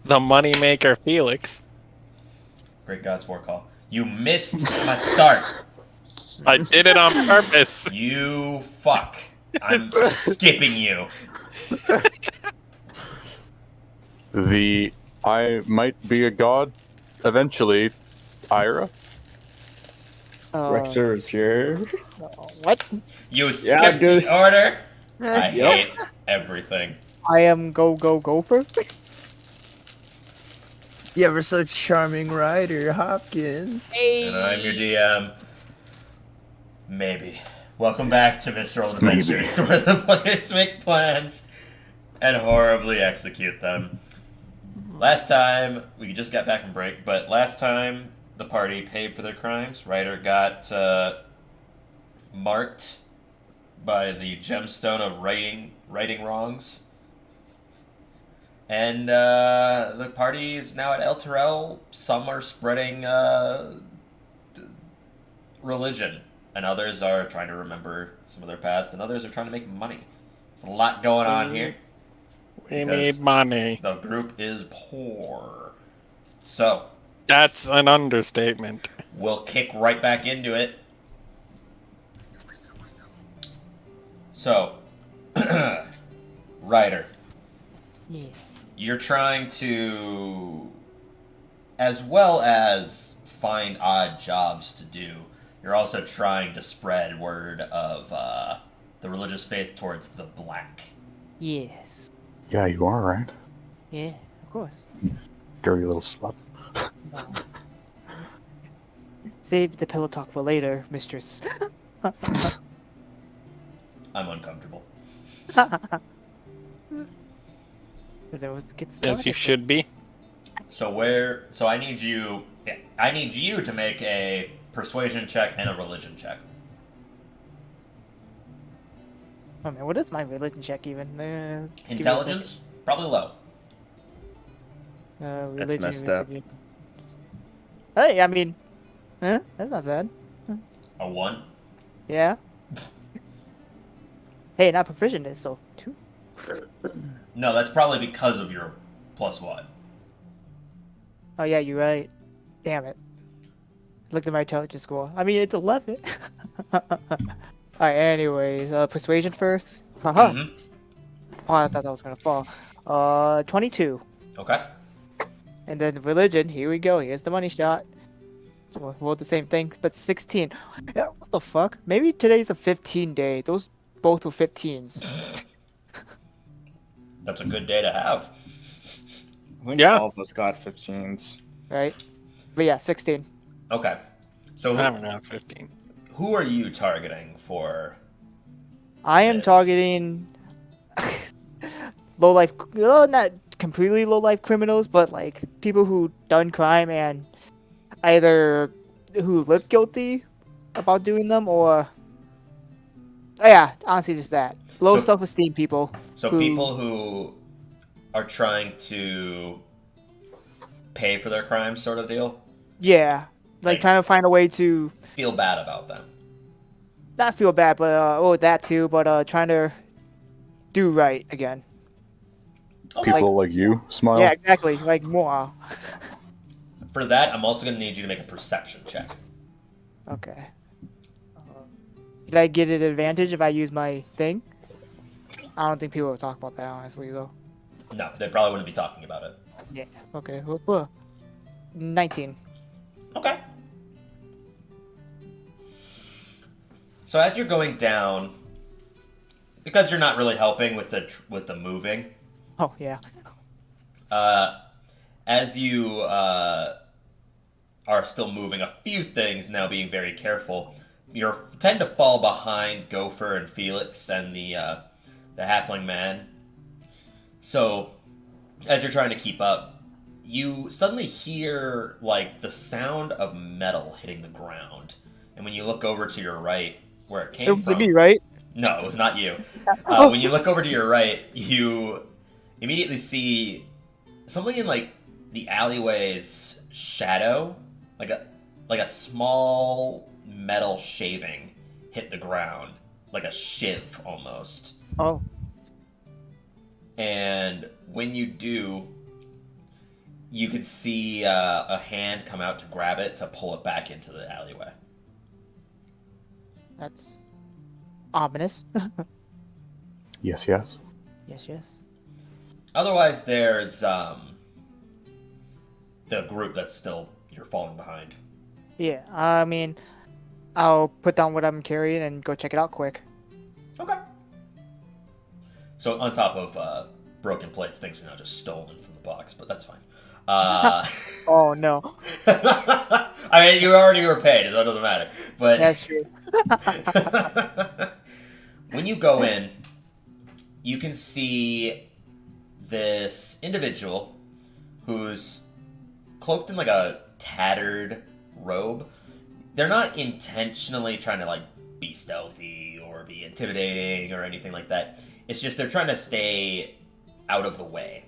The moneymaker Felix. Great God's War Call. You missed my start. I did it on purpose. You fuck. I'm skipping you. I might be a god eventually, Ira. Rexer is here. What? You skipped the order. I hate everything. I am gopher. The ever so charming Ryder Hopkins. Hey. And I'm your DM. Maybe. Welcome back to Mr. Old Adventures, where the players make plans and horribly execute them. Last time, we just got back from break, but last time the party paid for their crimes. Ryder got marked by the gemstone of righting wrongs. And the party is now at El Terrell. Some are spreading religion, and others are trying to remember some of their past, and others are trying to make money. There's a lot going on here. We need money. The group is poor. So, that's an understatement. We'll kick right back into it. So, Ryder. Yeah. You're trying to, as well as find odd jobs to do, you're also trying to spread word of the religious faith towards the black. Yes. Yeah, you are, right? Yeah, of course. Dirty little slut. Save the pillow talk for later, mistress. I'm uncomfortable. As you should be. So I need you to make a persuasion check and a religion check. Oh man, what is my religion check even? Intelligence? Probably low. Religion, That's messed up. Hey, I mean, that's not bad. A 1? Yeah. Hey, not proficient in, so 2. No, that's probably because of your +1. Oh yeah, you're right. Damn it. Looked at my intelligence score. I mean, it's 11. Alright, anyways, persuasion first. Haha. Mm-hmm. Oh, I thought that was gonna fall. 22. Okay. And then religion, here we go. Here's the money shot. Well, the same thing, but 16. Yeah, what the fuck? Maybe today's a 15 day. Those both were 15s. That's a good day to have. I think Yeah. all of us got 15s. Right? But yeah, 16. Okay. So I haven't got 15. who are you targeting for? I am Yes. targeting low life, well, not completely low life criminals, but like people who done crime and either who look guilty about doing them or yeah, honestly just that. Low So- self-esteem people. So people who are trying to pay for their crimes, sort of deal. Yeah, like trying to find a way to Feel bad about them. not feel bad, but that too, but trying to do right again. People like you, Smile. Yeah, exactly. Like more. For that, I'm also going to need you to make a perception check. Okay. Did I get an advantage if I use my thing? I don't think people will talk about that, honestly, though. No, they probably wouldn't be talking about it. Yeah. Okay. 19. Okay. So as you're going down, because you're not really helping with the moving, Oh yeah. as you are still moving, a few things now being very careful, you tend to fall behind Gopher and Felix and the halfling man. So as you're trying to keep up, you suddenly hear like the sound of metal hitting the ground, and when you look over to your right, where it came It was from, me, right? no, it was not you. When you look over to your right, you immediately see something in like the alleyway's shadow, like a small metal shaving hit the ground, like a shiv almost. Oh. And when you do, you could see a hand come out to grab it to pull it back into the alleyway. That's ominous. Yes, yes. Yes. Otherwise, there's the group that's still you're falling behind. Yeah, I mean, I'll put down what I'm carrying and go check it out quick. Okay. So on top of broken plates, things are now just stolen from the box, but that's fine. Oh no, I mean, you already were paid, so it doesn't matter. But that's true. when you go in, you can see this individual who's cloaked in like a tattered robe. They're not intentionally trying to like be stealthy or be intimidating or anything like that. It's just they're trying to stay out of the way.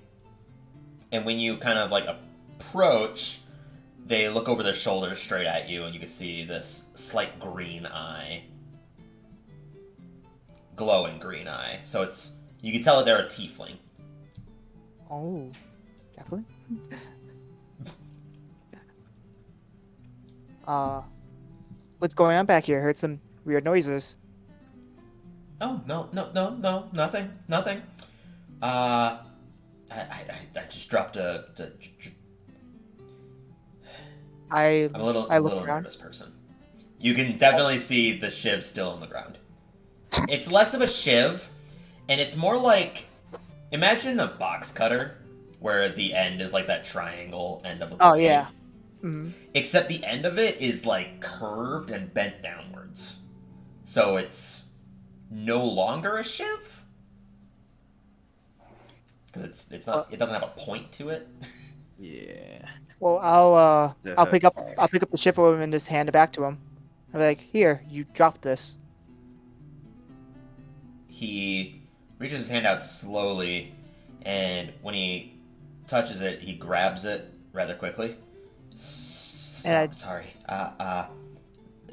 And when you kind of like approach, they look over their shoulders straight at you, and you can see this slight green eye. Glowing green eye. So you can tell that they're a tiefling. Oh, Jacqueline. What's going on back here? Heard some weird noises. Oh, no, nothing. I just dropped I'm I'm a little around. nervous person. You can definitely see the shiv still on the ground. It's less of a shiv, and it's more like, imagine a box cutter, where the end is like that triangle end of a Oh blade. yeah. Mm-hmm. Except the end of it is like curved and bent downwards. So it's no longer a shiv. Because it's not, it doesn't have a point to it. Yeah. Well, I'll pick up the shift over and just hand it back to him. I'm like, here, you dropped this. He reaches his hand out slowly, and when he touches it, he grabs it rather quickly. Sorry.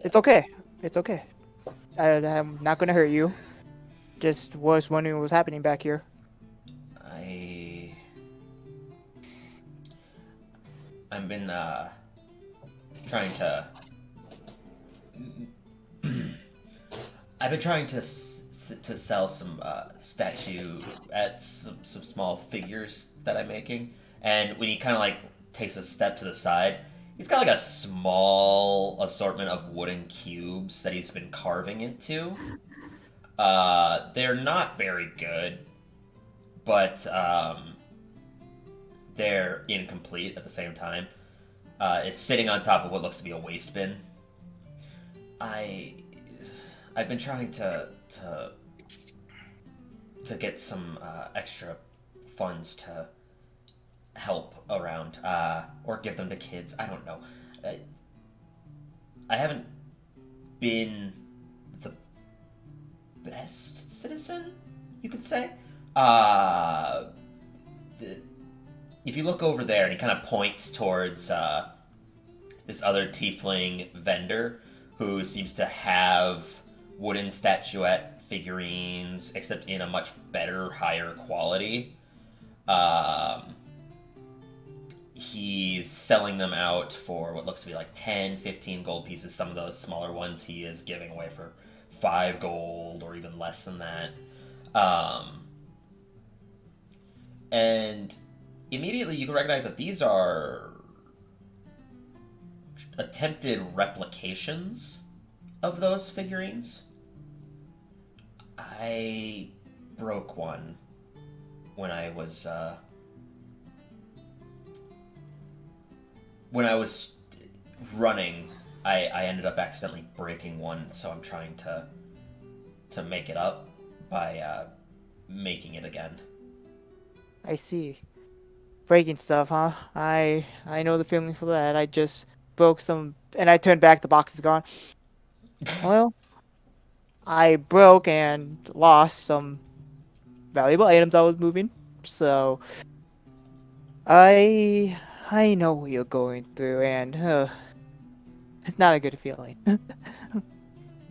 It's okay. It's okay. I'm not gonna hurt you. Just was wondering what was happening back here. I've been trying to. I've been trying to sell some statue at some small figures that I'm making, and when he kind of like takes a step to the side, he's got like a small assortment of wooden cubes that he's been carving into. They're not very good, but they're incomplete at the same time. It's sitting on top of what looks to be a waste bin. I've been trying to get some extra funds to help around, or give them to kids. I don't know. I haven't been the best citizen, you could say. If you look over there, and he kind of points towards this other tiefling vendor who seems to have wooden statuette figurines, except in a much better, higher quality. He's selling them out for what looks to be like 10, 15 gold pieces. Some of those smaller ones he is giving away for 5 gold or even less than that. And immediately you can recognize that these are attempted replications of those figurines. I broke one when I was running. I ended up accidentally breaking one, so I'm trying to make it up by making it again. I see. Breaking stuff, huh? I know the feeling for that. I just broke some, and I turned back. The box is gone. Well, I broke and lost some valuable items I was moving, so I know what you're going through, and it's not a good feeling.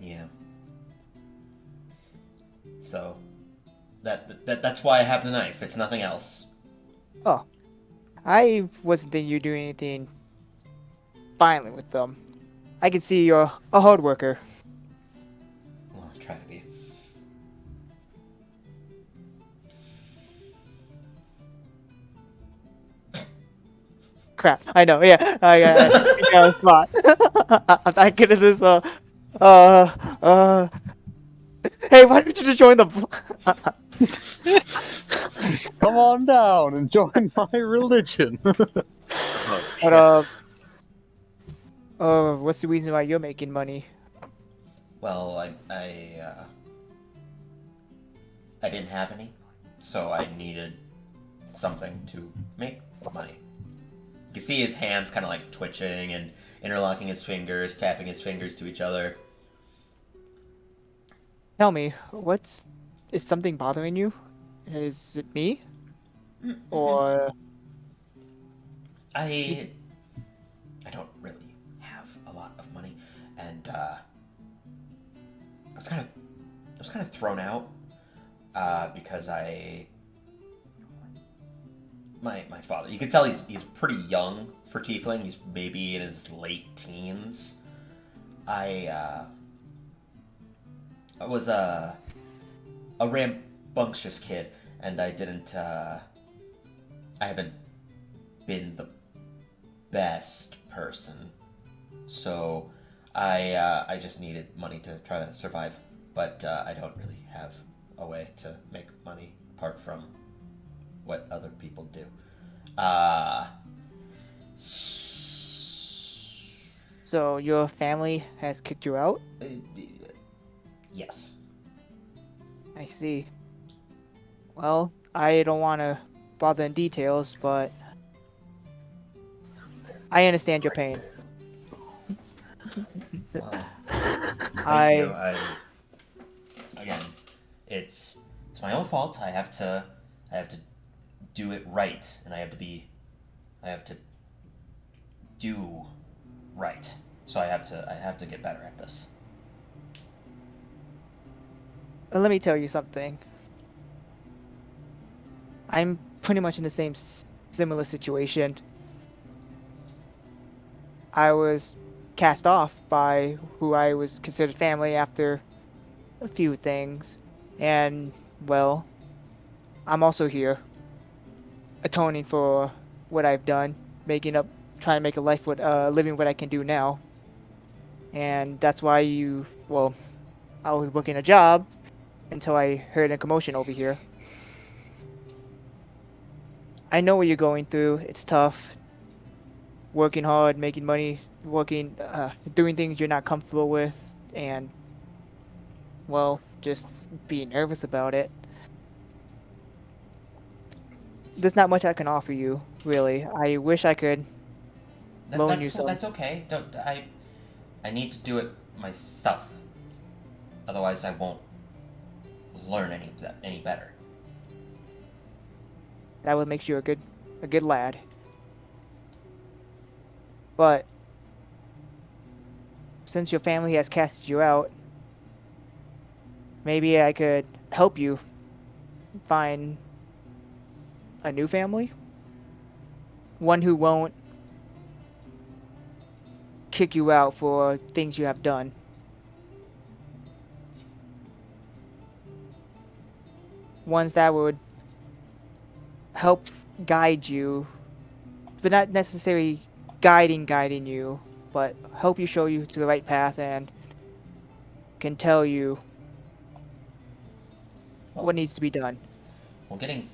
Yeah. So that's why I have the knife. It's nothing else. Oh, I wasn't thinking you doing anything violent with them. I can see you're a hard worker. Well, I try to be. Crap. I know. Yeah. I got a spot. I'm not good at this. Uh. Hey, why don't you just join the? Come on down and join my religion. But what's the reason why you're making money? Well, I didn't have any, so I needed something to make money. You can see his hands kind of like twitching and interlocking his fingers, tapping his fingers to each other. Tell me, is something bothering you? Is it me? Or I don't really have a lot of money, and I was kind of thrown out because my father. You can tell he's pretty young for tiefling. He's maybe in his late teens. I was a rambunctious kid, and I haven't been the best person, so I just needed money to try to survive, but I don't really have a way to make money apart from what other people do. so your family has kicked you out? Yes. I see. Well, I don't want to bother in details, but I understand your pain. Well, thank you. Again, it's my own fault. I have to do it right, and I have to do right. So I have to get better at this. Let me tell you something. I'm pretty much in the same similar situation. I was cast off by who I was considered family after a few things, and well, I'm also here, atoning for what I've done, trying to make a life living what I can do now, and that's why I was working a job until I heard a commotion over here. I know what you're going through. It's tough. Working hard, making money, doing things you're not comfortable with, and, well, just being nervous about it. There's not much I can offer you, really. I wish I could loan you some. That's okay. I need to do it myself. Otherwise, I won't learn any better. That would make you a good lad. But since your family has casted you out, maybe I could help you find a new family. One who won't kick you out for things you have done. Ones that would help guide you, but not necessarily guiding you, but help you, show you to the right path, and can tell you what needs to be done. Well, getting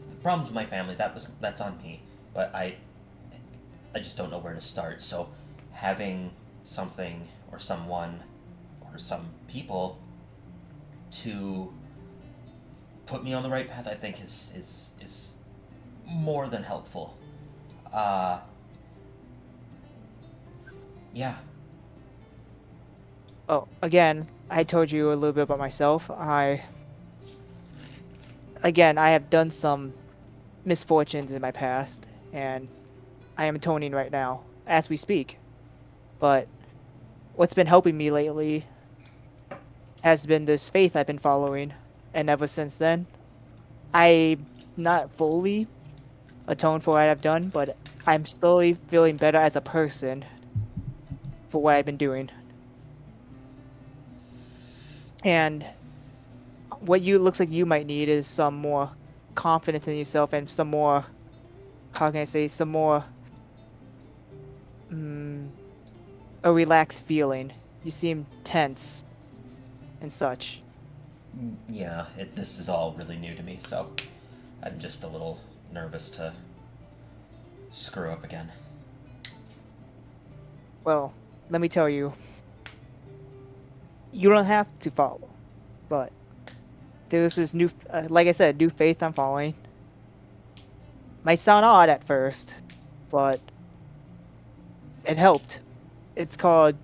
the problems with my family, that's on me, but I just don't know where to start. So having something or someone or some people to put me on the right path, I think is more than helpful. Yeah. Oh, again, I told you a little bit about myself. I have done some misfortunes in my past, and I am atoning right now, as we speak. But what's been helping me lately has been this faith I've been following, and ever since then, I'm not fully atone for what I've done, but I'm slowly feeling better as a person for what I've been doing. And what you looks like you might need is some more confidence in yourself and some more, how can I say, some more a relaxed feeling. You seem tense and such. Yeah, this is all really new to me, so I'm just a little nervous to screw up again. Well, let me tell you, you don't have to follow, but there's this new, like I said, new faith I'm following. Might sound odd at first, but it helped. It's called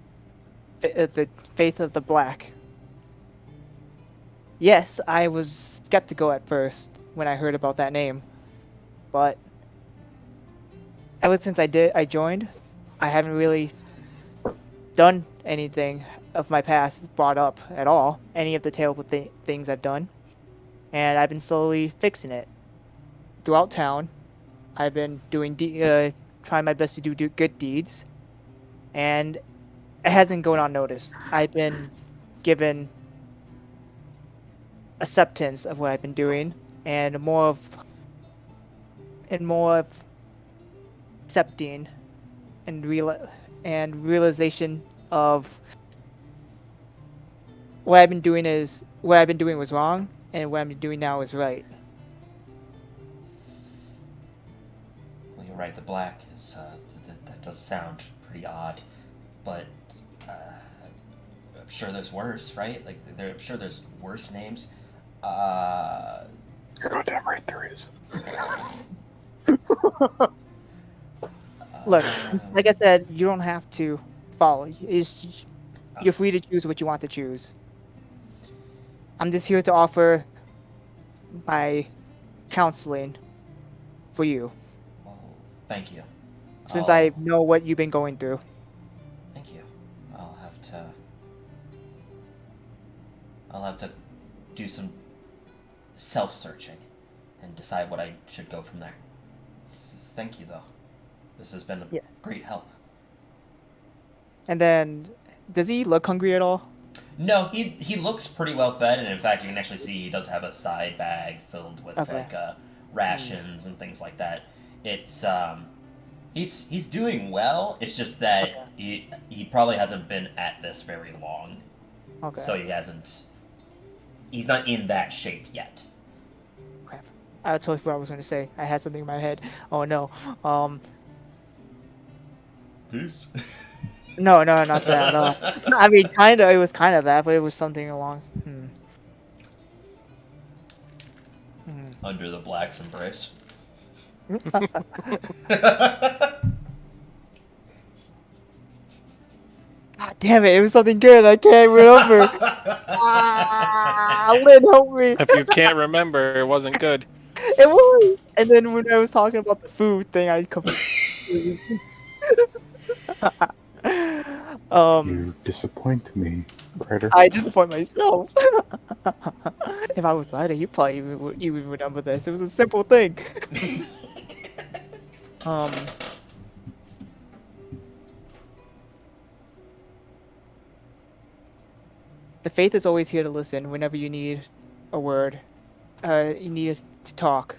the Faith of the Black. Yes, I was skeptical at first when I heard about that name, but ever since I joined, I haven't really done anything of my past brought up at all, any of the terrible things I've done, and I've been slowly fixing it. Throughout town, I've been doing trying my best to do good deeds, and it hasn't gone unnoticed. I've been given acceptance of what I've been doing, and more of accepting and realization of what I've been doing was wrong, and what I'm doing now is right. Well, you're right. The black is that does sound pretty odd, but I'm sure there's worse, right? Like, I'm sure there's worse names. You're goddamn right, there is. Look, like I said, you don't have to follow. You're free to choose what you want to choose. I'm just here to offer my counseling for you, Well, thank you. since I know what you've been going through. Thank you. I'll have to do some self-searching and decide what I should go from there. Thank you, though. This has been a great help. And then, does he look hungry at all? No, he looks pretty well fed, and in fact, you can actually see he does have a side bag filled with rations and things like that. It's he's doing well. It's just that he probably hasn't been at this very long. Okay. So he's not in that shape yet. Crap. I totally forgot what I was going to say. I had something in my head. Oh no. Peace. No, not that. I mean, it was kind of that, but it was something along. Under the black's embrace. God damn it, it was something good. I can't remember. Lynn, help me. If you can't remember, it wasn't good. It was. And then when I was talking about the food thing, I completely. You disappoint me, Ryder. I disappoint myself. If I was Ryder, you probably would remember this. It was a simple thing. The faith is always here to listen whenever you need a word. You need to talk.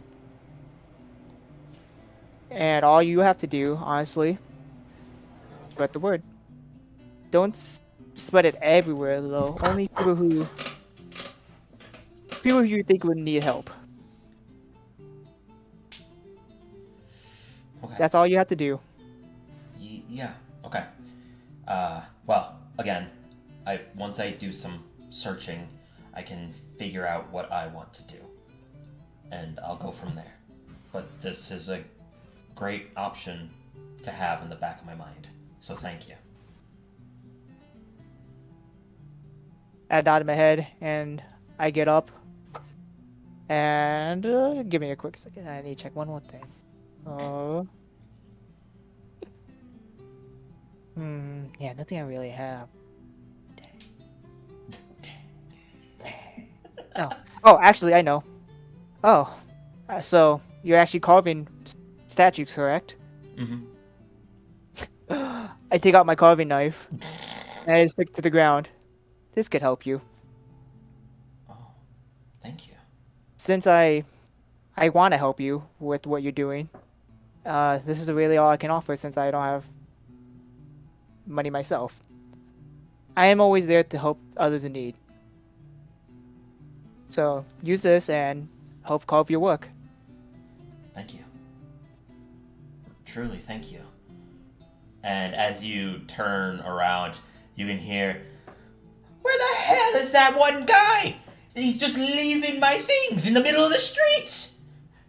And all you have to do, honestly, spread the word. Don't spread it everywhere, though. Only people who you think would need help. Okay. That's all you have to do. Yeah. Okay. Well, again, once I do some searching, I can figure out what I want to do, and I'll go from there. But this is a great option to have in the back of my mind, so thank you. I nod my head, and I get up. And give me a quick second. I need to check one more thing. Yeah, nothing I really have. Oh, actually, I know. Oh, so you're actually carving statues, correct? Mm-hmm. I take out my carving knife and I stick to the ground. This could help you. Oh, thank you. Since I want to help you with what you're doing, this is really all I can offer since I don't have money myself. I am always there to help others in need. So use this and help carve your work. Thank you. Truly, thank you. And as you turn around, you can hear, "Where the hell is that one guy? He's just leaving my things in the middle of the streets."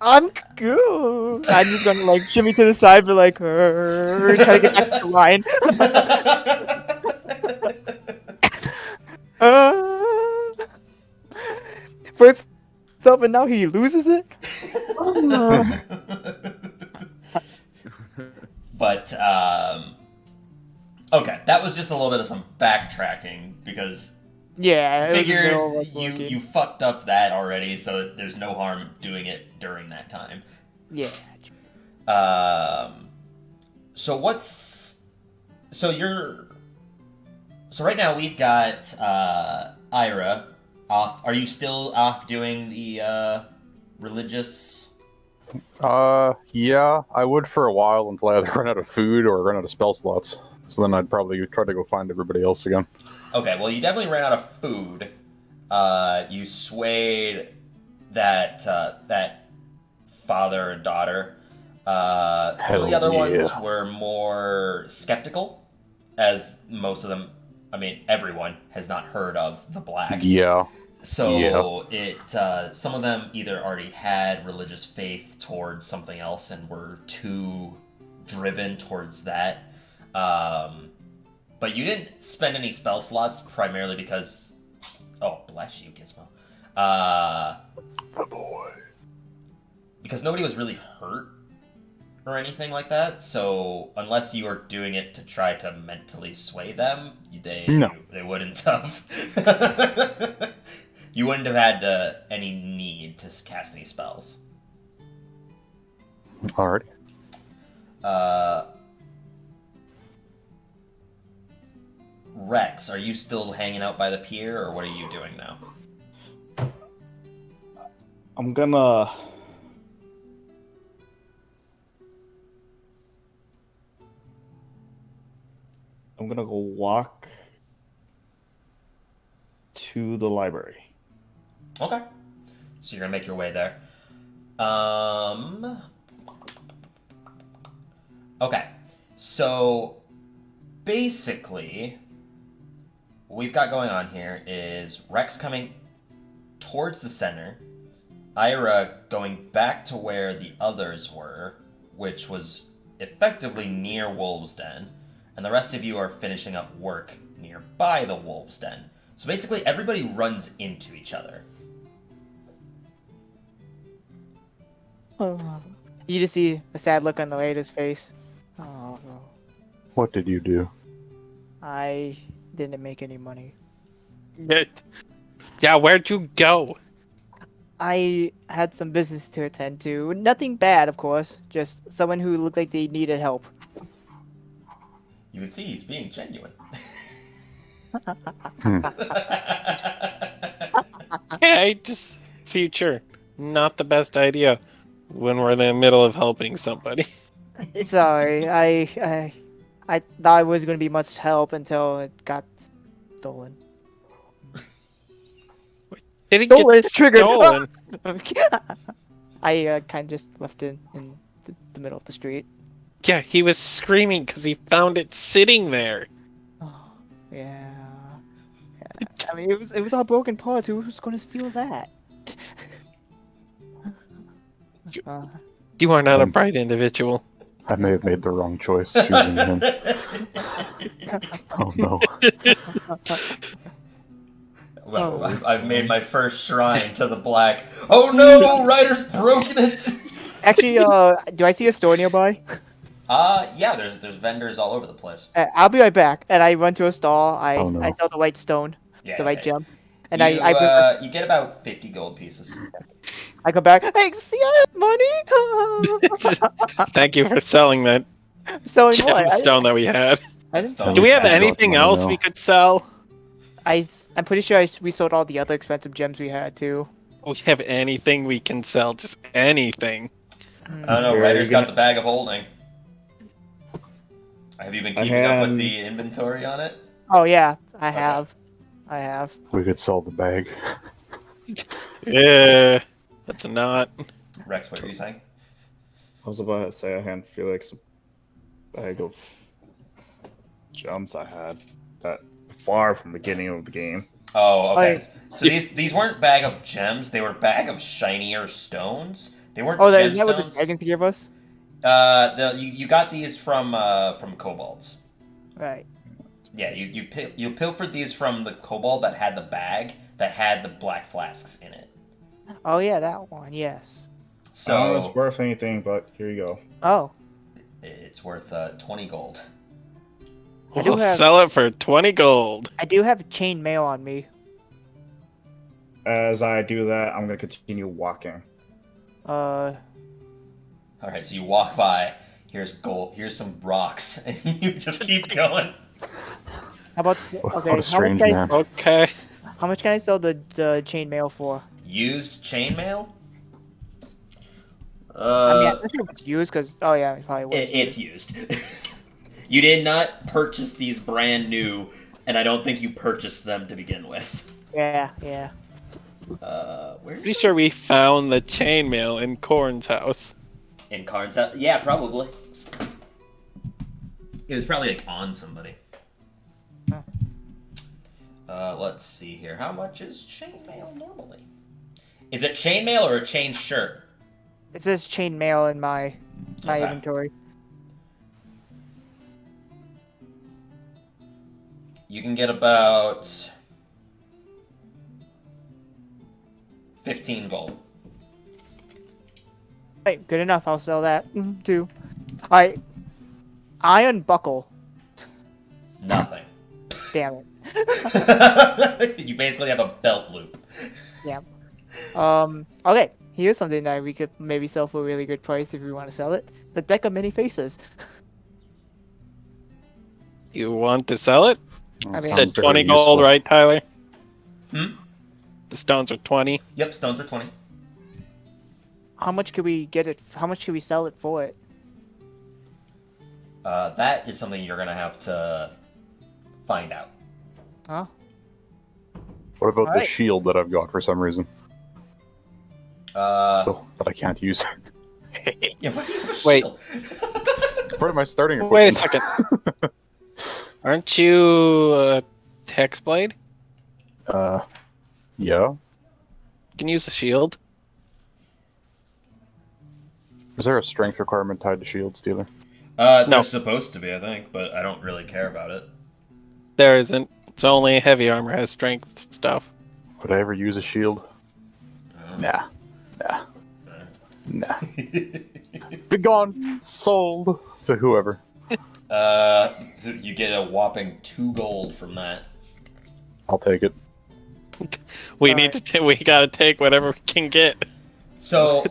I'm good. I'm just gonna like shimmy to the side, but like try to get back to the line. First up, and now he loses it. But okay, that was just a little bit of some backtracking because Yeah, it was figured middle of you working. you fucked up that already, so there's no harm doing it during that time. Yeah. So right now we've got Ira off. Are you still off doing the religious? Yeah, I would for a while until I either run out of food or run out of spell slots. So then I'd probably try to go find everybody else again. Okay, well you definitely ran out of food. You swayed that father and daughter. Some of the other ones were more skeptical, as most of them, I mean, everyone has not heard of the Black. Yeah. So some of them either already had religious faith towards something else and were too driven towards that. But you didn't spend any spell slots primarily because, oh, bless you, Gizmo. The boy. Because nobody was really hurt or anything like that. So unless you were doing it to try to mentally sway them, they wouldn't have. You wouldn't have had any need to cast any spells. Alright. Rex, are you still hanging out by the pier, or what are you doing now? I'm gonna go walk to the library. Okay. So you're gonna make your way there. Okay. So basically, what we've got going on here is Rex coming towards the center, Ira going back to where the others were, which was effectively near Wolves' Den, and the rest of you are finishing up work nearby the Wolves' Den. So basically, everybody runs into each other. You just see a sad look on the lady's face. Oh, What did you do? I didn't make any money. Yeah, where'd you go? I had some business to attend to. Nothing bad, of course. Just someone who looked like they needed help. You can see he's being genuine. Yeah, just future. Not the best idea when we're in the middle of helping somebody. Sorry, I thought it was going to be much help until it got stolen. Did it Stolen, get triggered. stolen? I kind of just left it in the middle of the street. Yeah, he was screaming because he found it sitting there. Oh, yeah. I mean, it was all broken parts. Who was going to steal that? You are not a bright individual. I may have made the wrong choice choosing him. Oh no. Well, I've made my first shrine to the Black. Oh no, Ryder's broken it! Actually, do I see a store nearby? Yeah, there's vendors all over the place. I'll be right back. And I run to a stall. I sell the white stone, Yeah, the white gem, and you, I bring. you get about 50 gold pieces. I come back. Hey, see, I have money. Thank you for selling that Selling what? gemstone that we had. I didn't That sell Do we have stone. anything Money else now. we could sell? I'm pretty sure we sold all the other expensive gems we had too. We have anything we can sell? Just anything. I don't know. Here, Ryder's you're got the bag of holding. Have you been keeping up with the inventory on it? Oh yeah, I Okay. have. I have. We could sell the bag. Yeah, that's not. Rex, what were you saying? I was about to say I hand Felix a bag of gems I had that far from the beginning of the game. Oh, okay. Like- So these weren't bag of gems; they were bag of shinier stones. They weren't Oh, that was the gemstones. dragons gave us. You got these from kobolds. Right. Yeah, you pilfered these from the kobold that had the bag that had the black flasks in it. Oh yeah, that one. Yes. I don't know if So it's worth anything, but here you go. Oh, it's worth 20 gold. I do We'll have- sell it for 20 gold. I do have chain mail on me. As I do that, I'm gonna continue walking. All right, so you walk by. Here's gold. Here's some rocks, and you just keep going. How about What a strange man. Okay. how much can I sell the chain mail for? Used chainmail. I mean, I don't think it's used because oh yeah, it probably was. It's used. You did not purchase these brand new, and I don't think you purchased them to begin with. Yeah. Where's Pretty sure we found the chainmail in Corn's house. in Karn's house? Yeah, probably. It was probably like on somebody. Let's see here. How much is chainmail normally? Is it chainmail or a chain shirt? It says chain mail in my Okay. inventory. You can get about 15 gold. Hey, good enough. I'll sell that too. All right. Iron buckle. Nothing. Damn it. You basically have a belt loop. Yeah. Okay. Here's something that we could maybe sell for a really good price if we want to sell it. The deck of many faces. You want to sell it? That I mean- You sounds said very 20 useful. gold, right, Tyler? Hmm? The stones are 20. Yep, stones are 20. How much could we get it? How much could we sell it for it? That is something you're gonna have to find out. Huh? What about the Alright. shield that I've got for some reason? Uh, That I can't use. yeah, what do you have a Wait. shield? Part of my starting Wait a equipment. second. Aren't you Hexblade? Yeah. You can use the shield. Is there a strength requirement tied to shields, dealer? No. There's supposed to be, I think, but I don't really care about it. There isn't. It's only heavy armor has strength stuff. Would I ever use a shield? Nah. Be gone. Sold to whoever. You get a whopping 2 gold from that. I'll take it. We need to. We gotta take whatever we can get. So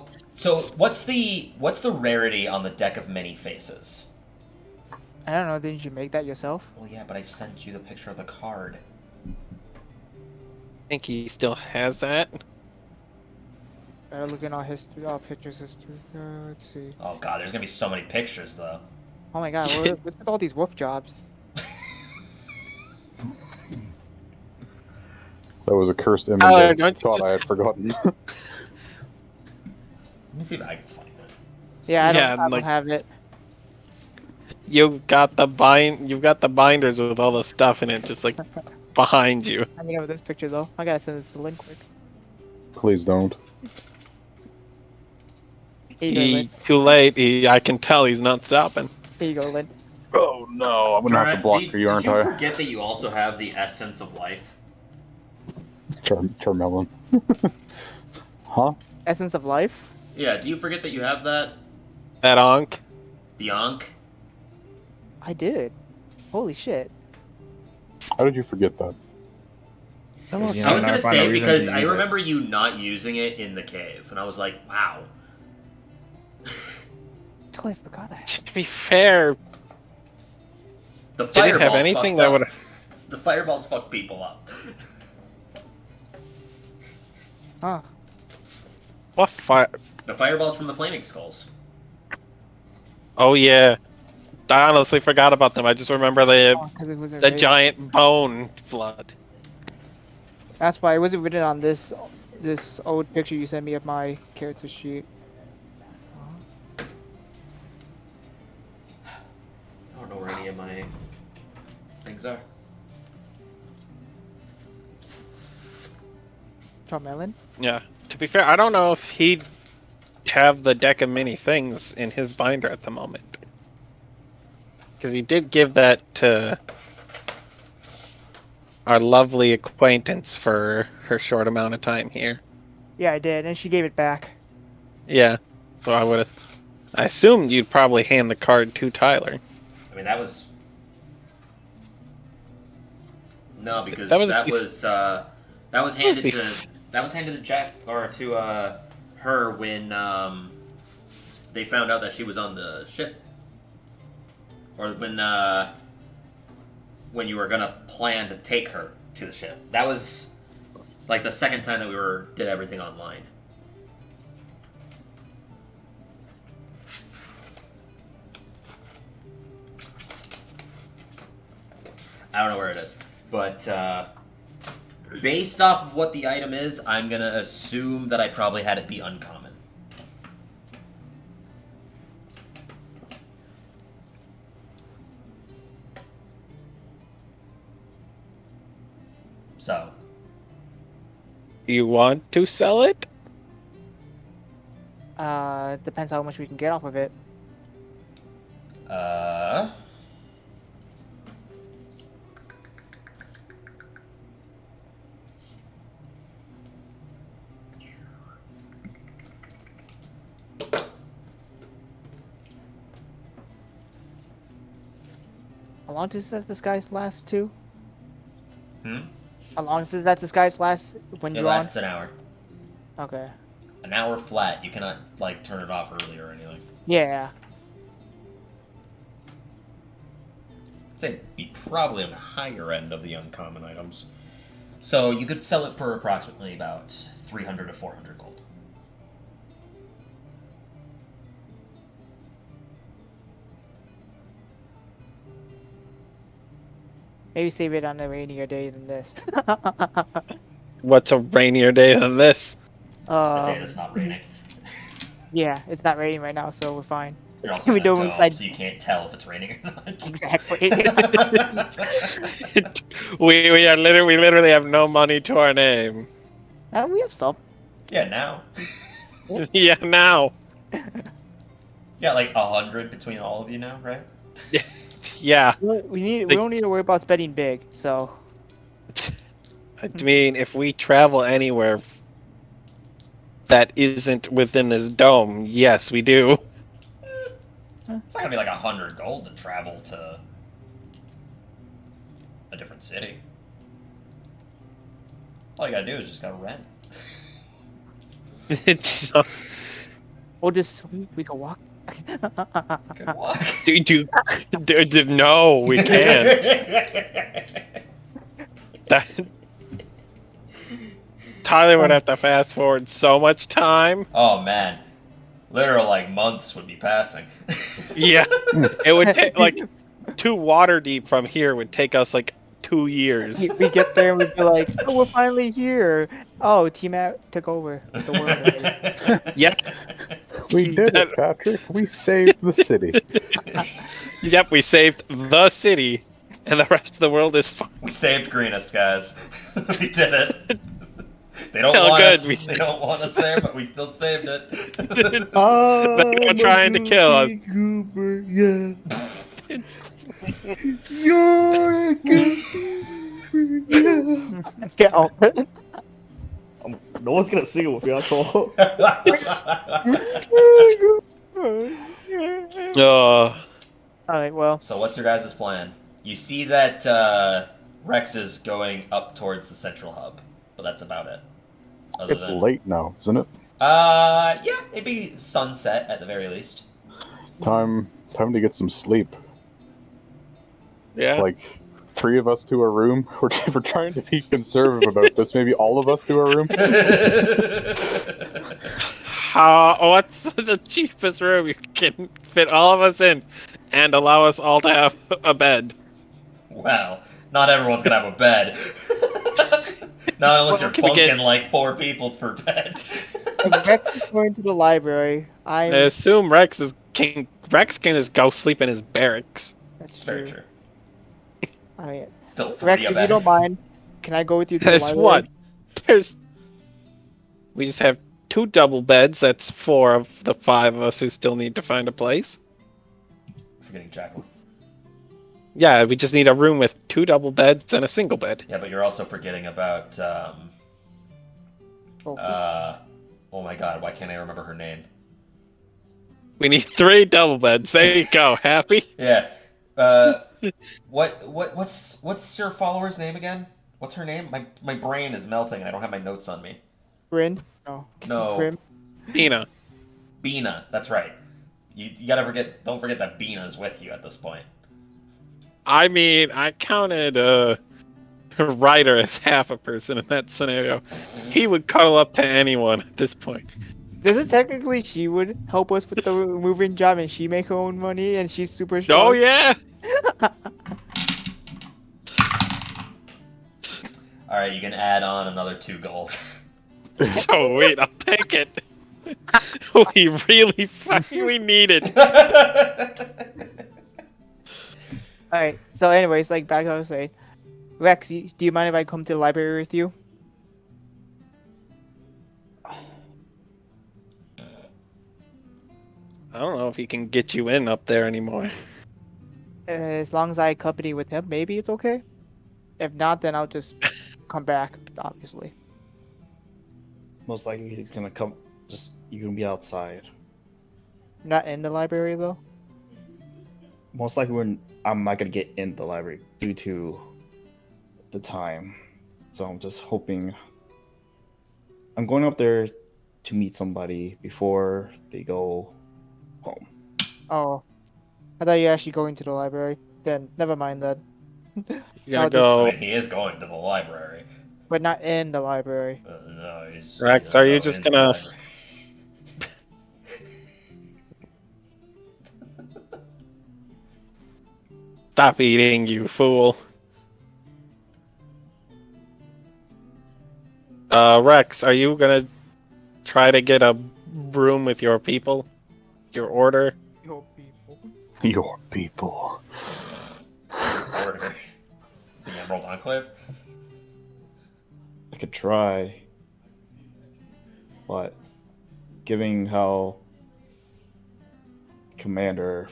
what's the rarity on the deck of many faces? I don't know. Didn't you make that yourself? Well, yeah, but I sent you the picture of the card. I think he still has that. Look at our history, our pictures history. Let's see. Oh god, there's gonna be so many pictures though. Oh my god, what's with all these work jobs? That was a cursed image. Tyler, I don't you thought just- I had forgotten. Let me see if I can find it. Yeah, I Yeah, don't like- have it. You've got the binders with all the stuff in it, just like behind you. I mean, over this picture though. I gotta send this to Link quick. Please don't. Here you go, Lin. Too late. I can tell he's not stopping. Here you go, Lin. Oh no, I'm gonna have to block for you, aren't Did you I? forget that you also have the essence of life? Charmelon. Huh? Essence of Life? Yeah, do you forget that you have that? That Ankh. The Ankh? I did. Holy shit. How did you forget that? Almost You I know, was now gonna find a say reason because to I use it. remember you not using it in the cave, and I was like, wow. Totally forgot that. To be fair, The did it have fireballs anything fucked that up. would? The fireballs fuck people up. Huh. What fire? The fireballs from the flaming skulls. Oh yeah, I honestly forgot about them. I just remember Oh, 'cause it wasn't the written. giant bone flood. That's why it wasn't written on this old picture you sent me of my character sheet. I don't know where any of my things are. Charmelin? Yeah. To be fair, I don't know if he'd have the deck of many things in his binder at the moment. Because he did give that to our lovely acquaintance for her short amount of time here. Yeah, I did, and she gave it back. Yeah. So I assumed you'd probably hand the card to Tyler. I mean, that was. No, because That was- that was handed bef- to Jack or to her when they found out that she was on the ship, or when you were gonna plan to take her to the ship. That was like the second time that we did everything online. I don't know where it is, but based off of what the item is, I'm gonna assume that I probably had it be uncommon. So, Do you want to sell it? Depends how much we can get off of it. How long does that disguise last to? Hmm? How long does that disguise last when It you're on? lasts an hour. Okay. An hour flat. You cannot like turn it off early or anything. Yeah. I'd say it'd be probably on the higher end of the uncommon items. So you could sell it for approximately about 300 to 400 gold. Maybe save it on a rainier day than this. What's a rainier day than this? The day that's not raining. Yeah, it's not raining right now, so we're fine. You're also We in a don't dome, inside- so you can't tell if it's raining or not. Exactly. we literally have no money to our name. We have some. Yeah, now. Yeah, now. Yeah, like 100 between all of you now, right? Yeah. We don't need to worry about spending big, so I mean, if we travel anywhere that isn't within this dome, yes, we do. It's not gonna be like 100 gold to travel to a different city. All you gotta do is just go rent. It's we'll just we can walk. Good walk. no, we can't. That Tyler would have to fast forward so much time. Oh man, literal like months would be passing. Yeah, it would take like 2 water deep from here would take us like 2 years. We get there and we'd be like, oh, we're finally here. Oh, T-Mat took over the world. Yep, We did it, Patrick. We saved the city. yep, we saved the city, and the rest of the world is fine. We saved Greenest, guys. We did it. They don't Oh, want good, us. we- They don't want us there, but we still saved it. They're trying to kill us. Cooper, yeah. You're a good Cooper, yeah. Get out. No one's gonna sing it with you, that's all. Oh, All right, well, So what's your guys' plan? You see that Rex is going up towards the central hub, but that's about it. It's late now, isn't it? Yeah, it'd be sunset at the very least. Time to get some sleep. Yeah. Like 3 of us to a room. We're trying to be conservative about this. Maybe all of us to a room. What's the cheapest room you can fit all of us in and allow us all to have a bed? Well, not everyone's gonna have a bed. Not unless you're Can we bunking get- like 4 people per bed. If Rex is going to the library, I assume Rex can just go sleep in his barracks. That's Very true. true. I mean, Still 3 Rex, a if bed. you don't mind, can I go with you to the There's library? what? We just have 2 double beds. That's 4 of the 5 of us who still need to find a place. Forgetting Jackal. Yeah, we just need a room with 2 double beds and a single bed. Yeah, but you're also forgetting about oh my god, why can't I remember her name? We need 3 double beds. There you go. Happy? Yeah. What's your follower's name again? What's her name? My brain is melting. I don't have my notes on me. Bryn? No. No. Prim? Bina. Bina, that's right. You gotta forget. Don't forget that Bina is with you at this point. I mean, I counted Ryder as half a person in that scenario. He would cuddle up to anyone at this point. Does it technically she would help us with the moving job and she make her own money and she's super strong? Oh yeah. All right, you can add on another 2 gold. Sweet, I'll take it. We really we need it. Alright, so anyways, like back I was saying, Rex, do you mind if I come to the library with you? I don't know if he can get you in up there anymore. As long as I accompany with him, maybe it's okay. If not, then I'll just come back, obviously. Most likely he's gonna come. You can be outside. Not in the library though. Most likely I'm not gonna get in the library due to the time. So I'm just hoping. I'm going up there to meet somebody before they go home. Oh, I thought you were actually going to the library. Then never mind that. You gotta I'll I go. mean, he is going to the library. But not in the library. No, he's. Rex, he's are you going just into the gonna- library. Stop eating, you fool. Rex, are you gonna try to get a room with your people? Your order? Your people. Your people. Order. The Emerald Enclave. I could try, but given how Commander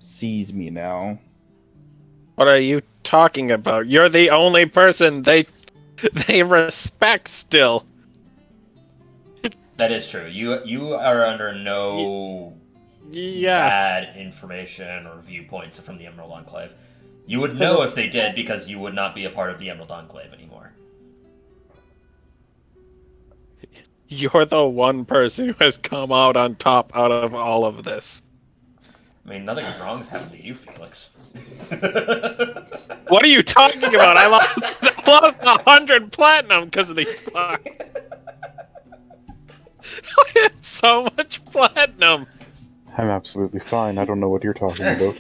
sees me now, What are you talking about? You're the only person they respect still. That is true. You are under no Yeah. bad information or viewpoints from the Emerald Enclave. You would know if they did because you would not be a part of the Emerald Enclave anymore. You're the one person who has come out on top out of all of this. I mean, nothing wrong has happened to you, Felix. What are you talking about? I lost 100 platinum because of these spots. I had so much platinum. I'm absolutely fine. I don't know what you're talking about.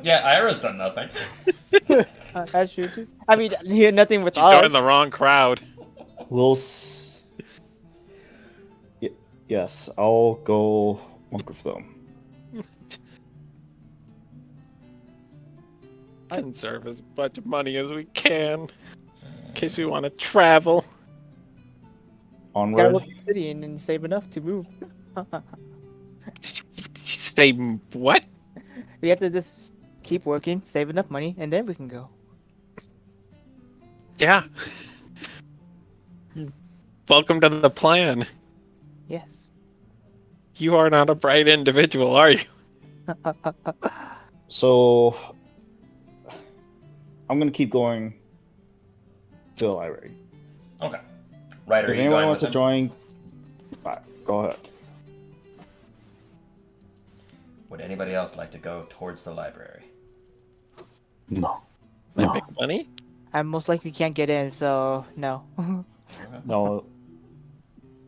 Yeah, Ira's done nothing. That's true too. I mean, here nothing with You us. joined the wrong crowd. yes, I'll go monk with them. Conserve as much money as we can. In case we want to travel. Just gotta Onward. look at the city and save enough to move. You say what? We have to just keep working, save enough money, and then we can go. Yeah. Welcome to the plan. Yes. You are not a bright individual, are you? So I'm gonna keep going to the library. Okay. Ryder, If are you anyone going wants to with him? join, go ahead. Would anybody else like to go towards the library? No. Might No. make money. I most likely can't get in, so no. Okay. No,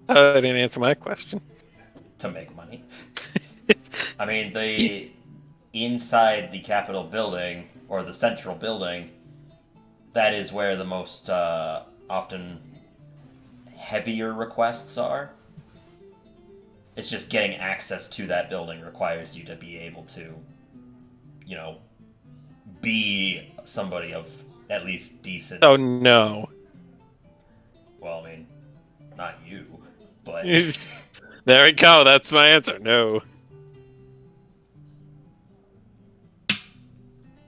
That didn't answer my question. To make money. I mean, the inside the Capitol building, or the central building, that is where the most often heavier requests are. It's just getting access to that building requires you to be able to, you know, be somebody of at least decent. Oh no. Well, I mean, not you, but There we go. That's my answer. No.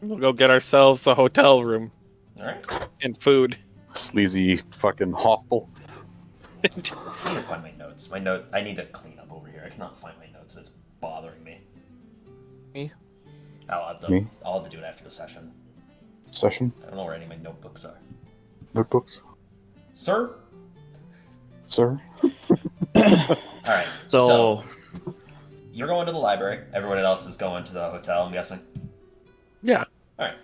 We'll go get ourselves a hotel room all right. and food. Sleazy fucking hostel. I need to find my notes. I need to clean up over here. I cannot find my notes. It's bothering me. Me? I'll have to Me? do it after the session. Session. I don't know where any of my notebooks are. Notebooks. Sir? Sir. Alright, so you're going to the library. Everyone else is going to the hotel, I'm guessing. Yeah. Alright.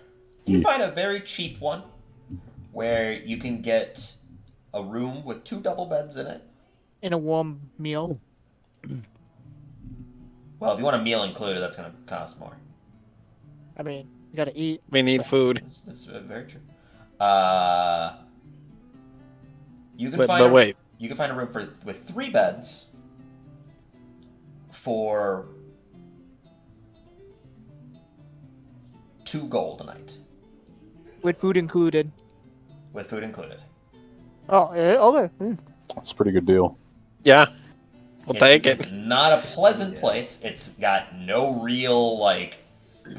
You Yeah. find a very cheap one where you can get a room with 2 double beds in it. In a warm meal. Well, if you want a meal included, that's going to cost more. I mean, you gotta eat. We need food. That's very true. You can But find wait. You can find a room with 3 beds for 2 gold a night, With food included. with food included. Oh, okay. That's a pretty good deal. Yeah. We'll take It's it. not a pleasant place. It's got no real, like,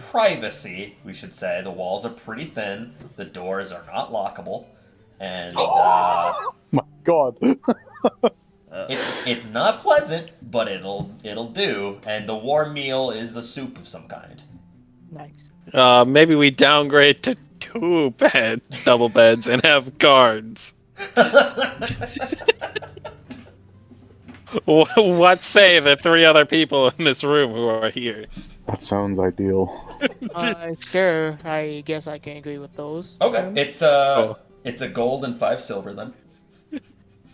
privacy, we should say. The walls are pretty thin. The doors are not lockable. And My God. it's not pleasant, but it'll do. And the warm meal is a soup of some kind. Nice. Maybe we downgrade to 2 double beds, and have guards. What say the 3 other people in this room who are here? That sounds ideal. Sure, I guess I can agree with those. Okay, it's a gold and 5 silver then.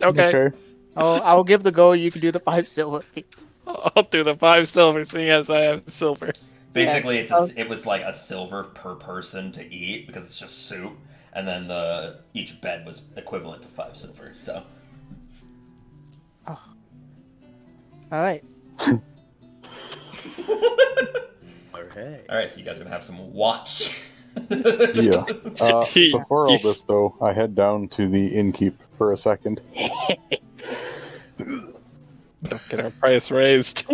Okay. I'll give the gold. You can do the 5 silver. I'll do the 5 silver, seeing as I have silver. Basically, Yes. it was like a silver per person to eat because it's just soup, and then each bed was equivalent to 5 silver. So All right. all right, so you guys are gonna have some watch. Yeah. Before all this, though, I head down to the innkeep for a second. Let's get our price raised.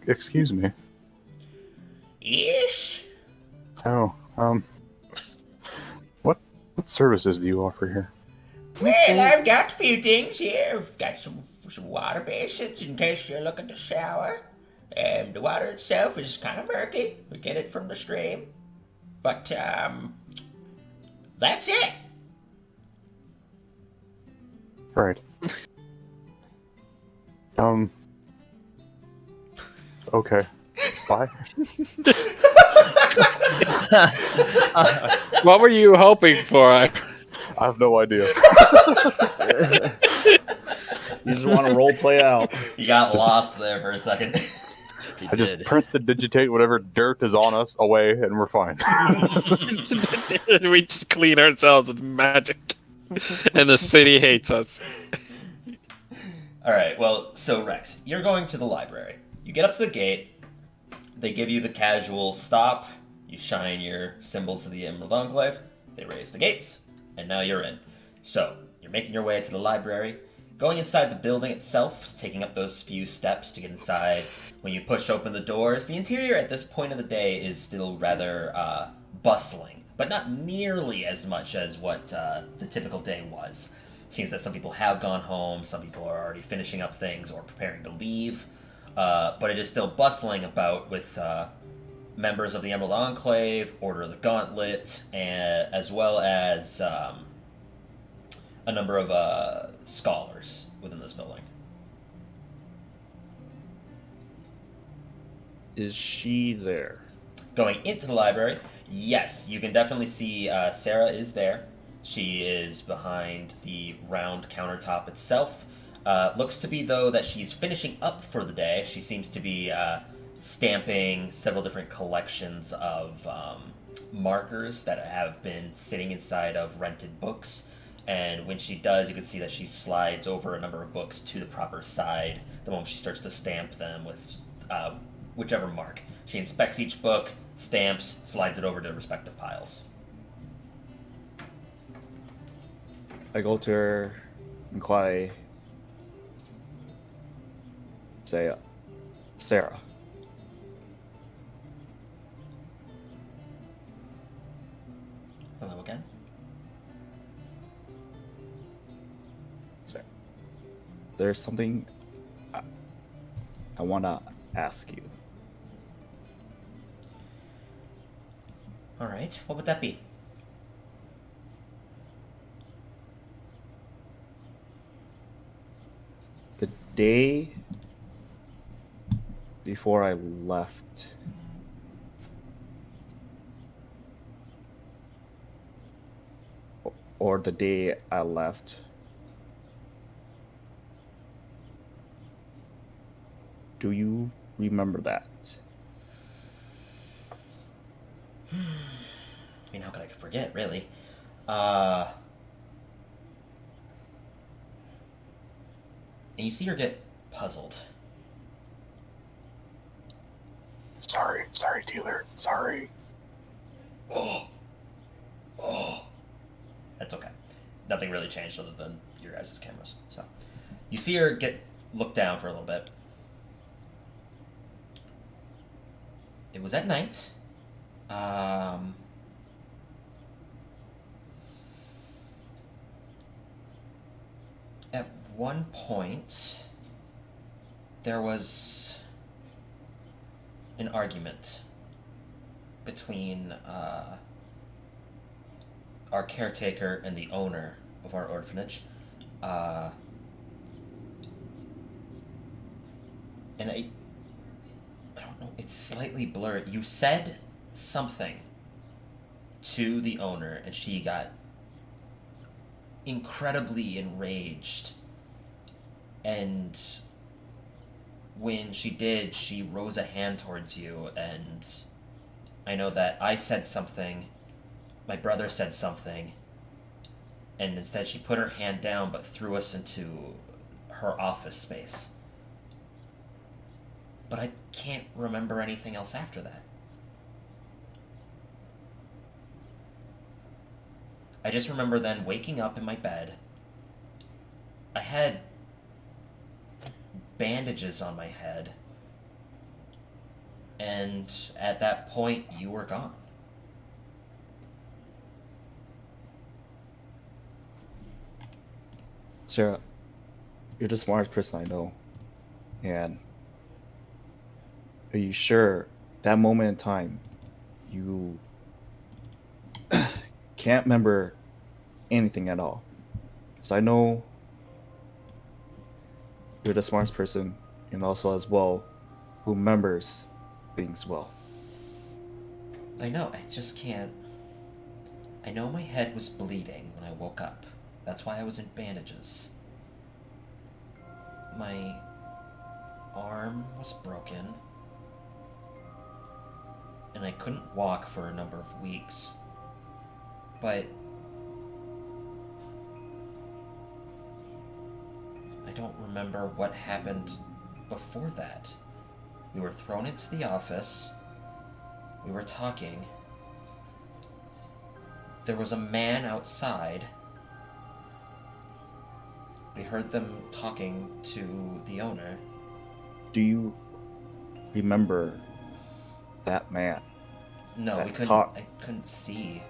Excuse me. Yes. Oh, what services do you offer here? Well, I've got a few things here. I've got some water basins in case you're looking to shower. The water itself is kind of murky. We get it from the stream. But, that's it. Right. Okay. Bye. What were you hoping for? I have no idea. you just want to role play out. You got lost there for a second. I just press the digitate whatever dirt is on us away, and we're fine. We just clean ourselves with magic. And the city hates us. Alright, well, so Rex, you're going to the library. You get up to the gate. They give you the casual stop. You shine your symbol to the Emerald Enclave. They raise the gates. And now you're in. So, you're making your way to the library. Going inside the building itself, taking up those few steps to get inside. When you push open the doors, the interior at this point of the day is still rather bustling, but not nearly as much as what the typical day was. Seems that some people have gone home, some people are already finishing up things or preparing to leave, but it is still bustling about with members of the Emerald Enclave, Order of the Gauntlet, and as well as a number of scholars within this building. Is she there? Going into the library, yes, you can definitely see Sarah is there. She is behind the round countertop itself. Looks to be, though, that she's finishing up for the day. She seems to be stamping several different collections of markers that have been sitting inside of rented books. And when she does, you can see that she slides over a number of books to the proper side the moment she starts to stamp them with whichever mark. She inspects each book, stamps, slides it over to respective piles. I go to her and quietly say, Sarah. Hello again. Sarah. There's something I want to ask you. All right, what would that be? The day before I left, or the day I left, do you remember that? I mean, how could I forget, really? And you see her get puzzled. Sorry, dealer. Sorry. Oh. That's okay. Nothing really changed other than your guys' cameras. So, you see her get looked down for a little bit. It was at night. At one point, there was an argument between our caretaker and the owner of our orphanage. And I don't know, it's slightly blurred. You said something to the owner, and she got incredibly enraged. And when she did, she rose a hand towards you, and I know that I said something, my brother said something, and instead she put her hand down but threw us into her office space. But I can't remember anything else after that. I just remember then waking up in my bed. I had bandages on my head. And at that point, you were gone. Sarah, you're the smartest person I know. And are you sure that moment in time you can't remember anything at all? Because I know you're the smartest person and also as well who remembers things well. I know, I just can't. I know my head was bleeding when I woke up. That's why I was in bandages. My arm was broken. And I couldn't walk for a number of weeks. But I don't remember what happened before that. We were thrown into the office. We were talking. There was a man outside. We heard them talking to the owner. Do you remember that man? No, That we couldn't. talk- I couldn't see.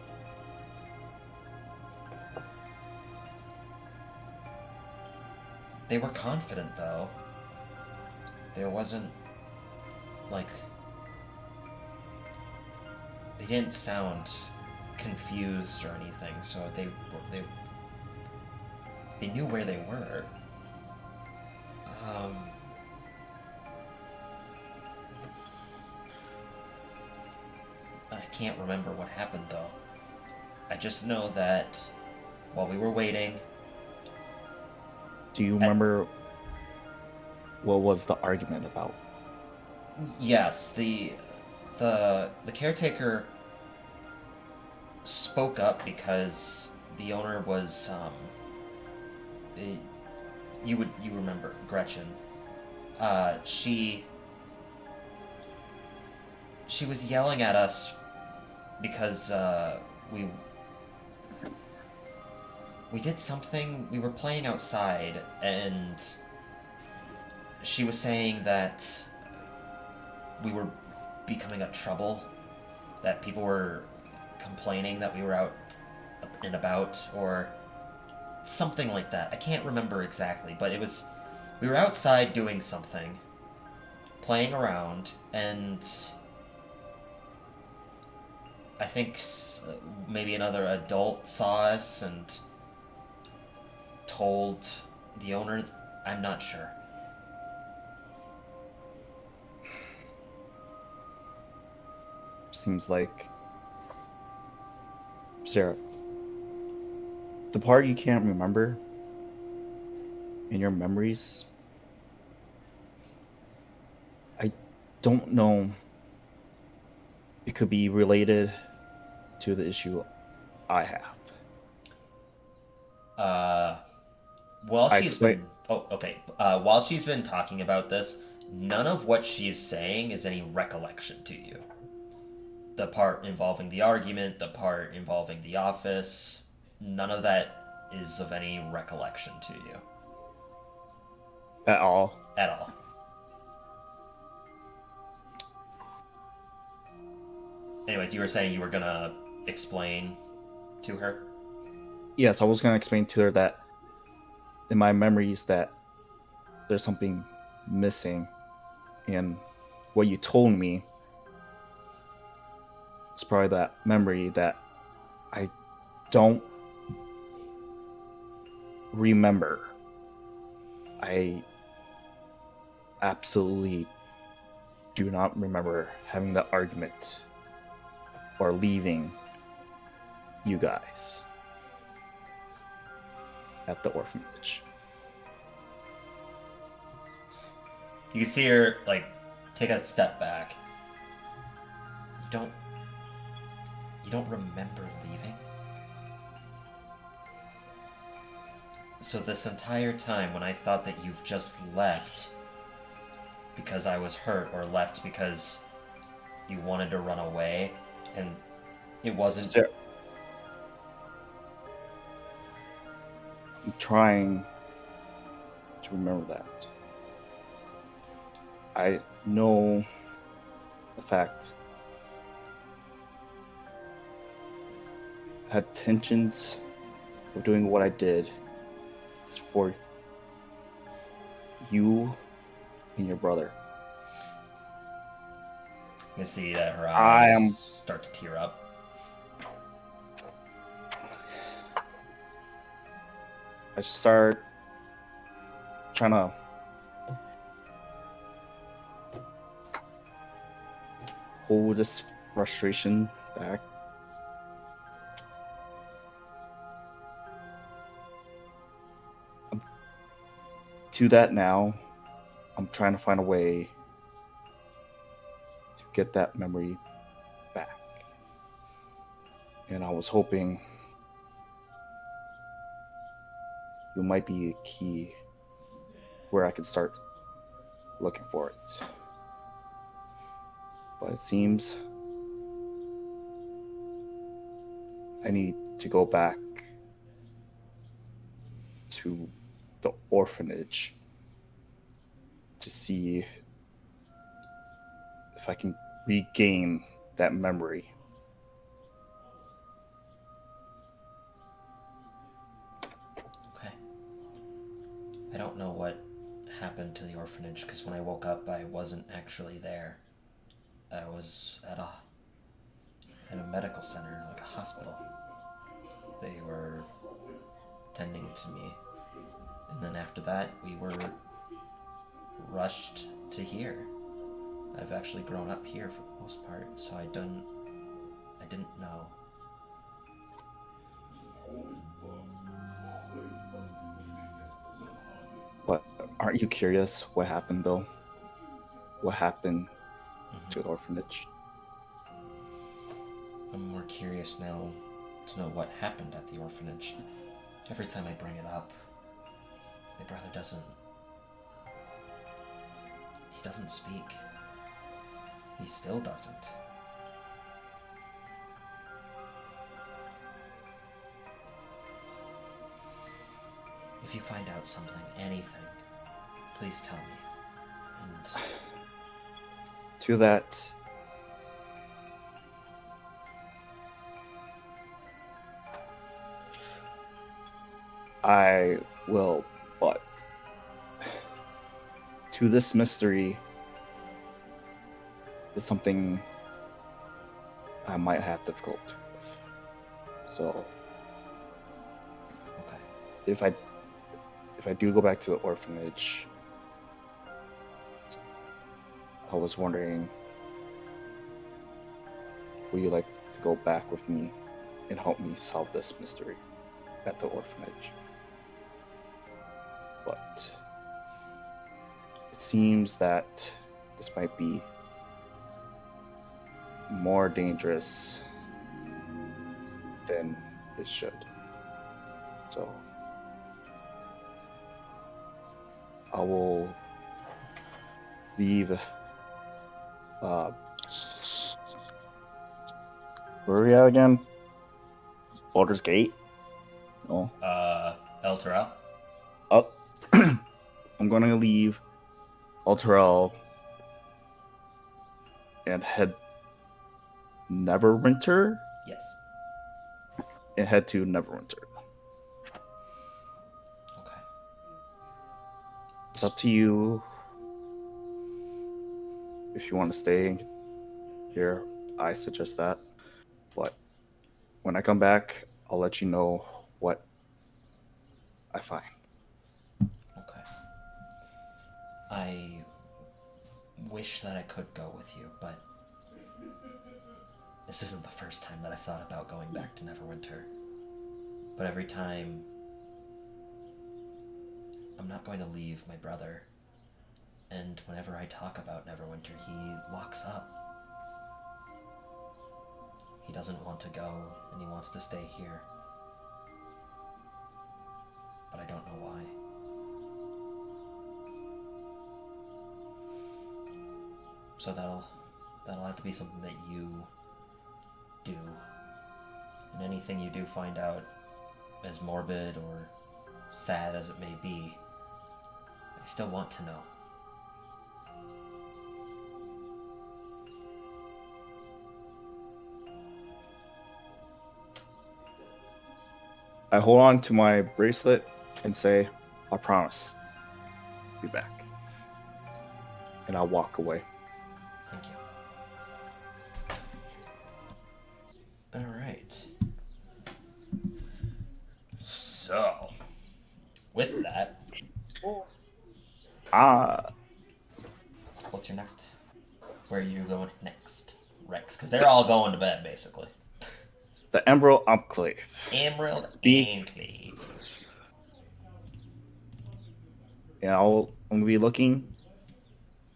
They were confident, though. There wasn't, like, they didn't sound confused or anything, so they knew where they were. I can't remember what happened though. I just know that while we were waiting, Do you remember what was the argument about? yes, the caretaker spoke up because the owner was you remember Gretchen. She was yelling at us because we did something. We were playing outside, and she was saying that we were becoming a trouble, that people were complaining that we were out and about, or something like that. I can't remember exactly, but we were outside doing something, playing around, and I think maybe another adult saw us and told the owner. I'm not sure. Seems like, Sarah, the part you can't remember in your memories, I don't know. It could be related to the issue I have. While I she's explain- been while she's been talking about this, none of what she's saying is any recollection to you. The part involving the argument, the part involving the office, none of that is of any recollection to you At all. at all. Anyways, you were saying you were gonna explain to her? Yes, I was gonna explain to her that in my memories that there's something missing, and what you told me is probably that memory that I don't remember. I absolutely do not remember having that argument or leaving you guys at the orphanage. You can see her, like, take a step back. You don't remember leaving? So this entire time when I thought that you've just left because I was hurt, or left because you wanted to run away, and it wasn't... Sarah, I'm trying to remember that. I know the fact I had tensions of doing what I did. It's for you and your brother. You can see that her I eyes am- start to tear up. I start trying to hold this frustration back. To that now, I'm trying to find a way to get that memory back. And I was hoping you might be a key where I could start looking for it. But it seems I need to go back to the orphanage to see if I can regain that memory. Okay. I don't know what happened to the orphanage, because when I woke up I wasn't actually there. I was at at a medical center, like a hospital. They were tending to me. And then after that, we were rushed to here. I've actually grown up here for the most part, so I didn't know. But aren't you curious what happened though? What happened to the orphanage? I'm more curious now to know what happened at the orphanage. Every time I bring it up, my brother doesn't speak. He still doesn't. If you find out something, anything, please tell me. And To that, I will, but to this mystery is something I might have difficulty with. So okay. if I do go back to the orphanage, I was wondering, would you like to go back with me and help me solve this mystery at the orphanage? But it seems that this might be more dangerous than it should. So I will leave. Where are we at again? Baldur's Gate? No. El Terrell? Up. I'm going to leave Alterel and head Neverwinter Yes. and head to Neverwinter. Okay. It's up to you if you want to stay here. I suggest that. But when I come back, I'll let you know what I find. Okay. I wish that I could go with you, but this isn't the first time that I've thought about going back to Neverwinter. But every time, I'm not going to leave my brother. And whenever I talk about Neverwinter, he locks up. He doesn't want to go, and he wants to stay here. But I don't know why. So that'll have to be something that you do. And anything you do find out, as morbid or sad as it may be, I still want to know. I hold on to my bracelet and say, I promise. Be back. And I'll walk away. Thank you. Alright. So, with that, what's your next? Where are you going next, Rex? Because they're all going to bed, basically. The Emerald Enclave. Emerald Speak. Enclave. And I'm going to be looking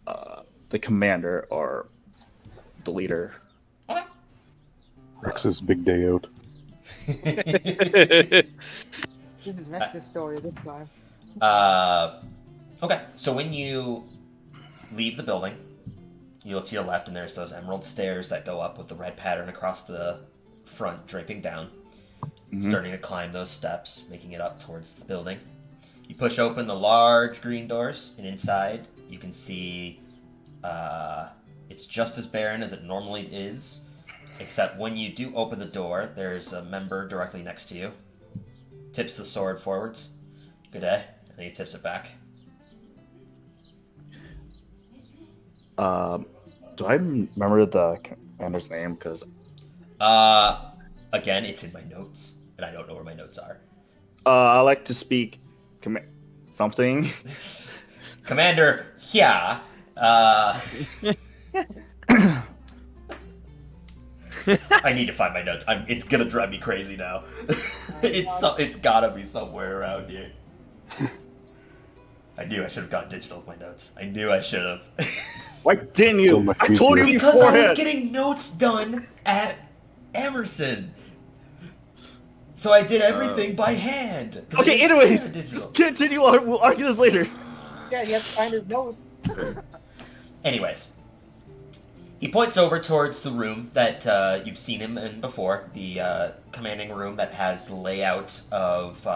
the commander or the leader. Okay. Rex's big day out. This is Rex's story this time. Okay, so when you leave the building, you look to your left and there's those emerald stairs that go up with the red pattern across the front draping down. Starting to climb those steps, making it up towards the building. You push open the large green doors, and inside you can see it's just as barren as it normally is, except when you do open the door, there's a member directly next to you. Tips the sword forwards. Good day. And then he tips it back. Do I remember the commander's name? Because Again, it's in my notes, and I don't know where my notes are. I like to speak something. Commander, yeah. I need to find my notes. It's gonna drive me crazy now. It's gotta be somewhere around here. I knew I should have gone digital with my notes. I knew I should have. Why didn't you? So much I told you easier. Because I was beforehand. getting notes done at Emerson. So I did everything by hand. 'Cause I Okay, didn't anyways, have digital. just continue on. We'll argue this later. Yeah, he has to find his notes. Anyways, he points over towards the room that you've seen him in before, the commanding room that has the layout of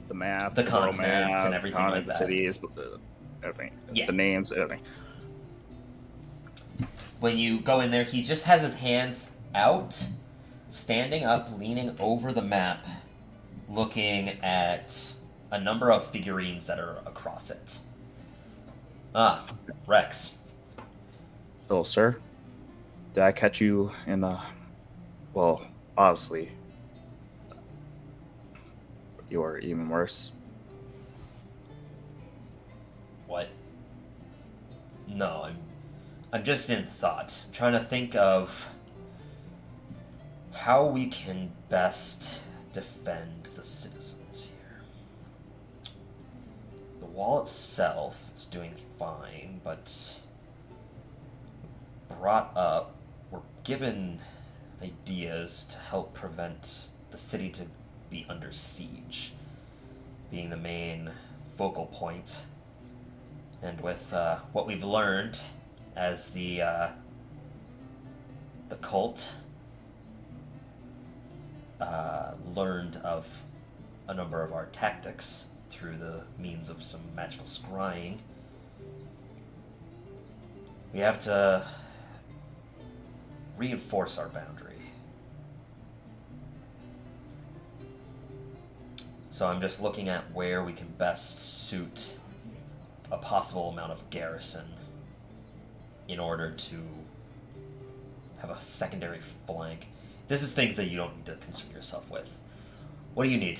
The map, The world continents map, and everything continent, like that. cities, everything. Yeah. The names, everything. when you go in there. He just has his hands out, standing up, leaning over the map, looking at a number of figurines that are across it. Ah, Rex. So, sir, did I catch you in well, obviously, you are even worse. What? No, I'm just in thought, trying to think of how we can best defend the citizens here. The wall itself is doing fine, but we're given ideas to help prevent the city to be under siege, being the main focal point. And with what we've learned as the cult learned of a number of our tactics through the means of some magical scrying, we have to reinforce our boundary. So I'm just looking at where we can best suit a possible amount of garrison in order to have a secondary flank. This is things that you don't need to concern yourself with. What do you need?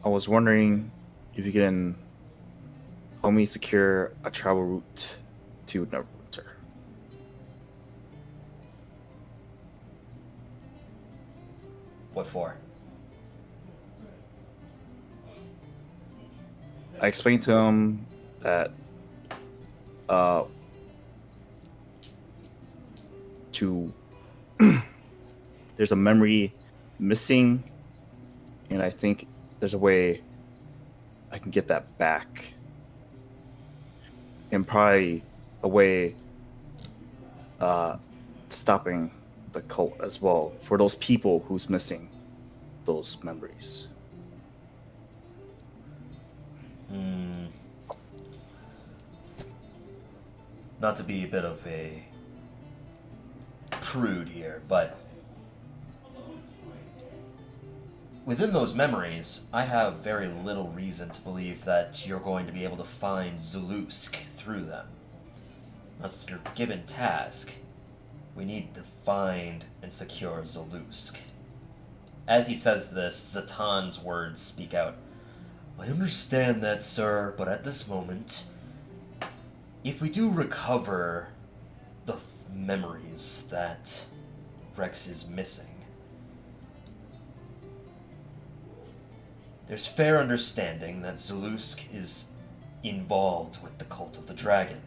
I was wondering if you can help me secure a travel route to Neverwinter. What for? I explained to him that there's a memory missing, and I think there's a way I can get that back, and probably a way stopping the cult as well for those people who's missing those memories. Not to be a bit of a prude here, but within those memories, I have very little reason to believe that you're going to be able to find Zulusk through them. That's your given task. We need to find and secure Zulusk. As he says this, Zatan's words speak out. I understand that, sir, but at this moment, if we do recover the memories that Rex is missing, there's fair understanding that Zulusk is involved with the Cult of the Dragon.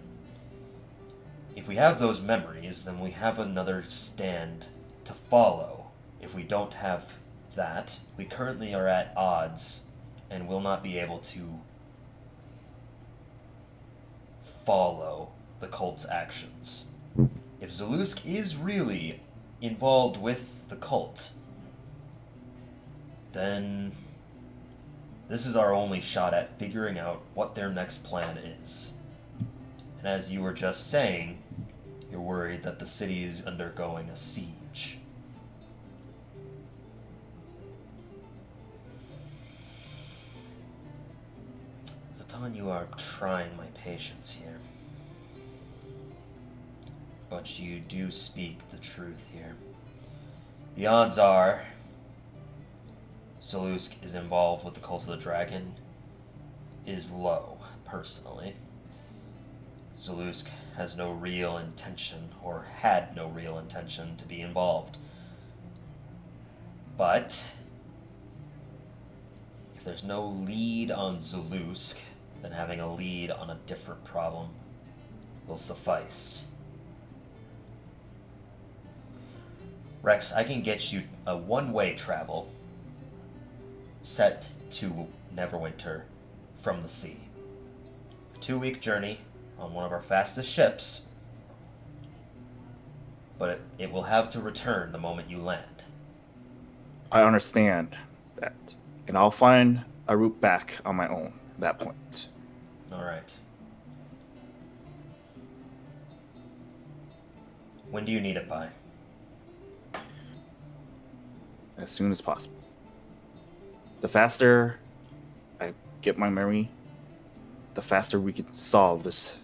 If we have those memories, then we have another stand to follow. If we don't have that, we currently are at odds and will not be able to follow the cult's actions. If Zulusk is really involved with the cult, then this is our only shot at figuring out what their next plan is. And as you were just saying, you're worried that the city is undergoing a siege. Zatan, you are trying my patience here. but you do speak the truth here. The odds are Zalusk is involved with the Cult of the Dragon is low, personally. Zalusk has no real intention, or had no real intention, to be involved. But if there's no lead on Zalusk, then having a lead on a different problem will suffice. Rex, I can get you a one-way travel set to Neverwinter from the sea. A 2-week journey on one of our fastest ships, but it will have to return the moment you land. I understand that. And I'll find a route back on my own at that point. Alright. When do you need it by? As soon as possible. The faster I get my memory, the faster we can solve this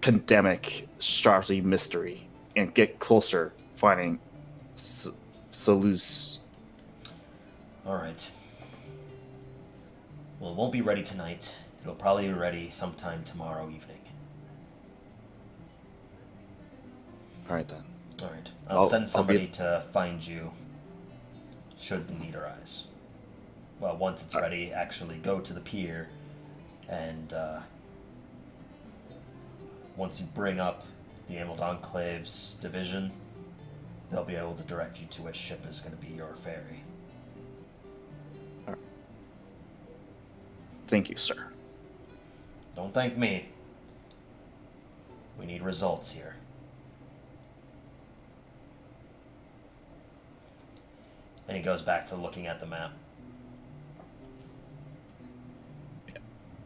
pandemic Starly mystery and get closer finding Salus. Alright. Well, it won't be ready tonight. It'll probably be ready sometime tomorrow evening. Alright then. Alright. I'll send somebody to find you should the need arise. Well, once it's ready, actually go to the pier and once you bring up the Emerald Enclave's division, they'll be able to direct you to which ship is going to be your ferry. Thank you, sir. Don't thank me. We need results here. And he goes back to looking at the map.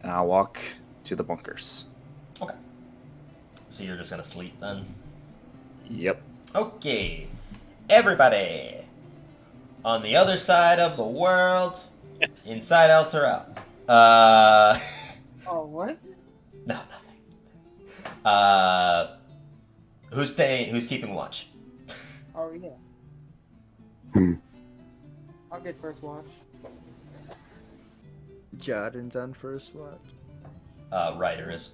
And I'll walk to the bunkers. Okay. So you're just gonna sleep then? Yep. Okay. Everybody! On the other side of the world, inside out or out. Oh, what? No, nothing. Who's keeping watch? Oh, yeah. I'll get first watch. Jordan's on first watch. Ryder is.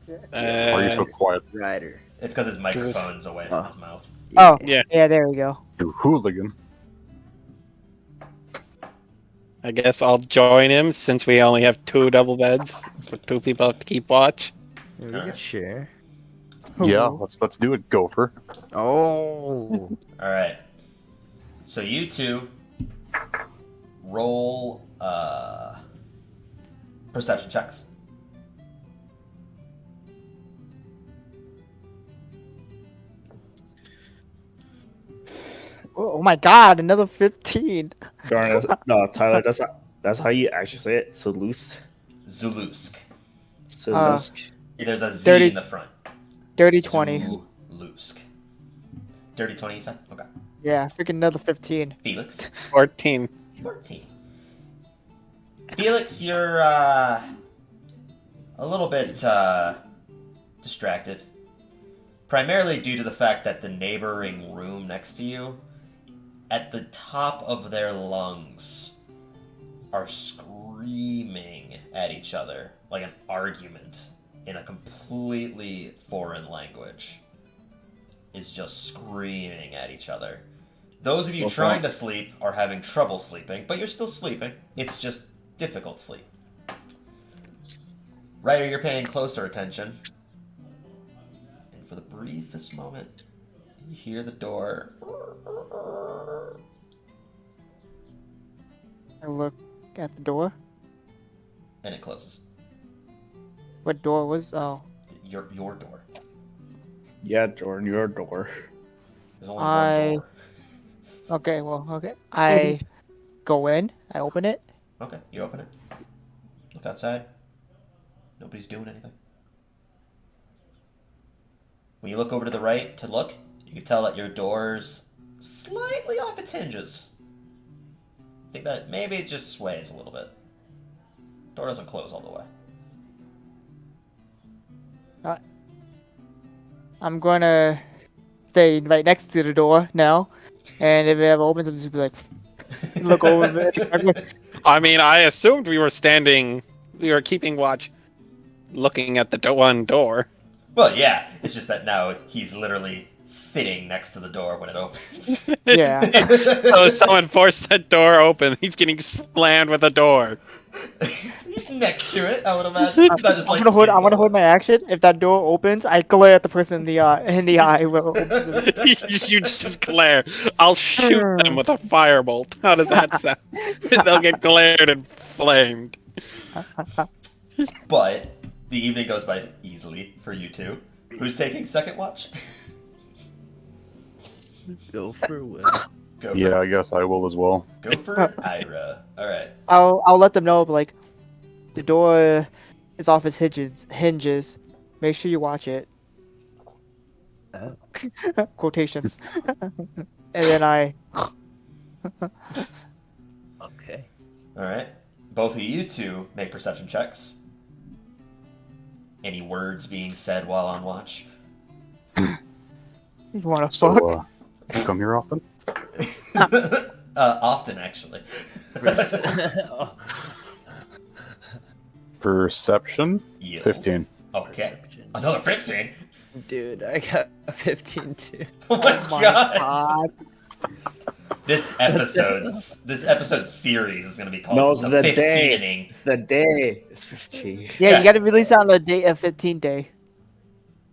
Why are you so quiet, Ryder. It's because his microphone's away from his mouth. Oh, Yeah. yeah, there we go. you hooligan? I guess I'll join him since we only have 2 double beds, so 2 people have to keep watch. Yeah, we Alright. could share. Yeah, let's do it, Gopher. Oh. Alright. So you two roll perception checks. Oh my god, another 15. Darn, no, Tyler, that's how you actually say it. Salus. Zalusk. Salus. There's a Z 30 in the front. Dirty 20. Zalusk. Dirty 20, you said? Okay. Yeah, freaking another 15. Felix. 14. 14. Felix, you're a little bit distracted. Primarily due to the fact that the neighboring room next to you, at the top of their lungs, are screaming at each other like an argument in a completely foreign language. Is just screaming at each other. Those of you What's trying wrong? to sleep are having trouble sleeping, but you're still sleeping. It's just difficult sleep. Ryder, you're paying closer attention. And for the briefest moment, you hear the door. I look at the door. And it closes. What door was? Oh. Your door. Yeah, Jordan, your door. There's only I- one door. Okay, well, okay. I go in. I open it. Okay, you open it. Look outside. Nobody's doing anything. When you look over to the right to look, you can tell that your door's slightly off its hinges. I think that maybe it just sways a little bit. Door doesn't close all the way. I'm gonna stay right next to the door now, and if it ever opens, I'll just be like, look over it. I mean, I assumed we were keeping watch, looking at the one door. Well, yeah, it's just that now he's literally sitting next to the door when it opens. Yeah. So if someone forced that door open, he's getting slammed with a door. He's next to it, I would imagine. Not just, I'm like, gonna hold my action. If that door opens, I glare at the person in the eye. Where it opens. You just glare. I'll shoot them with a firebolt. How does that sound? They'll get glared and flamed. But the evening goes by easily for you two. Who's taking second watch? Go for Will. Go for, Yeah, I guess I will as well. Go for Ira. Alright. I'll let them know, like, the door is off its hinges. Make sure you watch it. Oh. Quotations. And then I. Okay. Alright. Both of you two make perception checks. Any words being said while on watch? You wanna fuck? So, you come here often? Often, actually. Perception? Yes. 15. Okay. Perception. Another 15? Dude, I got a 15 too. Oh my, Oh my god. god. This episode series is going to be called No, it's the 15 day. inning. The day is 15. Yeah, Yeah. you gotta release it on the date of 15 day.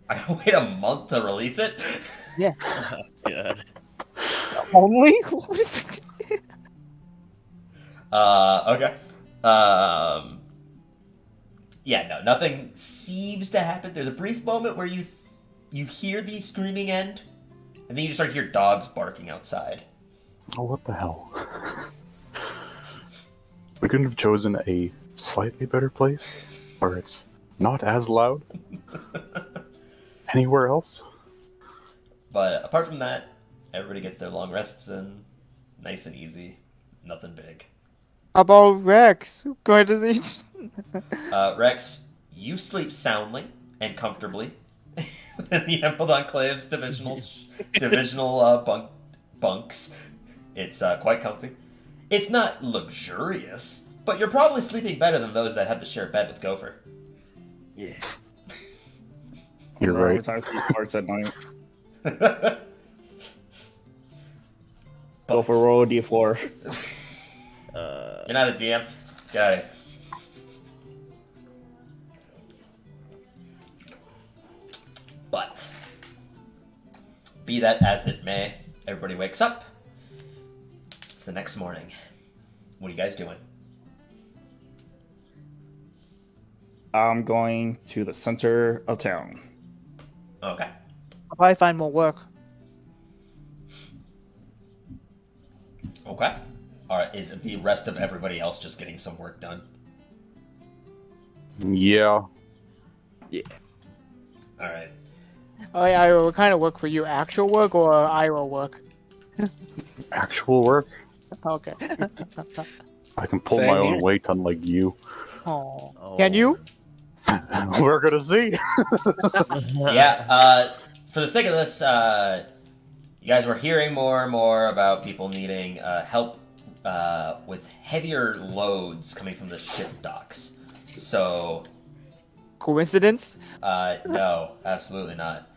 I gotta wait a month to release it? Yeah. God. Only? Okay. Yeah, no, nothing seems to happen. There's a brief moment where you hear the screaming end, and then you just start to hear dogs barking outside. Oh, what the hell? We couldn't have chosen a slightly better place where it's not as loud anywhere else. But apart from that, everybody gets their long rests in, nice and easy, nothing big. How about Rex? Going to see. Rex, you sleep soundly and comfortably within the Emerald Enclave's divisional bunks. It's quite comfy. It's not luxurious, but you're probably sleeping better than those that have to share a bed with Gopher. Yeah. You're right. Time sleep starts at night. Go for roll D4. You're not a DM? Got it. But, be that as it may, everybody wakes up. It's the next morning. What are you guys doing? I'm going to the center of town. Okay. I'll probably find more work. Okay. Alright, is the rest of everybody else just getting some work done? Yeah. Yeah. Alright. Oh yeah, what kind of work for you? Actual work or IRO work? Actual work? Okay. I can pull Same my own here. weight, unlike you. Oh. Can you? We're gonna see. Yeah, for the sake of this, you guys were hearing more and more about people needing help with heavier loads coming from the ship docks. So, Coincidence? no, absolutely not.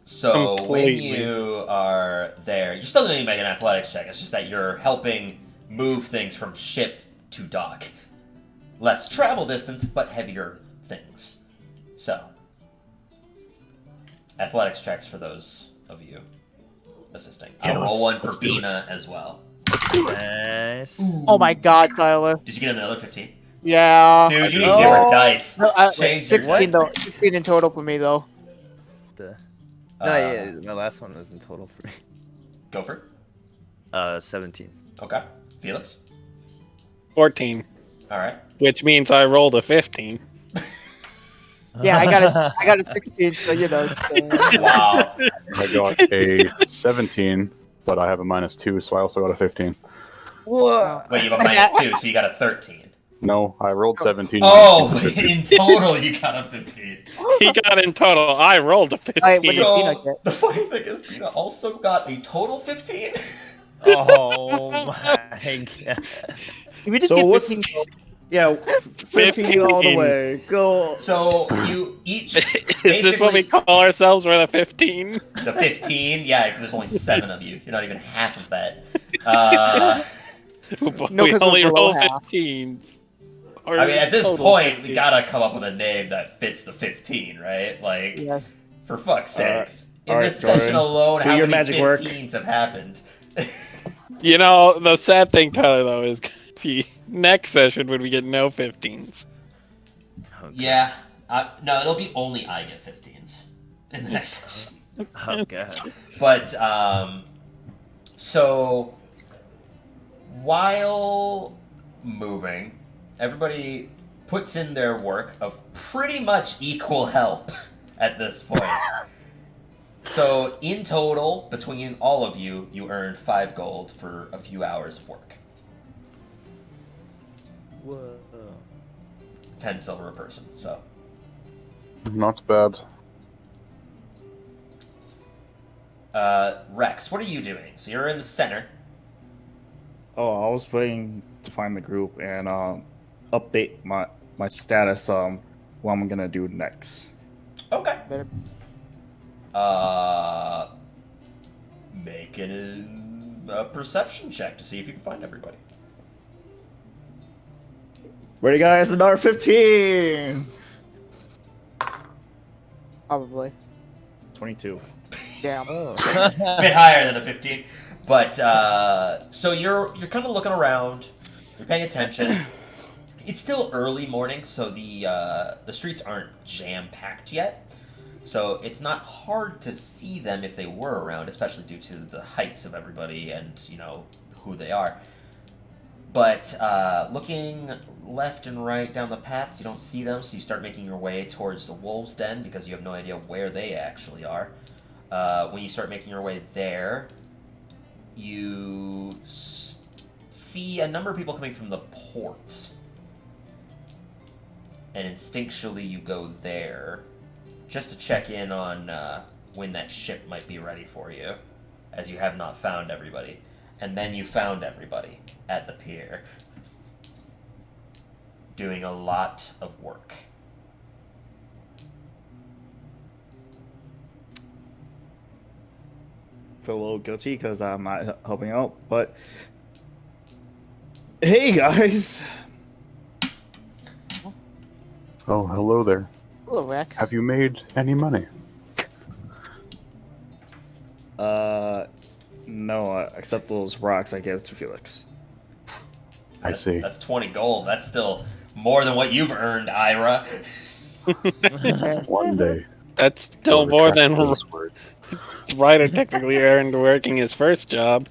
So when Completely. you are there, you're still going to make an athletics check. It's just that you're helping move things from ship to dock. Less travel distance, but heavier things. So, athletics checks for those of you assisting. I'll roll one for let's do it. Bina as well. Nice. Oh my god, Tyler. Did you get another 15? Yeah. Dude, you need no. to give her dice. No, Change your 16 dice. though. 16 in total for me though. No, yeah, my last one was in total for me. Go for it. 17. Okay. Felix? 14, Alright. which means I rolled a 15. Yeah, I got a 16, so you know. So. Wow. I got a 17, but I have a -2, so I also got a 15. What? Wait, you have a -2, so you got a 13. No, I rolled 17. Oh, in total you got a 15. He got in total. I rolled a 15. Alright, what did Peanut So get? the funny thing is, Pina also got a total 15. Oh my god. Can we just So get what's- 15 gold? Yeah, 15 all the way. Go. So you each Is this what we basically- call ourselves? We're the 15? the 15. Yeah, because there's only 7 of you. You're not even half of that. No, We 'cause we're only below roll half. 15. I mean, at this Total point, 15. we gotta come up with a name that fits the 15, right? Like, Yes. for fuck's sakes. In Alright, this session Jordan, alone, do how your many magic work. 15s have happened? You know, the sad thing, Tyler, though, is gonna be next session when we get no 15s. Okay. Yeah. No, it'll be only I get 15s in the next session. Oh god. But, so, while moving, everybody puts in their work of pretty much equal help at this point. So, in total, between all of you, you earned 5 gold for a few hours of work. Whoa. 10 silver a person, so. Not bad. Rex, what are you doing? So you're in the center. Oh, I was waiting to find the group and update my status. What I'm gonna do next. Okay. Better. Make a perception check to see if you can find everybody. Ready, guys? Another 15. Probably. 22. Damn. Oh. A bit higher than a 15, but so you're kind of looking around. You're paying attention. It's still early morning, so the streets aren't jam packed yet. So it's not hard to see them if they were around, especially due to the heights of everybody and who they are. But looking left and right down the paths, you don't see them, so you start making your way towards the wolves' den because you have no idea where they actually are. When you start making your way there, you see a number of people coming from the port. And instinctually you go there just to check in on when that ship might be ready for you, as you have not found everybody. And then you found everybody at the pier, doing a lot of work. Feel a little guilty because I'm not helping out, but hey, guys. Oh, hello there. Hello, Rex. Have you made any money? No, except those rocks I gave to Felix. I see. That's 20 gold. That's still more than what you've earned, Ira. One day. That's still I'll more retract than those words. Ryder technically earned working his first job.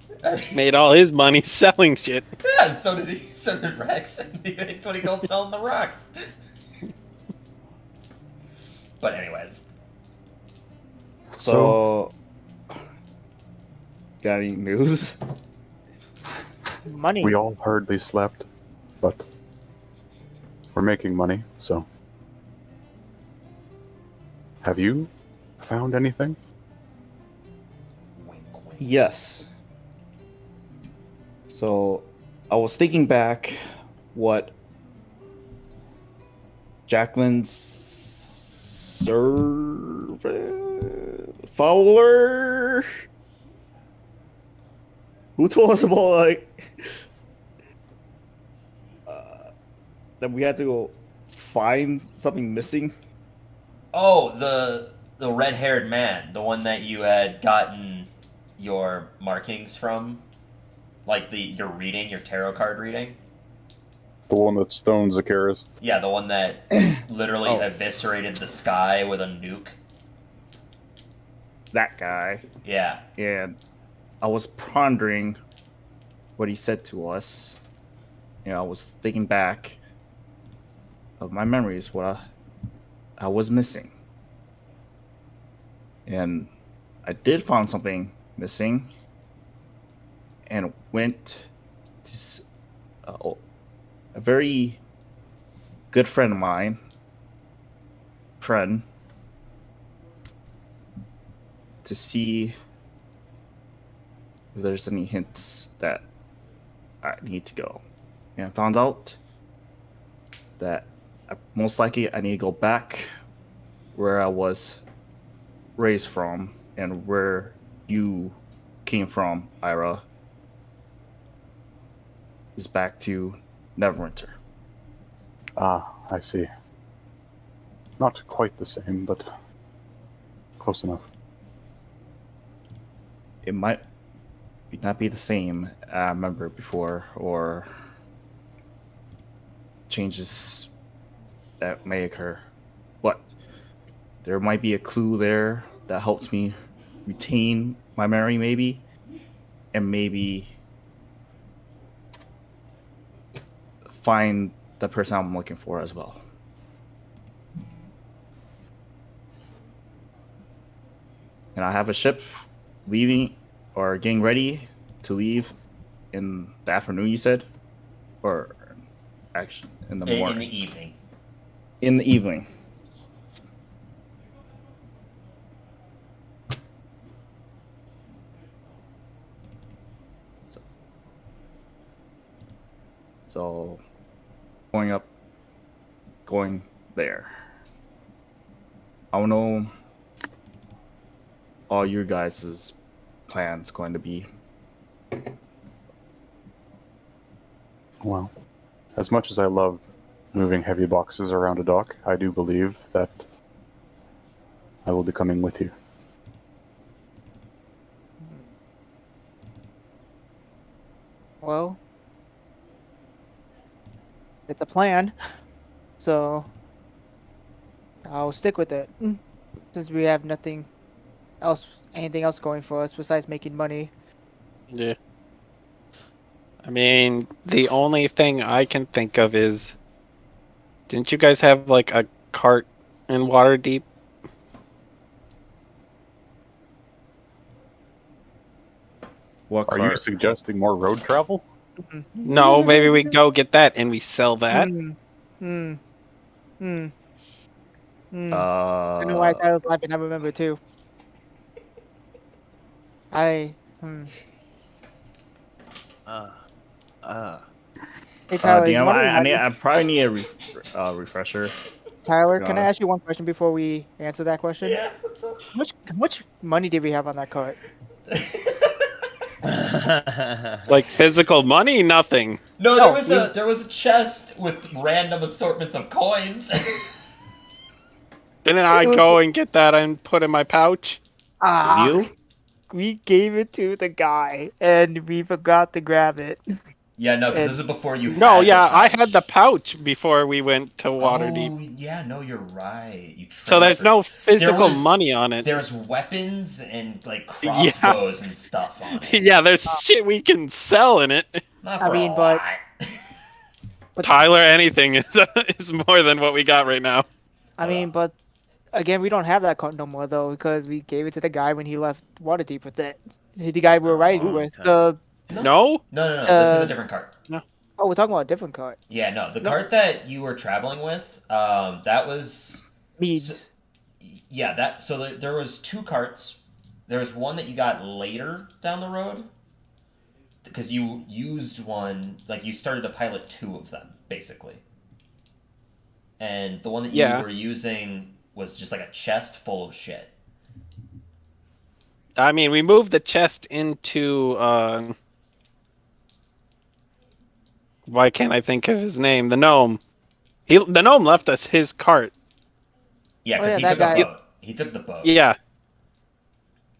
Made all his money selling shit. Yeah, so did he. So did Rex. He made 20 gold selling the rocks. But anyways, So, got any news? Money. We all hardly slept, but we're making money, so. Have you found anything? wink, wink. Yes. So, I was thinking back what Jacqueline's follower who told us about that we had to go find something missing. Oh, the red-haired man, the one that you had gotten your markings from, like your reading, your tarot card reading. The one that stoned Zacchaeus. Yeah, the one that literally Oh. eviscerated the sky with a nuke. That guy. Yeah. And I was pondering what he said to us. I was thinking back of my memories, what I was missing. And I did find something missing and went to a very good friend of mine, friend, to see if there's any hints that I need to go. And I found out that most likely I need to go back where I was raised from and where you came from, Ira, is back to Neverwinter. Ah, I see. Not quite the same, but close enough. It might not be the same I remember before, or changes that may occur. But there might be a clue there that helps me retain my memory, maybe, and maybe find the person I'm looking for as well. And I have a ship leaving or getting ready to leave in the afternoon, you said? Or actually in the morning? In the evening. In the evening. So going there. I don't know all your guys' plans going to be. Well, as much as I love moving heavy boxes around a dock, I do believe that I will be coming with you. Well, it's a plan, so I'll stick with it. Since we have anything else going for us besides making money. Yeah. I mean, the only thing I can think of is, didn't you guys have like a cart in Waterdeep? What Are cart? you suggesting more road travel? No, maybe we go get that and we sell that. I know why I was laughing. I remember too. Hey Tyler, damn, one of I probably need a refresher. Tyler, can I Uh, ask you one question before we answer that question? Yeah, what's up? How much money did we have on that cart? Like physical money, nothing. No, No, there was a chest with random assortments of coins. Didn't I It was- go and get that and put in my pouch? Did you? We gave it to the guy and we forgot to grab it. Yeah, no, because this is before you. No, had yeah, the I had the pouch. pouch before we went to Waterdeep. Oh, yeah, no, you're right. You So there's transferred. no physical was- money on it. There's weapons and like Yeah. crossbows and stuff on it. Yeah, there's shit we can sell in it. Not for mean, a but- lot. But Tyler, anything is more than what we got right now. I mean, but again, we don't have that cart no more though because we gave it to the guy when he left Waterdeep with it. The guy we were riding Ooh, with. time. No? No. This is a different cart. Oh, we're talking about a different cart. Yeah, no, the cart that you were traveling with, that was Meads. yeah. That so there was two carts. There was one that you got later down the road because you used one, like you started to pilot two of them basically, and the one that you Yeah. were using was just like a chest full of shit. I mean, we moved the chest into. Why can't I think of his name? The gnome. The gnome left us his cart. Yeah, Oh, because yeah, he that took guy. a boat. He took the boat. Yeah.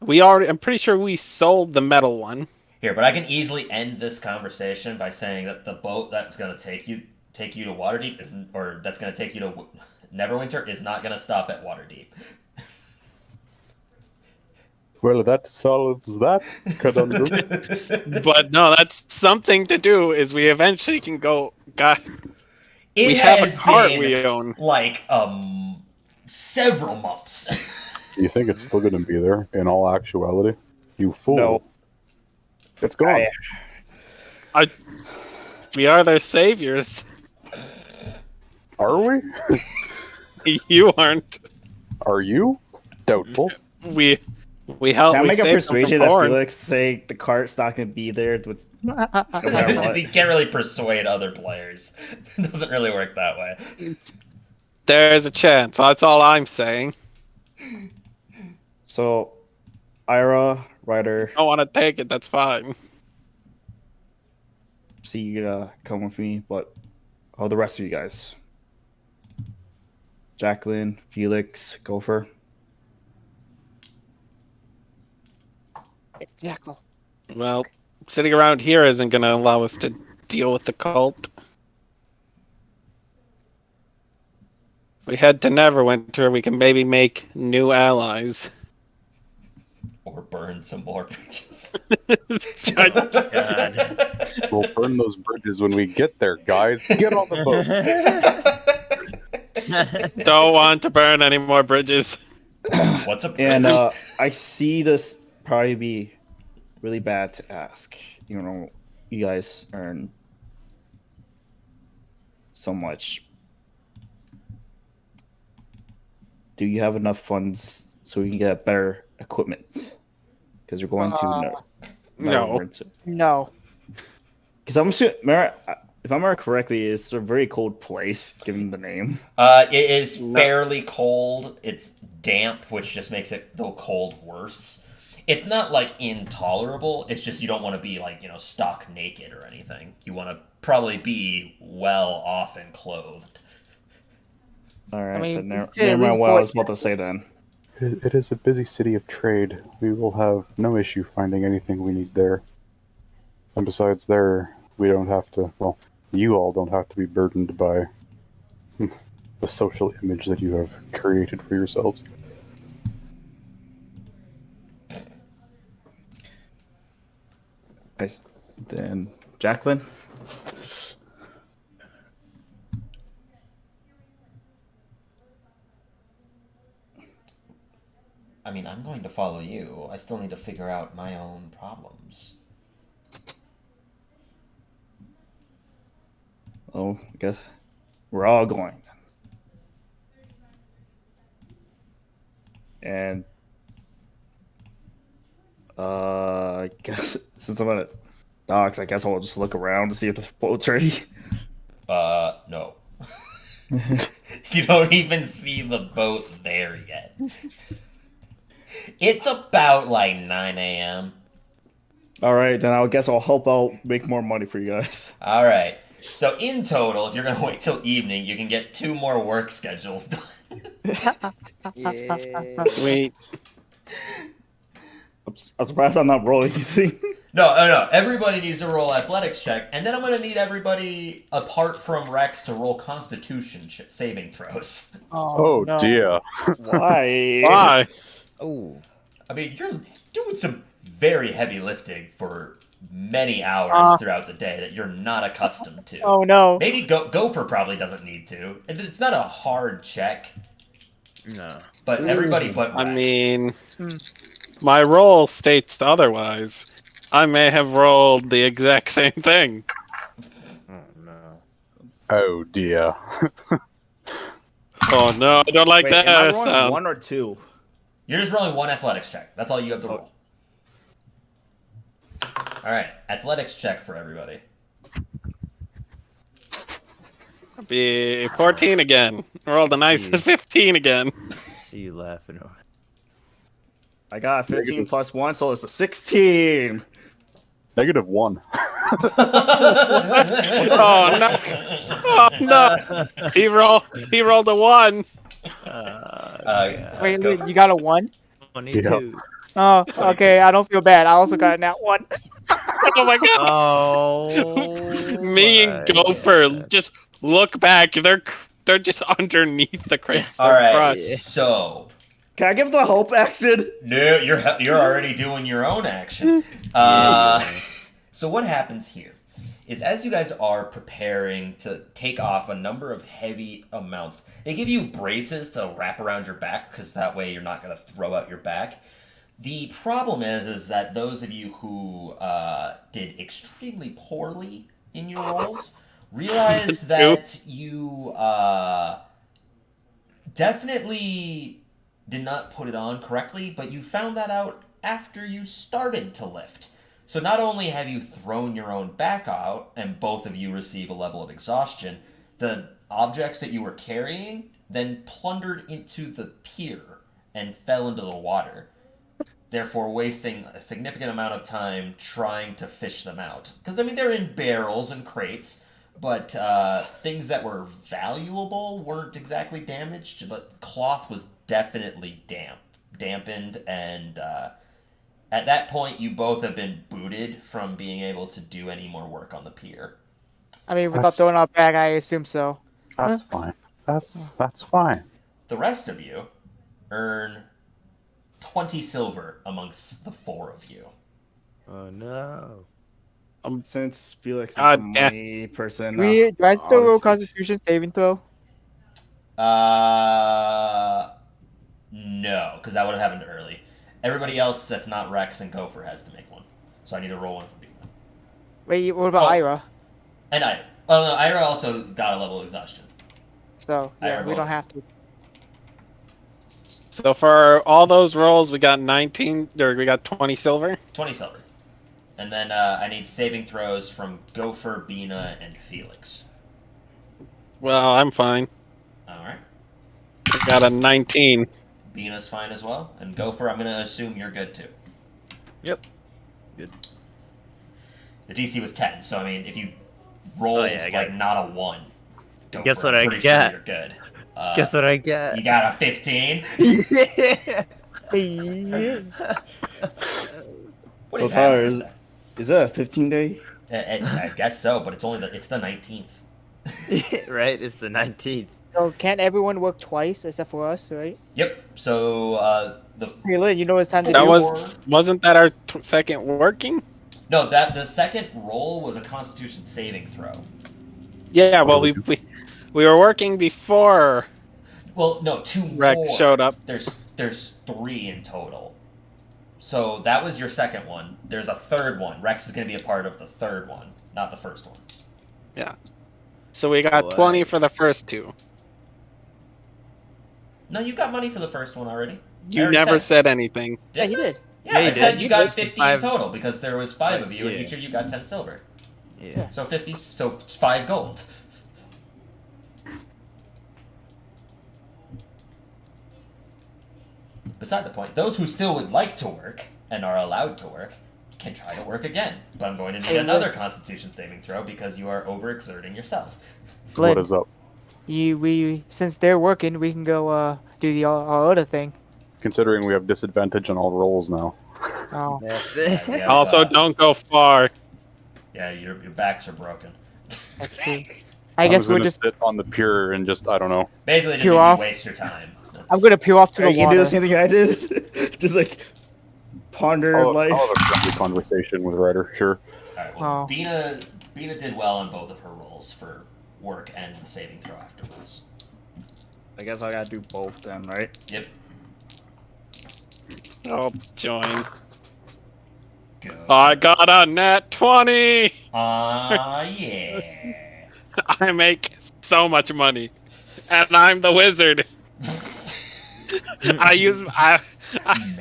I'm pretty sure we sold the metal one. Here, but I can easily end this conversation by saying that the boat that's going to take you to Waterdeep that's going to take you to Neverwinter is not going to stop at Waterdeep. Well, that solves that conundrum. But no, that's something to do. Is we eventually can go. God, It we have a has cart been we own. like several months. Do you think it's still going to be there in all actuality? You fool. No. It's gone. We are their saviors. Are we? You aren't. Are you? Doubtful. We Can helped. I We make a saved them persuasion from that porn. Felix say the cart's not gonna be there with no matter what? You can't really persuade other players. It doesn't really work that way. There's a chance. That's all I'm saying. So, Ira, Ryder, I don't want to take it. That's fine. see you come with me, but how the rest of you guys? Jacqueline, Felix, Gopher. It's Jackal. Well, sitting around here isn't going to allow us to deal with the cult. If we head to Neverwinter, we can maybe make new allies. Or burn some more bridges. God. We'll burn those bridges when we get there, guys. Get on the boat. Don't want to burn any more bridges. What's a bridge? And I see this probably be really bad to ask. You know, you guys earn so much. Do you have enough funds so we can get better equipment? Because you're going to No. No. Because I'm assuming, if I remember correctly, it's a very cold place, given the name. It is fairly cold. It's damp, which just makes it the cold worse. It's not like intolerable. It's just you don't want to be like, stark naked or anything. You want to probably be well off and clothed. All right, I mean, then never yeah, mind we what I was fought- about to say then. It is a busy city of trade. We will have no issue finding anything we need there. And besides there, we don't have to, well, you all don't have to be burdened by the social image that you have created for yourselves. Nice. Then Jacqueline. I mean, I'm going to follow you. I still need to figure out my own problems. Oh, I guess we're all going. And I guess since I'm at docks, I guess I'll just look around to see if the boat's ready. No. You don't even see the boat there yet. It's about like 9 a.m. All right, then I guess I'll help out make more money for you guys. All right. So in total, if you're going to wait till evening, you can get 2 more work schedules done. Yeah. Sweet. I'm surprised I'm not rolling anything. No. Everybody needs to roll athletics check, and then I'm going to need everybody, apart from Rex, to roll Constitution saving throws. Oh, no. dear. Why? Why? Oh. I mean, you're doing some very heavy lifting for many hours throughout the day that you're not accustomed to. Oh no. Maybe Gopher probably doesn't need to. It's not a hard check, No. but everybody but Rex. I mean, my roll states otherwise. I may have rolled the exact same thing. Oh no. Oh, dear. Oh no, I don't like Wait, that am I rolling sound. 1 or 2? You're just rolling 1 athletics check. That's all you have to roll. All right, athletics check for everybody. Be 14 again. Rolled a nice See. 15 again. See you laughing. I got a 15 plus 1, so it's a 16. -1. Oh no! Oh no! He rolled a 1. Wait, Gopher? you got a 1? 22. Oh, okay. I don't feel bad. I also got a nat 1. Oh my god! Oh. Me and my Gopher God. just look back. They're just underneath the crate. All right, Crust. so Can I give the hope action? no, you're already doing your own action. So what happens here is as you guys are preparing to take off a number of heavy amounts, they give you braces to wrap around your back because that way you're not going to throw out your back. The problem is that those of you who did extremely poorly in your rolls realized that you definitely did not put it on correctly, but you found that out after you started to lift. So not only have you thrown your own back out, and both of you receive a level of exhaustion, the objects that you were carrying then plundered into the pier and fell into the water, therefore wasting a significant amount of time trying to fish them out. Because, I mean, they're in barrels and crates, but things that were valuable weren't exactly damaged, but cloth was definitely dampened, and at that point, you both have been booted from being able to do any more work on the pier. I mean, without That's- throwing out bag, I assume so. That's fine. That's fine. The rest of you earn 20 silver amongst the 4 of you. Oh no. Since Felix is God the damn. money person, Do I still roll obviously- Constitution saving throw? No, because that would have happened early. Everybody else that's not Rex and Gopher has to make one. So I need to roll one for people. Wait, what about Oh. Ira? And Ira. Oh, no, Ira also got a level of exhaustion. So, yeah, Ira we don't both. have to. So for all those rolls, we got 19, or we got 20 silver. 20 silver. And then I need saving throws from Gopher, Bina, and Felix. Well, I'm fine. Alright. I got a 19. Bina's fine as well. And Gopher, I'm going to assume you're good too. Yep. Good. The DC was 10, so I mean, if you rolled Oh, yeah, I got like not a 1, Gopher, Guess what I'm I pretty got? sure you're good. Guess what I get? You got a 15? Yeah. What So is Tyler, happening? is that a 15-day? I guess so, but it's the 19th. Right? It's the 19th. So, can't everyone work twice except for us, right? Yep. So the Hey, Lynn, you know it's time to That do. wasn't that our second working? no that the second roll was a Constitution saving throw. Yeah, well we were working before Well, no, 2 Rex more. showed up. There's 3 in total. So that was your second one. There's a third one. Rex is going to be a part of the third one, not the first one. Yeah. So we got Boy. 20 for the first 2. No, you got money for the first one already. I You already never said anything. Yeah, he did. Yeah, Yeah, I he said did. you You got did. 50 5 in total because there was 5 of you, and Yeah. each of you got 10 silver. Yeah. So 50. So it's 5 gold. Beside the point, those who still would like to work and are allowed to work can try to work again. But I'm going to need another Constitution saving throw because you are overexerting yourself. Glenn, What is up? we since they're working, we can go do our other thing. Considering we have disadvantage on all rolls now. Oh, That's Yeah, it. we have, Also, don't go far. Yeah, your backs are broken. that's true. I guess was we'll gonna just. sit on the pier and just I don't know. Basically, just Peel make you off. waste your time. I'm gonna peel off to Are the you gonna do water. the same thing I did? Just like ponder I'll life. have a friendly conversation with Ryder. Sure. Alright, well, Oh. Bina did well on both of her rolls for work and the saving throw afterwards. I guess I gotta do both then, right? Yep. I'll join. Go. I got a nat 20! Yeah. I make so much money. And I'm the wizard. I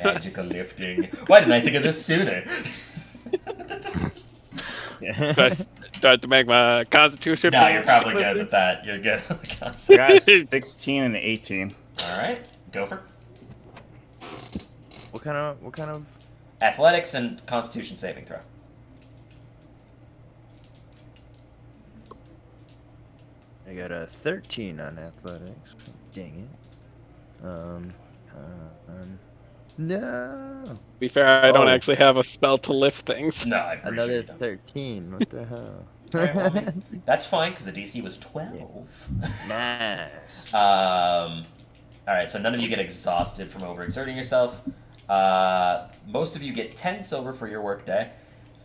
Magical lifting. Why didn't I think of this sooner? do I have to make my constitution. No, you're probably good with that. You're good with the I concept. got 16 and 18. Alright, go for What kind of athletics and constitution saving throw. I got a 13 on athletics. Dang it. No. To be fair, I don't Oh. actually have a spell to lift things. No, I'm pretty Another sure you don't. 13. What the hell? Alright, well, I mean, that's fine because the DC was 12. Nice. Alright, so none of you get exhausted from overexerting yourself. Most of you get 10 silver for your workday.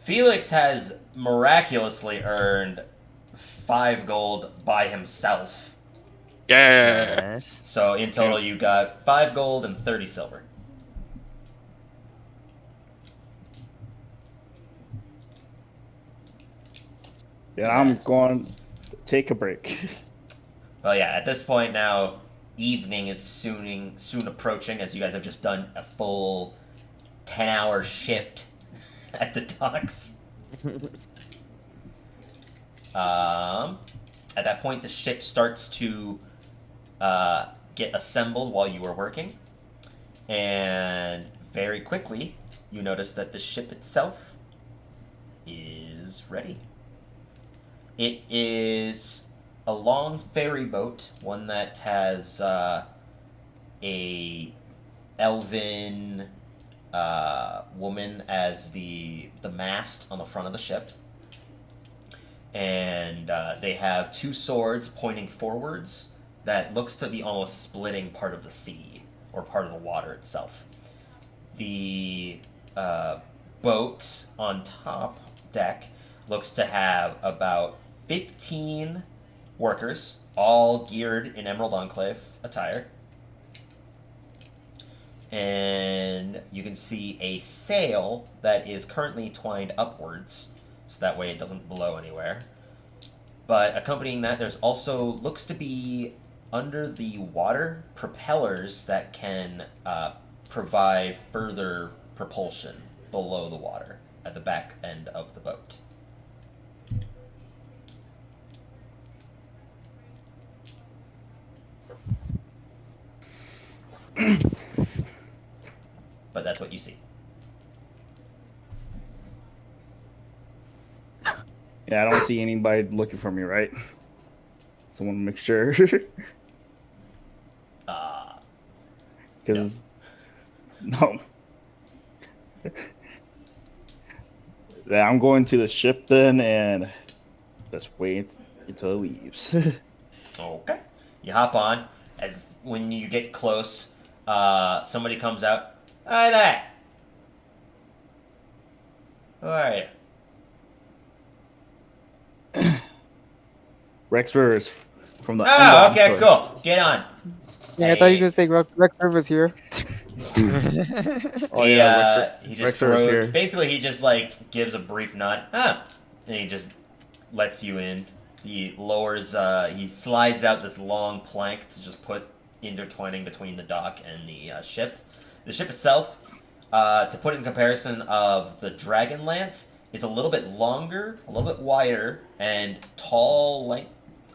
Felix has miraculously earned 5 gold by himself. Yeah. Nice. So in total, you got 5 gold and 30 silver. Yeah, I'm going. take a break. Well, yeah, at this point now, evening is soon approaching, as you guys have just done a full 10-hour shift at the docks. At that point, the ship starts to get assembled while you are working, and very quickly, you notice that the ship itself is ready. It is a long ferry boat, one that has a elven woman as the mast on the front of the ship, and they have two swords pointing forwards that looks to be almost splitting part of the sea or part of the water itself. The boat on top deck looks to have about 15 workers, all geared in Emerald Enclave attire. And you can see a sail that is currently twined upwards, so that way it doesn't blow anywhere. But accompanying that, there's also looks to be under the water propellers that can provide further propulsion below the water at the back end of the boat. But that's what you see. Yeah, I don't see anybody looking for me, right? So I want to make sure. Because no. Yeah, I'm going to the ship then, and just wait until it leaves. Okay. You hop on, and when you get close, somebody comes out. Hi there. Who are you? Rexer is from the. Oh, Endon okay, Coast. cool. Get on. Yeah, I thought you were gonna say Rex Rivers here. Oh yeah, He just Rexer is throws. here. Basically, he just like gives a brief nod. And he just lets you in. He lowers. He slides out this long plank to just put intertwining between the dock and the ship. The ship itself, to put it in comparison of the Dragonlance, is a little bit longer, a little bit wider, and tall, like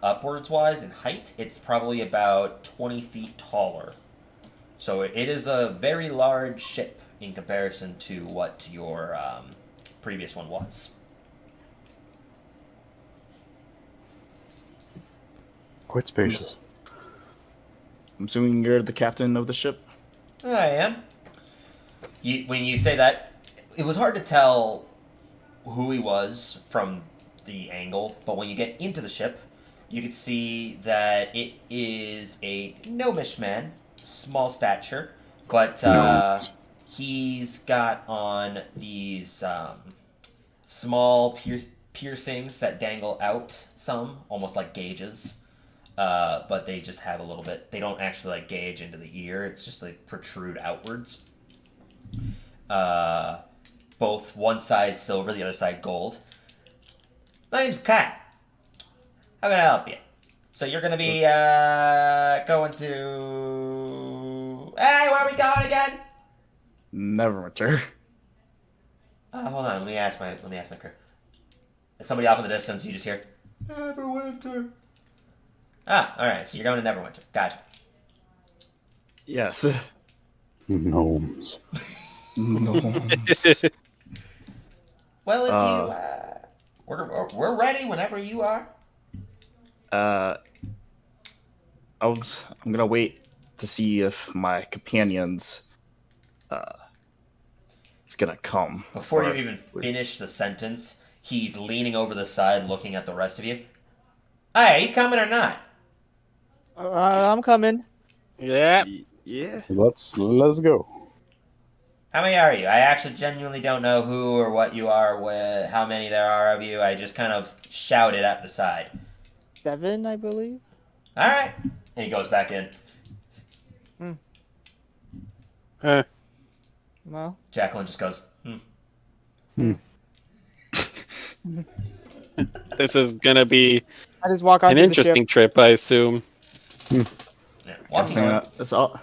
upwards wise in height. It's probably about 20 feet taller. So it is a very large ship in comparison to what your previous one was. Quite spacious. I'm assuming you're the captain of the ship. I am. When you say that, it was hard to tell who he was from the angle, but when you get into the ship, you can see that it is a gnomish man, small stature, but Gnomes. he's got on these small piercings that dangle out some, almost like gauges. But they just have a little bit. They don't actually like gauge into the ear. It's just like protrude outwards. Both one side silver, the other side gold. My name's Kat. How can I help you? So you're gonna be going to. Hey, where are we going again? Neverwinter. Hold on. Let me ask my crew. Is somebody off in the distance? You just hear. Neverwinter. Ah, all right. So you're going to Neverwinter. Gotcha. Yes. Gnomes. Gnomes. Well, if we're ready whenever you are. I'm gonna wait to see if my companions is gonna come. Before Or- you even finish the sentence, he's leaning over the side, looking at the rest of you. Hey, are you coming or not? I'm coming. Yeah. Yeah. Let's go. How many are you? I actually genuinely don't know who or what you are, how many there are of you. I just kind of shouted at the side. 7, I believe. All right. And he goes back in. Well, Jacqueline just goes, hmm. This is gonna be I just walk An onto the interesting ship. trip, I assume. Yeah, walking Saying on. that- That's all.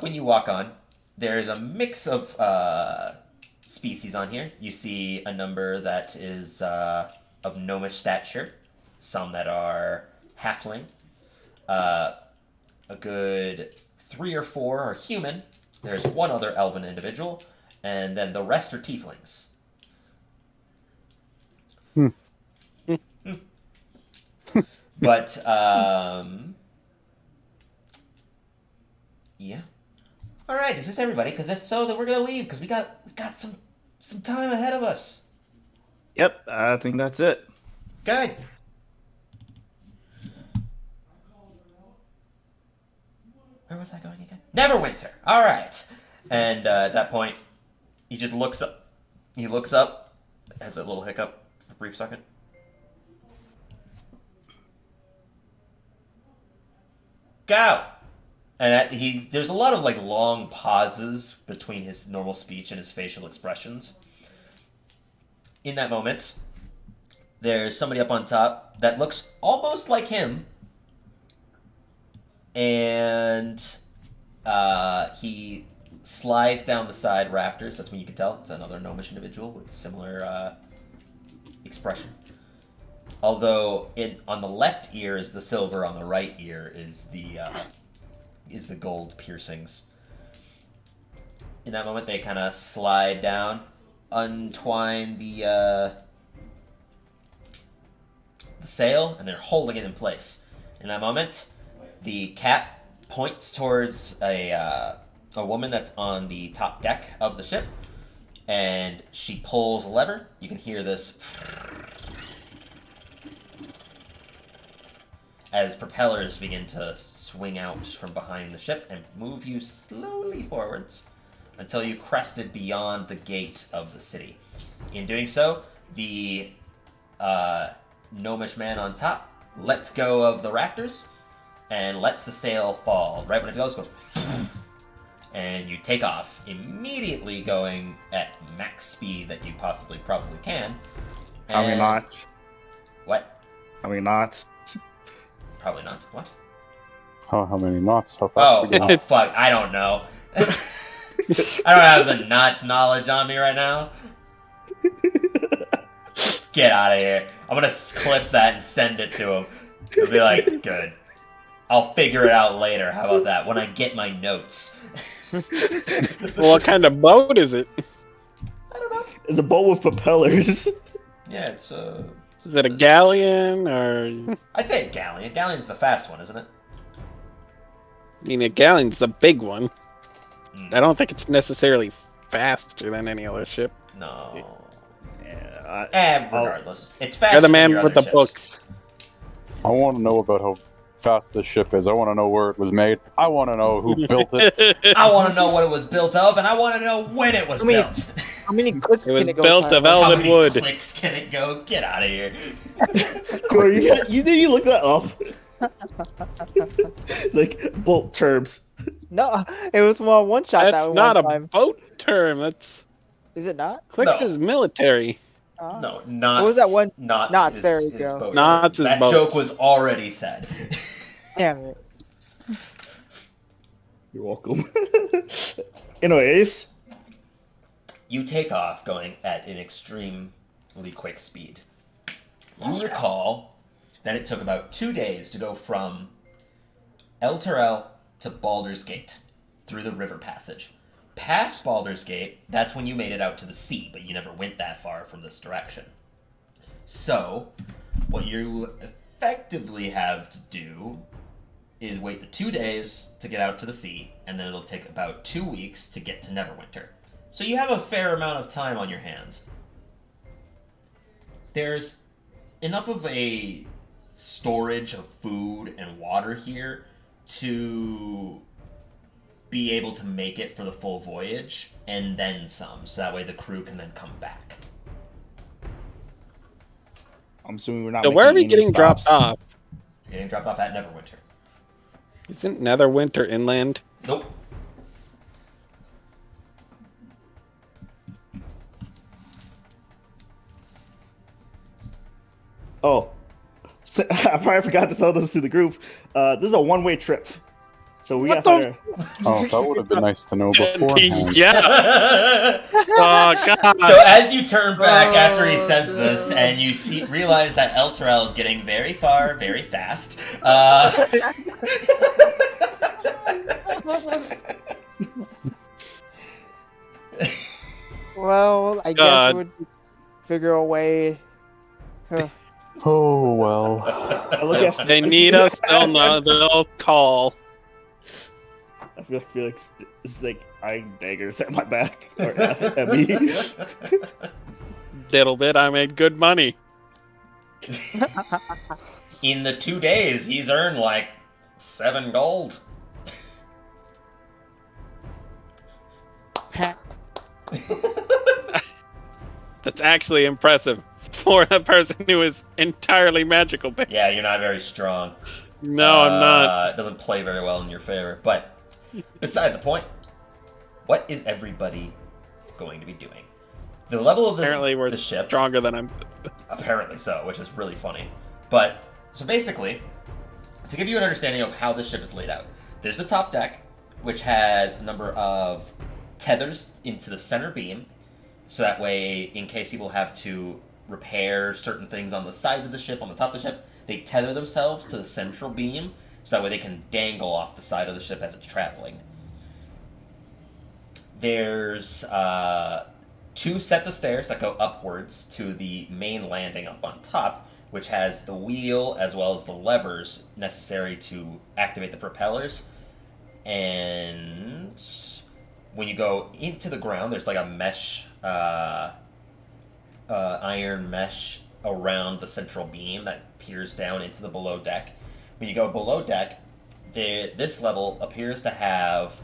When you walk on, there's a mix of species on here. You see a number that is of gnomish stature, some that are halfling. A good 3 or 4 are human. There's one other elven individual, and then the rest are tieflings. But yeah. All right, is this everybody? Because if so, then we're gonna leave because we got some time ahead of us. Yep, I think that's it. Good. Where was I going again? Neverwinter. All right. And at that point, he just looks up. He looks up, has a little hiccup for a brief second. Go. And there's a lot of like long pauses between his normal speech and his facial expressions. In that moment, there's somebody up on top that looks almost like him, and he slides down the side rafters. That's when you can tell it's another gnomish individual with similar expression. Although on the left ear is the silver, on the right ear is the gold piercings. In that moment, they kind of slide down, untwine the sail, and they're holding it in place. In that moment, the cat points towards a woman that's on the top deck of the ship, and she pulls a lever. You can hear this as propellers begin to swing out from behind the ship and move you slowly forwards until you crested beyond the gate of the city. In doing so, the gnomish man on top lets go of the rafters and lets the sail fall. Right when it goes, and you take off, immediately going at max speed that you probably can. How many knots? What? How many knots? Probably not. What? How many knots? How fast? Oh, fuck. I don't know. I don't have the knots knowledge on me right now. Get out of here. I'm gonna clip that and send it to him. He'll be like, good. I'll figure it out later. How about that? When I get my notes. Well, what kind of boat is it? I don't know. It's a boat with propellers. Yeah, it's Is it a galleon or? I'd say a galleon. Galleon's the fast one, isn't it? I mean, a galleon's the big one. Mm. I don't think it's necessarily faster than any other ship. No. Yeah, Regardless. It's faster You're the than man your with other the ships. books. I want to know about how fast this ship is. I want to know where it was made. I want to know who built it. I want to know what it was built of, and I want to know when it was I mean, built. How many clicks It was can it go? built of How elven many wood. clicks can it go? Get out of here. Corey, you look that up. Like boat terms. No, it was more one shot. That's that not a one time. boat term. That's Is it not? clicks No. is military. Oh. No, knots. What was that one? Knots, Knots, is, there you is go. boat Knots term. is That boats. joke was already said. Damn it. You're welcome. Anyways, You take off going at an extremely quick speed. You recall that it took about 2 days to go from El Terrell to Baldur's Gate through the river passage. Past Baldur's Gate, that's when you made it out to the sea, but you never went that far from this direction. So, what you effectively have to do is wait the 2 days to get out to the sea, and then it'll take about 2 weeks to get to Neverwinter. So you have a fair amount of time on your hands. There's enough of a storage of food and water here to be able to make it for the full voyage, and then some, so that way the crew can then come back. I'm assuming we're not. So where are we making any getting dropped stops. off? You're getting dropped off at Neverwinter. Isn't Netherwinter inland? Nope. Oh, So, I probably forgot to tell this to the group. This is a one-way trip, so we What got to. Oh, that would have been nice to know beforehand. Yeah. Oh God. So as you turn back after he Oh, says this, no. and you realize that Elturel is getting very far, very fast. Well, I guess God. we'd figure a way. Oh well. I look at They need us. They'll call. I feel like it's like eyeing daggers at my back or at me. Little bit. I made good money. In the 2 days, he's earned like 7 gold. That's actually impressive for a person who is entirely magical. Yeah, you're not very strong. No, I'm not. It doesn't play very well in your favor. But beside the point, what is everybody going to be doing? The level of this Apparently, we're the ship. stronger than I'm. Apparently so, which is really funny. But, so basically, to give you an understanding of how this ship is laid out, there's the top deck, which has a number of tethers into the center beam, so that way, in case people have to repair certain things on the sides of the ship, on the top of the ship, they tether themselves to the central beam, so that way they can dangle off the side of the ship as it's traveling. There's 2 sets of stairs that go upwards to the main landing up on top, which has the wheel as well as the levers necessary to activate the propellers. And when you go into the ground, there's like a mesh, iron mesh around the central beam that peers down into the below deck. When you go below deck, this level appears to have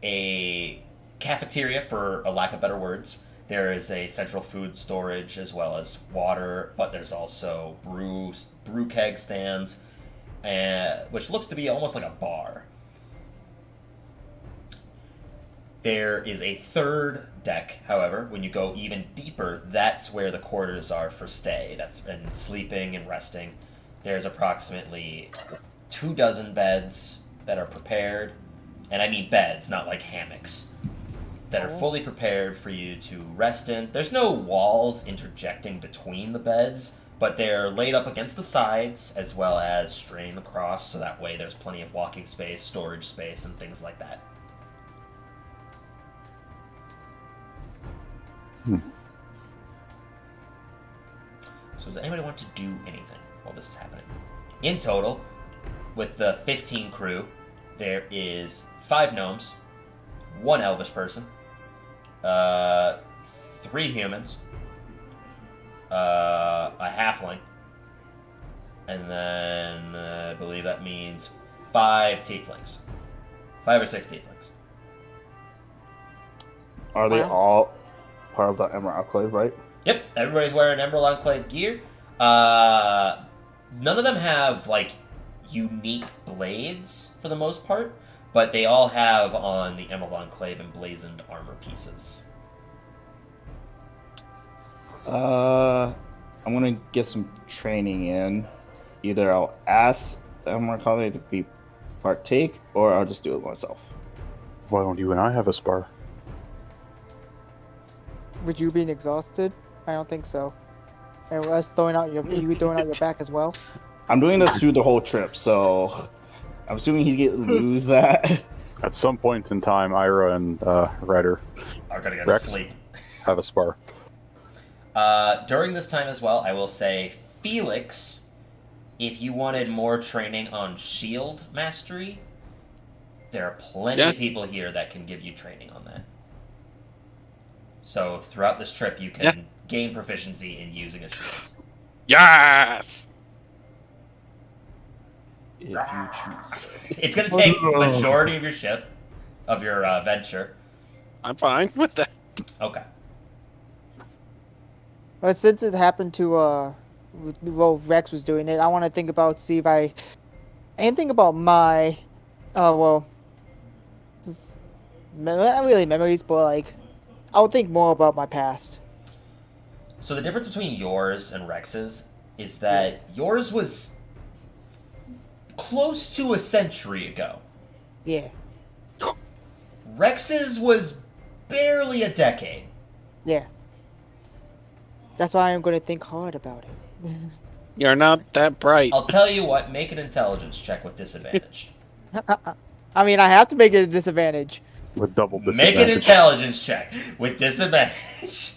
a cafeteria, for a lack of better words. There is a central food storage as well as water, but there's also brew keg stands, which looks to be almost like a bar. There is a third deck, however. When you go even deeper, that's where the quarters are for stay. And sleeping and resting. There's approximately 24 beds that are prepared, and I mean beds, not like hammocks, that are fully prepared for you to rest in. There's no walls interjecting between the beds, but they're laid up against the sides as well as straining across, so that way there's plenty of walking space, storage space, and things like that. So does anybody want to do anything while this is happening? In total, with the 15 crew, there is 5 gnomes, 1 elvish person, 3 humans, a halfling, and then I believe that means 5 tieflings. 5 or 6 tieflings. Are they all part of the Emerald Enclave, right? Yep, everybody's wearing Emerald Enclave gear. None of them have, like, unique blades, for the most part, but they all have on the Emerald Enclave emblazoned armor pieces. I'm gonna get some training in. Either I'll ask the Emerald Enclave to be partake, or I'll just do it myself. Why don't you and I have a spar? Would you being exhausted? I don't think so. And us throwing out you throwing out your back as well. I'm doing this through the whole trip, so I'm assuming he's getting lose that. At some point in time, Ira and Ryder Are gonna go to Rex? sleep. have a spar. During this time as well, I will say, Felix, if you wanted more training on shield mastery, there are plenty of people here that can give you training on that. So throughout this trip, you can gain proficiency in using a shield. Yes. If you choose. It's going to take majority of your ship, of your venture. I'm fine with that. Okay. But since it happened to well, Rex was doing it, I want to think about see if I can think about my well, not really memories, but like I'll think more about my past. So the difference between yours and Rex's is that yours was close to a century ago. Yeah. Rex's was barely a decade. Yeah. That's why I'm gonna think hard about it. You're not that bright. I'll tell you what, make an intelligence check with disadvantage. I mean, I have to make it a disadvantage. With double Make disadvantage. an intelligence check with disadvantage.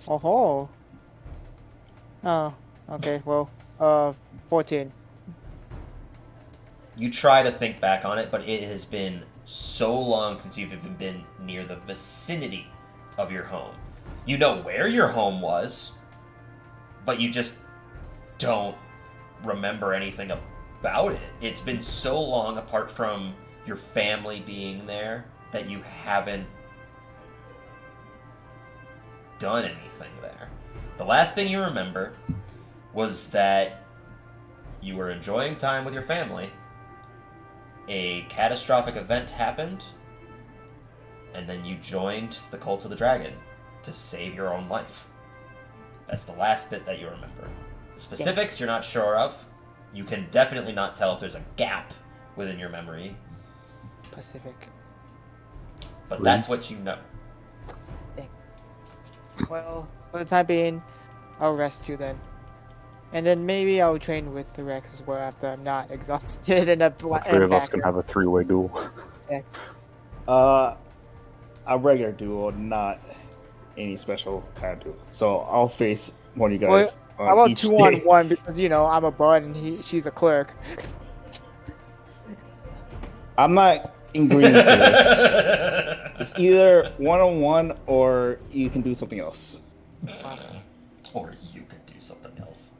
Oh. Oh. Okay. Well. 14. You try to think back on it, but it has been so long since you've even been near the vicinity of your home. You know where your home was, but you just don't remember anything about it. It's been so long apart from your family being there that you haven't done anything there. The last thing you remember was that you were enjoying time with your family. A catastrophic event happened, and then you joined the Cult of the Dragon to save your own life. That's the last bit that you remember. The specifics you're not sure of. You can definitely not tell if there's a gap within your memory, Pacific. but that's what you know. Well, for the time being, I'll rest you then. And then maybe I'll train with the Rex as well after I'm not exhausted and a The three of us can have a three-way duel. A regular duel, not any special kind of duel. So I'll face one of you guys. How about each 2-on-1 because I'm a bard and she's a clerk. I'm not agreeing to this. It's either 1-on-1 or you can do something else. Or you could do something else.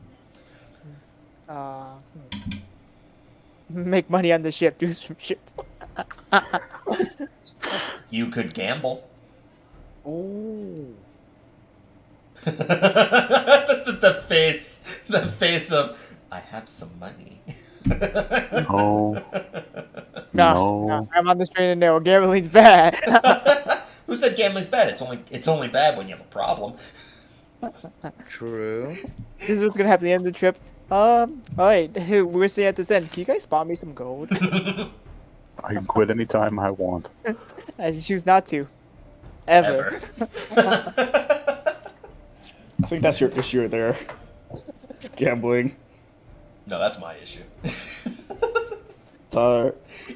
Make money on the ship. Do some shit. You could gamble. Oh. the face of, I have some money. No. No, I'm on the straight and narrow. Gambling's bad. Who said gambling's bad? It's only bad when you have a problem. True. This is what's gonna happen at the end of the trip. Alright, we're seeing at this end. Can you guys spot me some gold? I can quit anytime I want. I choose not to. Ever. I think that's your issue there. It's gambling. No, that's my issue.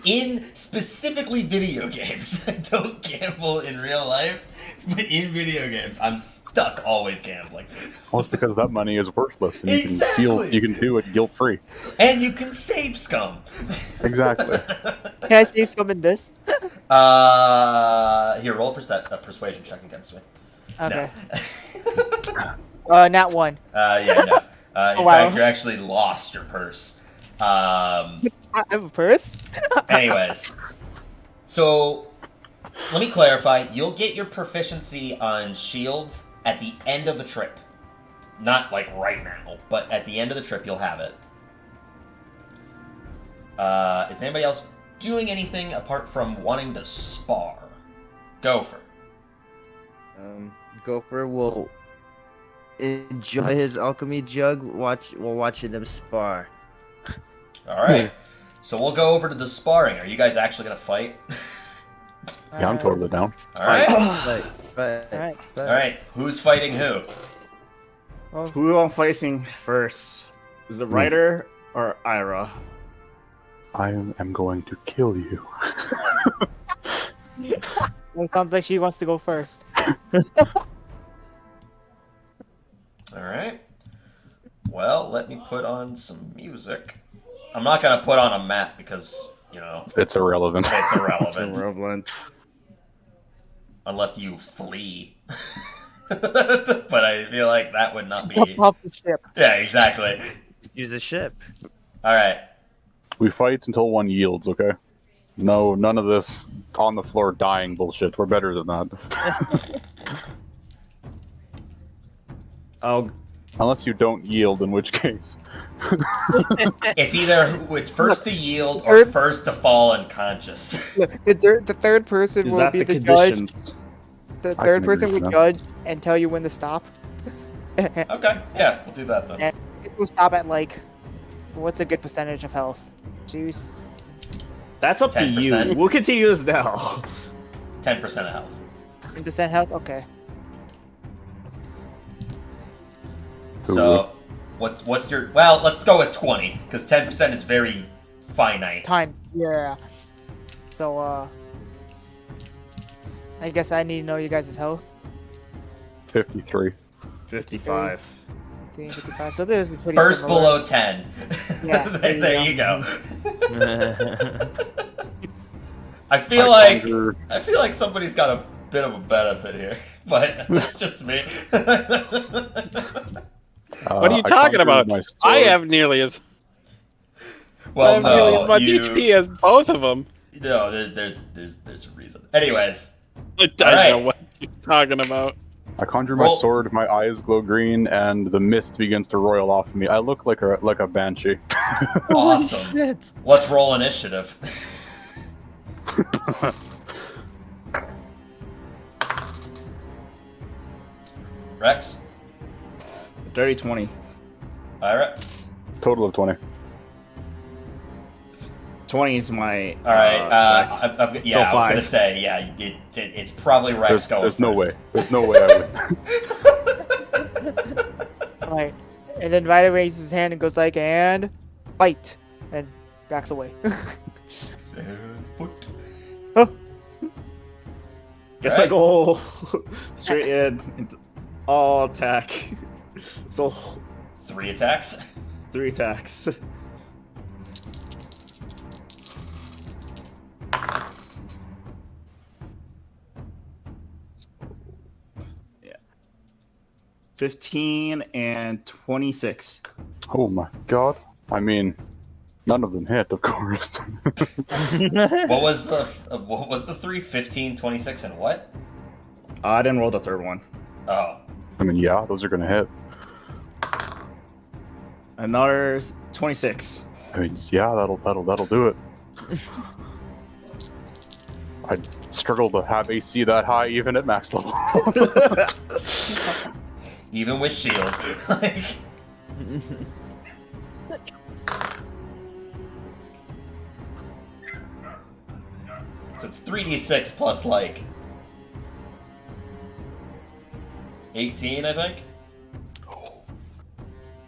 In specifically video games, I don't gamble in real life, but in video games, I'm stuck always gambling. Well, it's because that money is worthless, and Exactly. you can do it guilt-free. And you can save scum. Exactly. Can I save some in this? Here, roll a persuasion check against me. Okay. No. Not one. Yeah, no. In Wow. fact, you actually lost your purse. I have a purse? Anyways, so let me clarify. You'll get your proficiency on shields at the end of the trip. Not like right now, but at the end of the trip you'll have it. Is anybody else doing anything apart from wanting to spar? Gopher. Gopher will enjoy his alchemy jug while watching them spar. Alright. So we'll go over to the sparring. Are you guys actually going to fight? Yeah, I'm totally down. Alright. Alright. Alright. Who's fighting who? Who am I facing first? Is it Ryder or Ira? I am going to kill you. Well, it sounds like she wants to go first. Alright. Well, let me put on some music. I'm not going to put on a map because, It's irrelevant. it's irrelevant. Irrelevant. Unless you flee. But I feel like that would not Jump be... off the ship. Yeah, exactly. Use a ship. Alright. We fight until one yields, okay? No, none of this on the floor dying bullshit. We're better than that. Unless you don't yield, in which case. It's either first to yield or first to fall unconscious. Look, the third person Is will that be the the condition? judge. The I third can person agree will with judge and tell you when to stop. Okay, yeah, we'll do that then. And we'll stop at like, what's a good percentage of health? Juice. That's up to you. 10%. We'll continue this now. 10% of health. 10% health. Okay. So, what's your? Well, let's go with 20 because 10% is very finite. Time. Yeah. So I guess I need to know you guys' health. 53. 55. 55. So this is pretty First similar. below 10. Yeah, there you go. I I feel like somebody's got a bit of a benefit here, but that's just me. What are you I talking conjured about? my I sword. have nearly as Well, nearly as no, much you. HP as both of them. No, there's a reason. Anyways, I don't Alright. know what you're talking about. I conjure my Roll- sword, my eyes glow green, and the mist begins to roil off of me. I look like a banshee. awesome. Shit. Let's roll initiative. Rex, Dirty 20. Ira. Total of 20. 20 is my. All right. Rex. I was 5. gonna say, yeah, it's probably Rex going. There's no way. first. There's no way I would. Alright. And then Ryder raises his hand and goes like, and fight, and backs away. Guess I go straight in. All attack. So 3 attacks. 3 attacks. Yeah. 15 and 26. Oh my god. I mean, none of them hit, of course. What was the 3? 15, 26, and what? I didn't roll the third one. Oh, I mean, yeah, those are gonna hit. Another 26. I mean, yeah, that'll do it. I struggle to have AC that high even at max level. even with shield. Like, so it's 3d6 plus like 18, I think,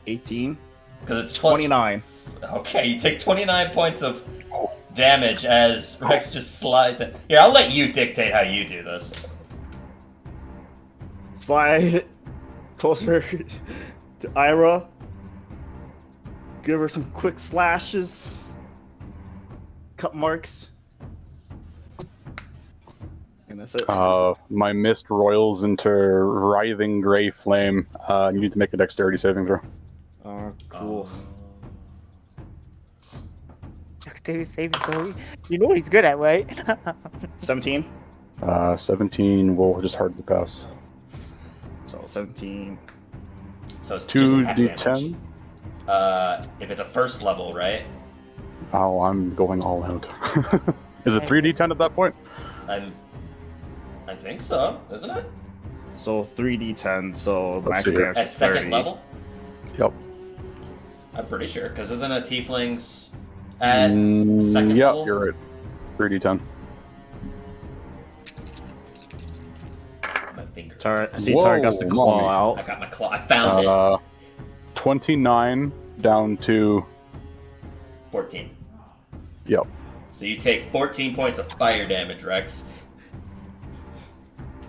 18. because it's plus 29. Okay, you take 29 points of damage as Rex just slides in. Here, I'll let you dictate how you do this. Slide closer to Ira. Give her some quick slashes. Cut marks. And that's it. My mist roils into writhing gray flame. You need to make a dexterity saving throw. Cool. Dexterity saving throw. You know what he's good at, right? 17. 17 will just hard to pass. So 17. So it's just half damage. 2d10. If it's a first level, right? Oh, I'm going all out. Is it 3d10 at that point? I think so, isn't it? So 3d10. So Let's max see here. damage At is second 30. level? Yep. I'm pretty sure, because isn't a tiefling's at second yeah, level? you're right. 3d10. My finger. I see Whoa, Tara got the claw mommy. I out. got my claw. I found it. 29 down to 14. yep. So you take 14 points of fire damage, Rex.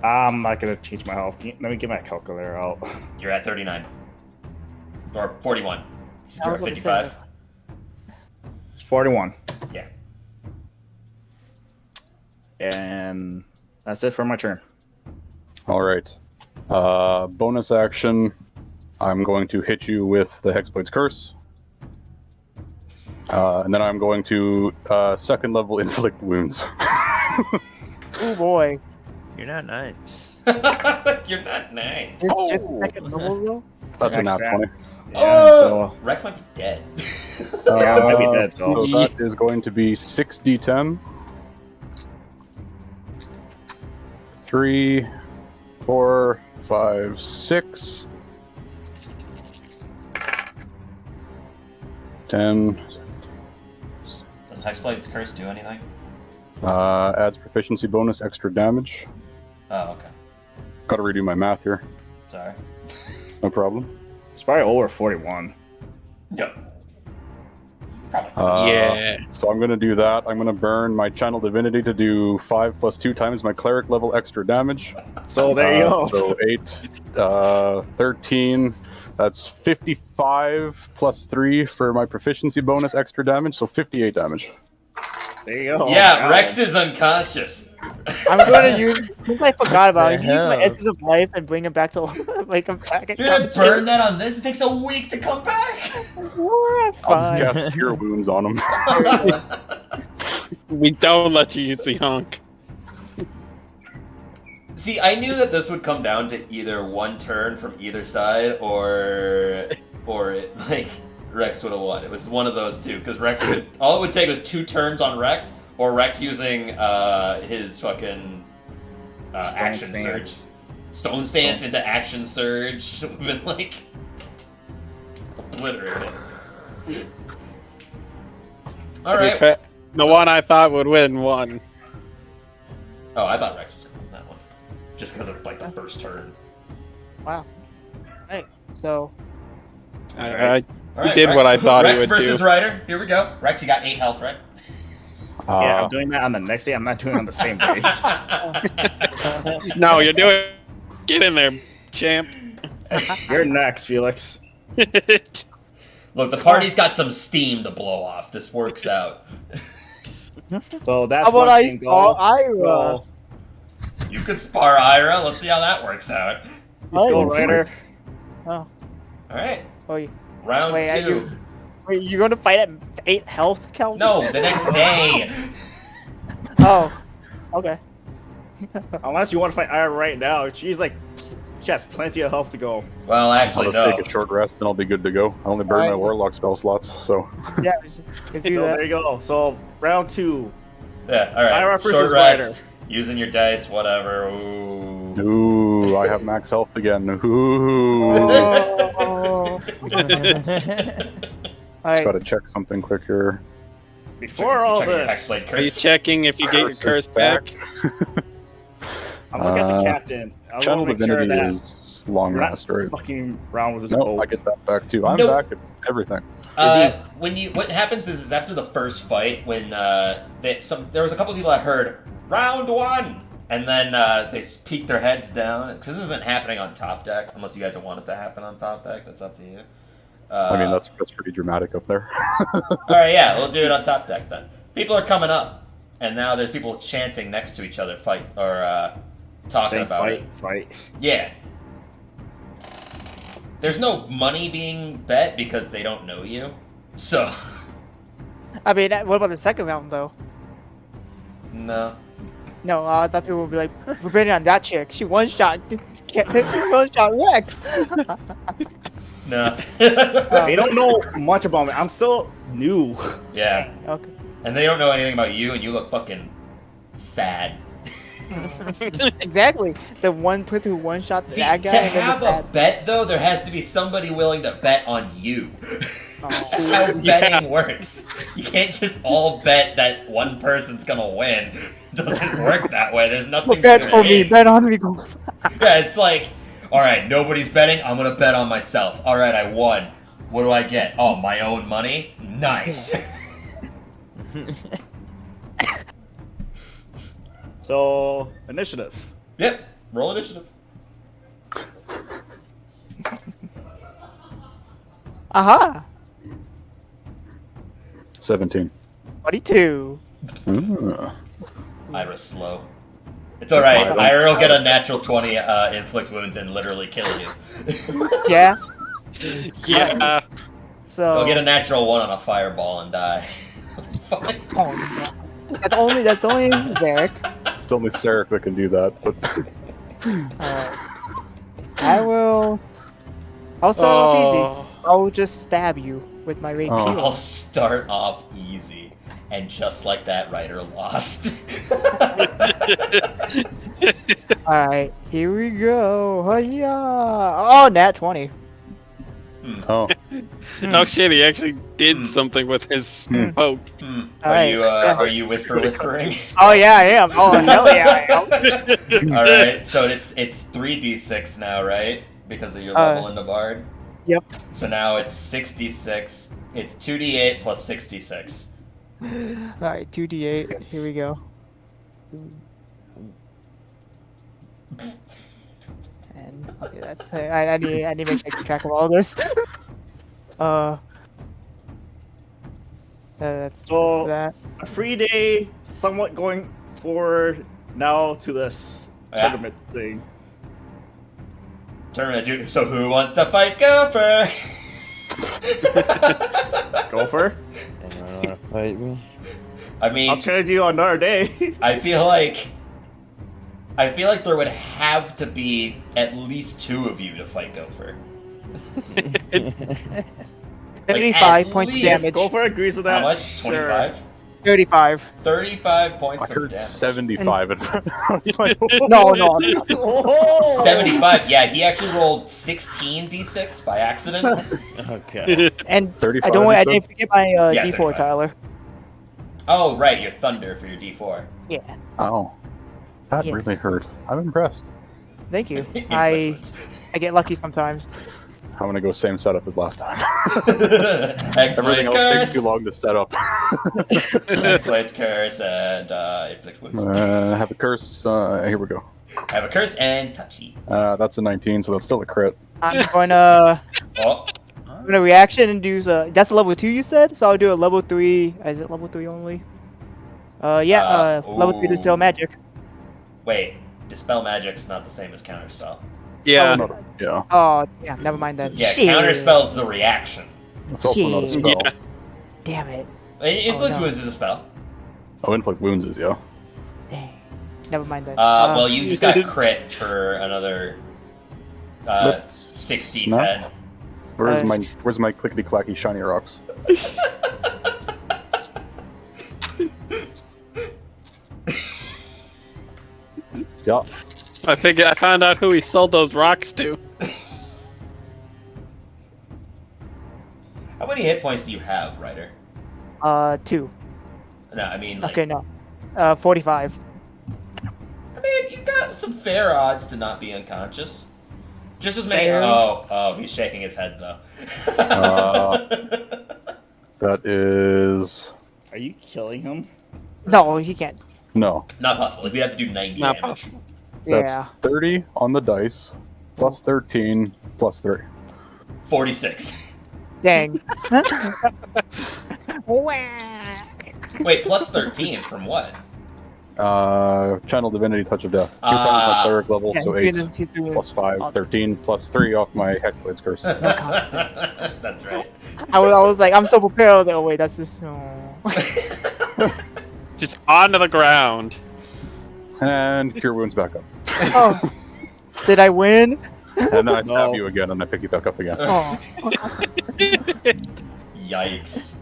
I'm not gonna change my health. Let me get my calculator out. You're at 39. Or 41. I You're was at about to say 55. 41. Yeah. And that's it for my turn. All right. Bonus action. I'm going to hit you with the Hexblade's Curse. And then I'm going to second level inflict wounds. Oh boy. You're not nice. You're not nice. It's just second level though. That's a nat Max 20. Yeah, Oh! Rex might be dead. Yeah, I might be dead, So so. that is going to be 6d10. 3, 4, 5, 6. 10. Does Hexblade's Curse do anything? Adds proficiency bonus, extra damage. Oh, okay. Gotta redo my math here. Sorry. No problem. It's probably over 41. Yep. Probably. Yeah. So I'm gonna do that. I'm gonna burn my Channel Divinity to do 5 plus 2 times my cleric level extra damage. So there you go. So 8, 13. That's 55 plus 3 for my proficiency bonus extra damage, so 58 damage. There you go. Yeah, Wow. Rex is unconscious. I'm going to use, since I forgot about it, The use my hell? Essence of Life and bring him back to like him back. You're gonna burn that on this? It takes a week to come back. I'll just Fine. cast Cure Wounds on him. We don't let you use the hunk. See, I knew that this would come down to either one turn from either side, or like Rex would have won. It was one of those two, because Rex could. All it would take was 2 turns on Rex, or Rex using his fucking action Stance. surge, stone stance into action surge. Would have been like obliterated. All To be right. fair, the one I thought would win won. Oh, I thought Rex was going to win that one, just because of like the first turn. Wow. Right. So I All right, did Rex, what I thought he Rex would versus do. Ryder. Here we go. Rex, you got 8 health, right? Yeah, I'm doing that on the next day. I'm not doing it on the same day. No, you're doing. Get in there, champ. You're next, Felix. Look, the party's got some steam to blow off. This works out. So that's how about one I thing, saw go. Ira? So, You could spar Ira. Let's see how that works out. let's go, Oh, Ryder. Oh, All right. oh, you, Round wait, are 2. you, wait, you're going to fight at 8 health, Calvin? No, the next day. Oh, okay. Unless you want to fight Ira right now. She has plenty of health to go. Well, I'll actually, just no. take a short rest, and I'll be good to go. I only burn my Alright. warlock spell slots, so Yeah, let's So do there that. you go. So round 2. Yeah, all right. Ira versus Short Ryder. rest. Using your dice, whatever. Ooh. ooh, I have max health again. Ooh, Oh. just Alright. gotta check something quick here. Before all Checking your this, Hexblade Are you curse. checking if you get your Curse is curse back? I'm looking at the Uh, captain. I Channel want to make sure Divinity that is long we're not rest, right? fucking round with this No, boat. I get that back too. I'm Nope. back at everything. What happens is after the first fight, when there was a couple of people that heard round 1, and then they peeked their heads down, because this isn't happening on top deck unless you guys don't want it to happen on top deck. That's up to you. I mean, that's pretty dramatic up there. All right, yeah, we'll do it on top deck then. People are coming up, and now there's people chanting next to each other, fight or talking Saying about it. fight. Yeah. There's no money being bet because they don't know you. So, I mean, what about the second round, though? no. No, I thought people would be like, we're betting on that chick. She one-shot Rex. No. They don't know much about me. I'm still new. Yeah. Okay. And they don't know anything about you, and you look fucking sad. Exactly. The one person who one-shot See, that guy. to and then have the a bad- bet, though, there has to be somebody willing to bet on you. Oh. That's how betting works. You can't just all bet that one person's gonna win. It doesn't work that way. There's nothing Bet to for me. win. Bet on me. Go. Yeah, it's like, all right, nobody's betting. I'm gonna bet on myself. All right, I won. What do I get? Oh, my own money. Nice. So initiative. Yep. Roll initiative. Aha. 17. 22. Ooh. Ira's slow. It's all right. Fine. Ira will get a natural 20 inflict wounds and literally kill you. Yeah. Yeah. So. He'll get a natural 1 on a fireball and die. Fine. Oh, no. That's only Zarek. It's only Sarek that can do that, but I will. I'll start off easy. Oh. I'll just stab you with my rapier. Oh. I'll start off easy. And just like that, Ryder lost. Alright, here we go. Hiya! Oh, nat 20. Oh, Oh shit, he actually did something with his smoke. Are you whispering? Oh yeah, I am. Oh hell yeah, I am. All right, so it's 3d6 now, right? Because of your level in the bard. Yep. So now it's 66. It's 2d8 plus 66. All right, 2d8. Here we go. And okay, that's I need to make track of all this. That's So that. a free day, somewhat going forward now to this Yeah. tournament thing. Tournament, dude. So who wants to fight Gopher? Gopher, Anyone want to fight me? I mean, I'll trade you on another day. I feel like there would have to be at least 2 of you to fight Gopher. 35 at points of least damage. Gopher agrees with that. How much? 25? 35. 35 I points of heard damage. 75. And I was like, No. Oh! 75. Yeah, he actually rolled 16 d6 by accident. Okay. And 35, I don't. you I said? didn't forget my Yeah, D4, 35. Tyler. Oh, right, your thunder for your d4. Yeah. oh, that Yes. really hurt. I'm impressed. Thank you. I Influence. get lucky sometimes. I'm gonna go same setup as last time. Exploits Everything else takes curse. too long to set up. Exploits curse and inflict wounds. Have a curse. Here we go. I have a curse and touchy. That's a 19, so that's still a crit. I'm gonna Oh, reaction and do that's a level 2 you said, so I'll do a level 3. Is it level 3 only? Level 3 ooh. dispel magic. wait. Dispel magic's not the same as counterspell. Yeah. Yeah, Oh yeah, never mind then. Yeah, Shit. counterspell's the reaction. it's also not a Shit. spell. Yeah. Damn it. Inflict no. wounds is a spell. Oh, inflict wounds is, yeah. Dang. Never mind then. Well, you just got crit for another Let's 60 snap. 10. Where's my clickety clacky shiny rocks? Yeah, I found out who he sold those rocks to. How many hit points do you have, Ryder? 2. No, I mean, like, Okay, no. 45. I mean, you got some fair odds to not be unconscious. Just as many. Fair. Oh, he's shaking his head though. that is Are you killing him? No, he can't. no. Not possible. We have to do 90 Not damage. possible. That's Yeah. 30 on the dice, plus 13, plus 3. 46. Dang. Wait, plus 13 from what? Channel Divinity Touch of Death. 2 times my cleric level, Yeah, so he's 8. doing- he's doing- Plus 5, 13, plus 3 off my Hexblade's Curse. That's right. I was like, I'm so prepared. I was like, oh wait, that's just. Oh. Just onto the ground. And Cure Wounds back up. Oh. Did I win? And then I stab No. you again, and I pick you back up again. Oh. Yikes.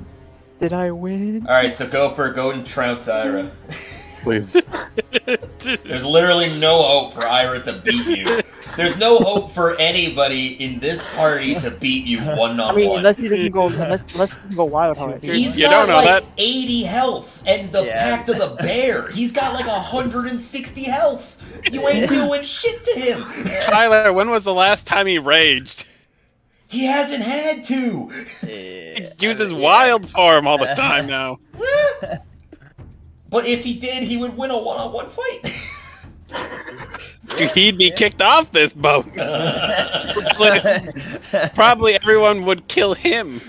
Did I win? Alright, so go and trounce Ira. Please. There's literally no hope for Ira to beat you. There's no hope for anybody in this party to beat you one I on mean, one. unless he can go, unless he can go wild heart. He's You got don't know like that. 80 health, and the Yeah. Pact of the Bear, he's got like 160 health. You ain't doing shit to him. Tyler, when was the last time he raged? He hasn't had to. He uses wild form all the time now. But if he did, he would win a one-on-one fight. Dude, he'd be kicked off this boat. Probably everyone would kill him.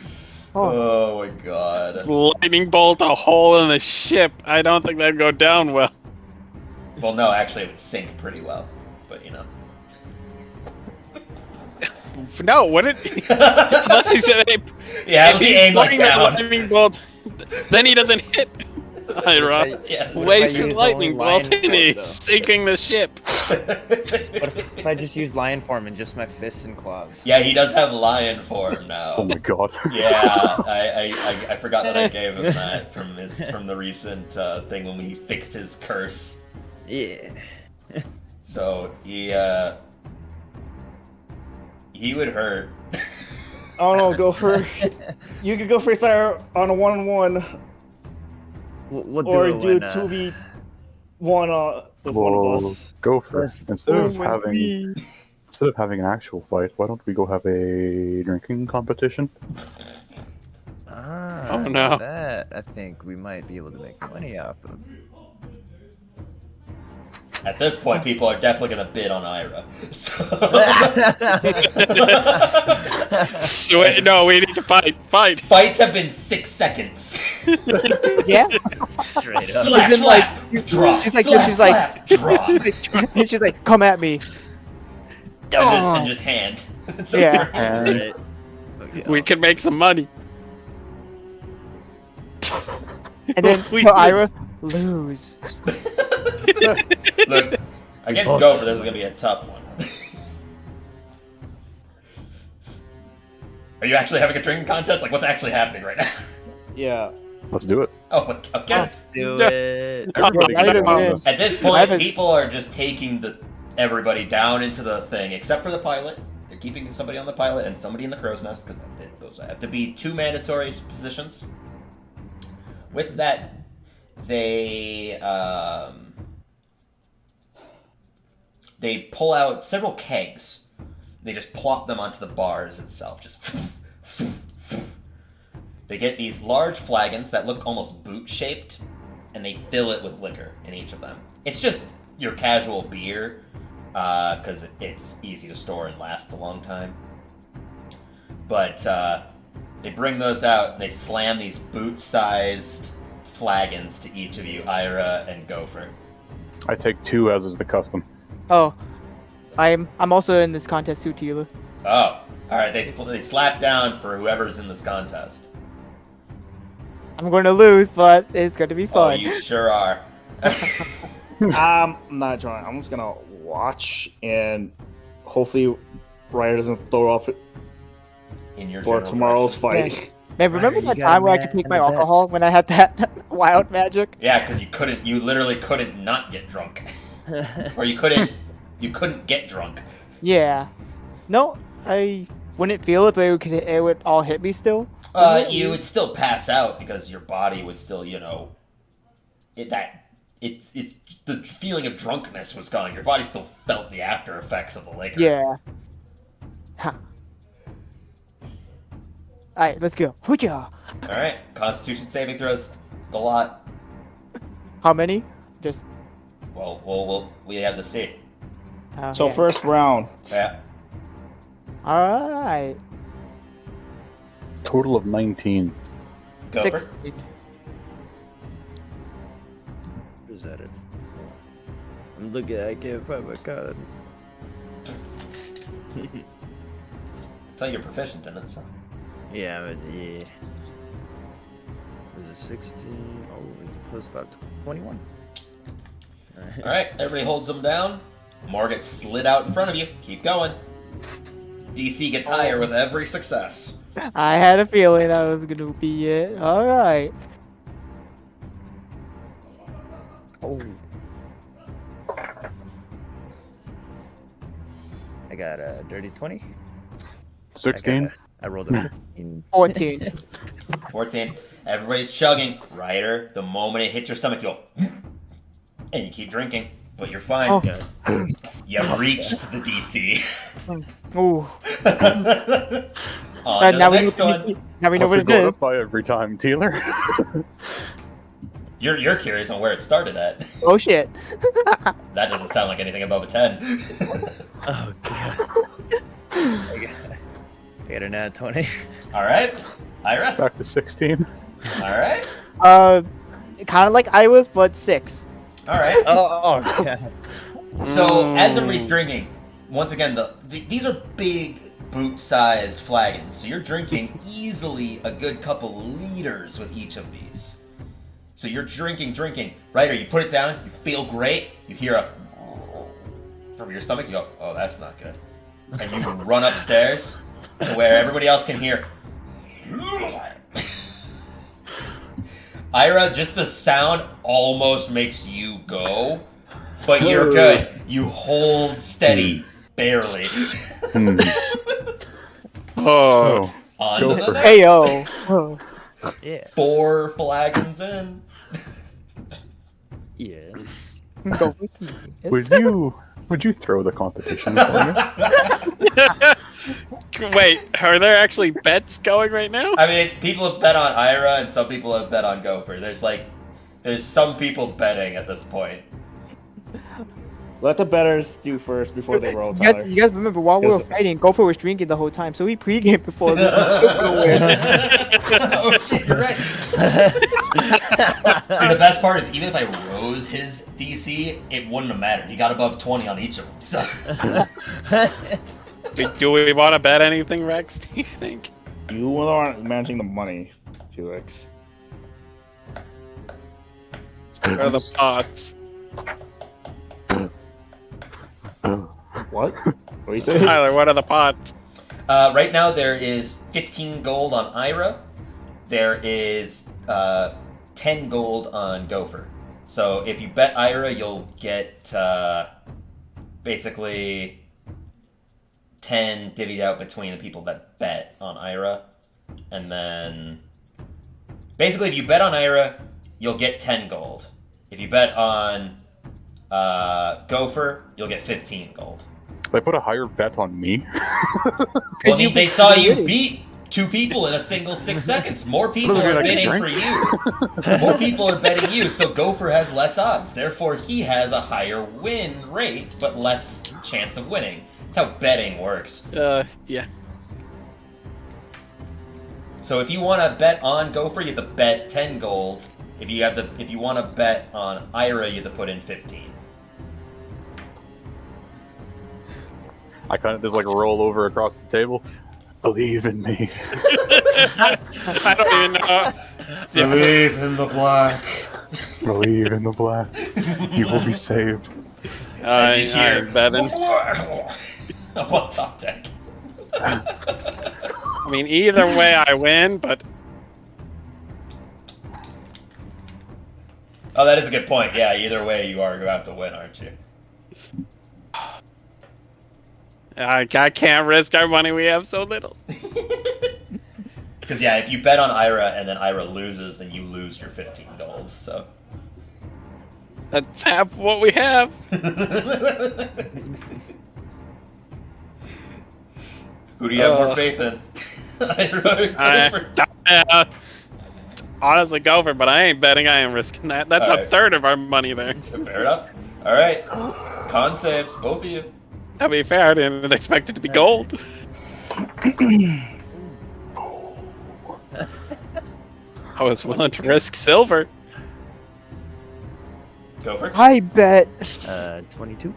Oh my god. Lightning bolt a hole in the ship. I don't think that'd go down well. Well, no, actually, it would sink pretty well. But, you know. No, wouldn't unless he's at a, Yeah, if if he he's aimed like pointing that down. lightning bolt, then he doesn't hit. Ira. Yeah. What if I Wasting use lightning only bolt lion and form, he's though? sinking the ship. What if I just use lion form and just my fists and claws? Yeah, he does have lion form Oh now. my god. Yeah, I forgot that I gave him that from the recent thing when he fixed his curse. Yeah. So he would hurt. Oh no, go for. You could go for Ira on a 1-on-1, We'll do or it do when, 2v1 with one Well, of us. go for it. Let's- Instead of having an actual fight, why don't we go have a drinking competition? Ah, Oh, no. that I think we might be able to make money off of. At this point, people are definitely going to bid on Ira. So... Sweet. No, we need to fight. Fight. Fights have been 6 seconds. Yeah. Straight up. Slap, Even, slap, like, drop. she's like- slap, she's like- slap, drop. And she's like, "Come at me." And just hand. It's Yeah. over. And Right. So, yeah. We can make some money. And then We for did. Ira, lose. Look, against Gopher, this is going to be a tough one. Are you actually having a drinking contest? Like, what's actually happening right now? Yeah. let's do it. Oh, okay. Let's do it. Everybody I get didn't on win. this. At this I point, haven't- people are just taking everybody down into the thing, except for the pilot. They're keeping somebody on the pilot and somebody in the crow's nest, because those have to be 2 mandatory positions. With that, they pull out several kegs. They just plop them onto the bars itself. Just they get these large flagons that look almost boot-shaped, and they fill it with liquor in each of them. It's just your casual beer, because it's easy to store and lasts a long time. But they bring those out, and they slam these boot-sized flagons to each of you, Ira and Gopher. I take 2 as is the custom. Oh, I'm also in this contest too, Tila. Oh, all right. They slap down for whoever's in this contest. I'm going to lose, but it's going to be Oh, fun. you sure are. I'm not trying. I'm just gonna watch and hopefully Ryder doesn't throw off In your for general tomorrow's direction. fight. Man, remember You that got time where I mad could take in my the alcohol best. when I had that wild magic? Yeah, because you literally couldn't not get drunk, or you couldn't get drunk. Yeah. No, I wouldn't feel it, but it would all hit me still. You would still pass out because your body would still, it's the feeling of drunkenness was gone. Your body still felt the after effects of the liquor. Yeah. Huh. Alright, let's go. Hoo-yah. All right. Constitution saving throws. A lot. How many? Just. Well, we have to see. So okay. first round. Yeah. Alright. Total of 19. Gopher. 6. Is that it? I'm looking. I can't find my card. Tell you're proficient in it. So. Yeah, but yeah. Was it 16? Oh, it's plus 5, 21. All right. Everybody holds them down. More gets slid out in front of you. Keep going. DC gets higher with every success. I had a feeling that was gonna be it. Alright. Oh. I got a dirty 20. 16. I rolled a 15. 14. 14. Everybody's chugging. Ryder, the moment it hits your stomach, you go, and you keep drinking, but you're fine. Oh. Yeah. You reached the DC. Ooh. On to the Now we next know, one. now we know What's what it it going is. up by every time, Tealer? You're curious on where it started at. Oh shit. That doesn't sound like anything above a 10. Oh, God. I got a nat 20. All right. Ira. Back to 16. All right. Kind of like I was, but 6. All right. Oh, God. So as everybody's drinking, once again, these are big boot-sized flagons. So you're drinking easily a good couple liters with each of these. So you're drinking. Ryder, you put it down. You feel great. You hear a from your stomach. You go, oh, that's not good. And you run upstairs to where everybody else can hear. Ira, just the sound almost makes you go, but you're good. You hold steady, barely. Oh, So, On Go to the for it. next. Hey yo. Yeah. 4 flagons in. Yes. Go with me. Would you throw the competition for me? Wait, are there actually bets going right now? I mean, people have bet on Ira, and some people have bet on Gopher. There's some people betting at this point. Let the betters do first before they roll, You guys, Tyler. you guys remember while we were Because- fighting, Gopher was drinking the whole time, so he pre-gamed before this. Oh shit, you're right. See, the best part is even if I rose his DC, it wouldn't have mattered. He got above 20 on each of them. So. Do we want to bet anything, Rex? Do you think? You are managing the money, Felix. Or the pots? What? What do you say? Tyler, what are the pots? Right now there is 15 gold on Ira. There is 10 gold on Gopher. So if you bet Ira, you'll get basically 10 divvied out between the people that bet on Ira. And then basically if you bet on Ira, you'll get 10 gold. If you bet on Gopher, you'll get 15 gold. They put a higher bet on me. Well, I mean, they saw you beat 2 people in a single 6 seconds. More people Look at are that bidding drink. for you. More people are betting you, so Gopher has less odds. Therefore, he has a higher win rate, but less chance of winning. That's how betting works. Yeah. So if you want to bet on Gopher, you have to bet 10 gold. If you want to bet on Ira, you have to put in 15. I kind of just like roll over across the table. Believe in me. I don't even know. Believe in the black. Believe in the black. You will be saved. I'm betting. Up on top deck. I mean, either way I win, but Oh, that is a good point. Yeah, either way you are about to win, aren't you? I can't risk our money. We have so little. Because yeah, if you bet on Ira and then Ira loses, then you lose your 15 gold. So. That's half what we have. Who do you have more faith in? Ira or Gopher? Honestly, Gopher, but I ain't betting. I ain't risking that. That's Alright. a third of our money there. Fair enough. All right, con saves, both of you. To be fair, I didn't expect it to be gold. I was willing to risk silver. Gopher, I bet. 22.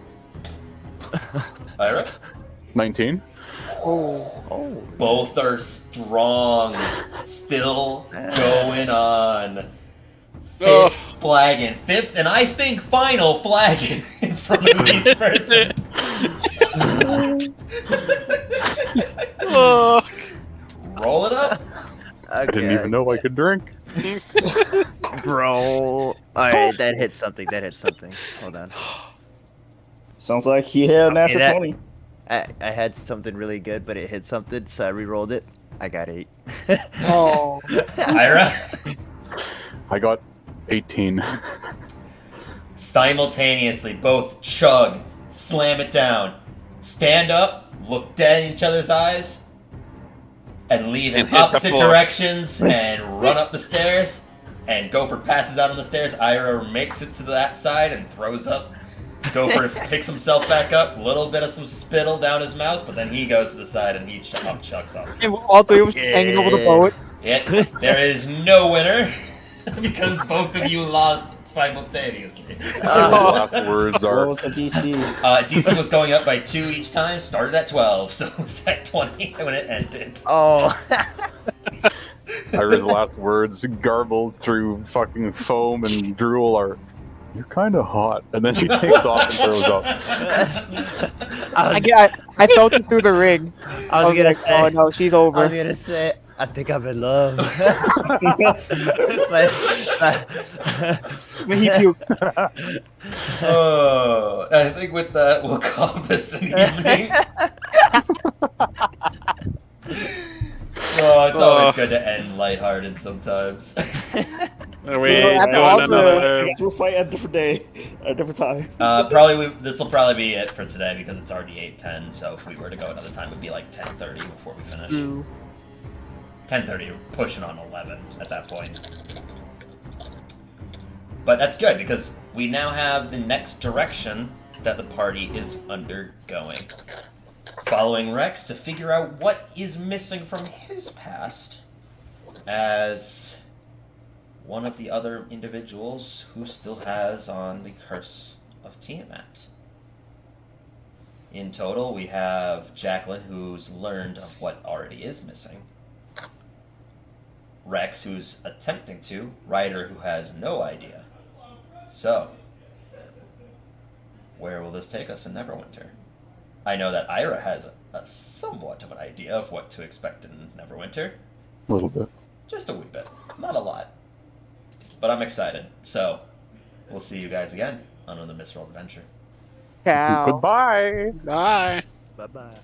Ira. 19. Oh. Both are strong, still going on. Ugh. Fifth flagon, fifth, and I think final flagon in front of each person. Oh, Roll it up. I didn't even know I could drink. Bro. Alright, that hit something. That hit something. Hold on. Sounds like he had an Okay, natural that- 20. I had something really good, but it hit something, so I re-rolled it. I got 8. Oh. Ira. I got 18. Simultaneously, both chug, slam it down, stand up, look dead in each other's eyes, and leave in And hit the opposite floor. directions and run up the stairs. And Gopher passes out on the stairs. Ira makes it to that side and throws up. Gopher picks himself back up, a little bit of some spittle down his mouth, but then he goes to the side and he chucks off. And all three of us hanging over the boat. Yet there is no winner because both of you lost simultaneously. The last words What are was the DC? DC was going up by 2 each time, started at 12, so it was at 20 when it ended. Oh. Ira's last words, garbled through fucking foam and drool, are, "You're kind of hot," and then she takes off and throws up. I felt it through the ring. I was gonna like, say. oh no, she's I over. was gonna say, I think I'm in love. When he puked. Oh, I think with that, we'll call this an evening. Oh, it's always Oh. good to end lighthearted sometimes. Are we Well, doing also- another? I guess we'll fight at a different day, at a different time. This will probably be it for today because it's already 8:10. So if we were to go another time, it'd be like 10:30 before we finish. True. 10:30, pushing on 11 at that point. But that's good because we now have the next direction that the party is undergoing. Following Rex to figure out what is missing from his past as one of the other individuals who still has on the Curse of Tiamat. In total, we have Jacqueline, who's learned of what already is missing. Rex, who's attempting to. Ryder, who has no idea. So, where will this take us in Neverwinter? I know that Ira has a somewhat of an idea of what to expect in Neverwinter. A little bit. Just a wee bit. Not a lot. But I'm excited. So, we'll see you guys again on another Misrolled Adventure. Ciao. Goodbye. Bye. Bye bye.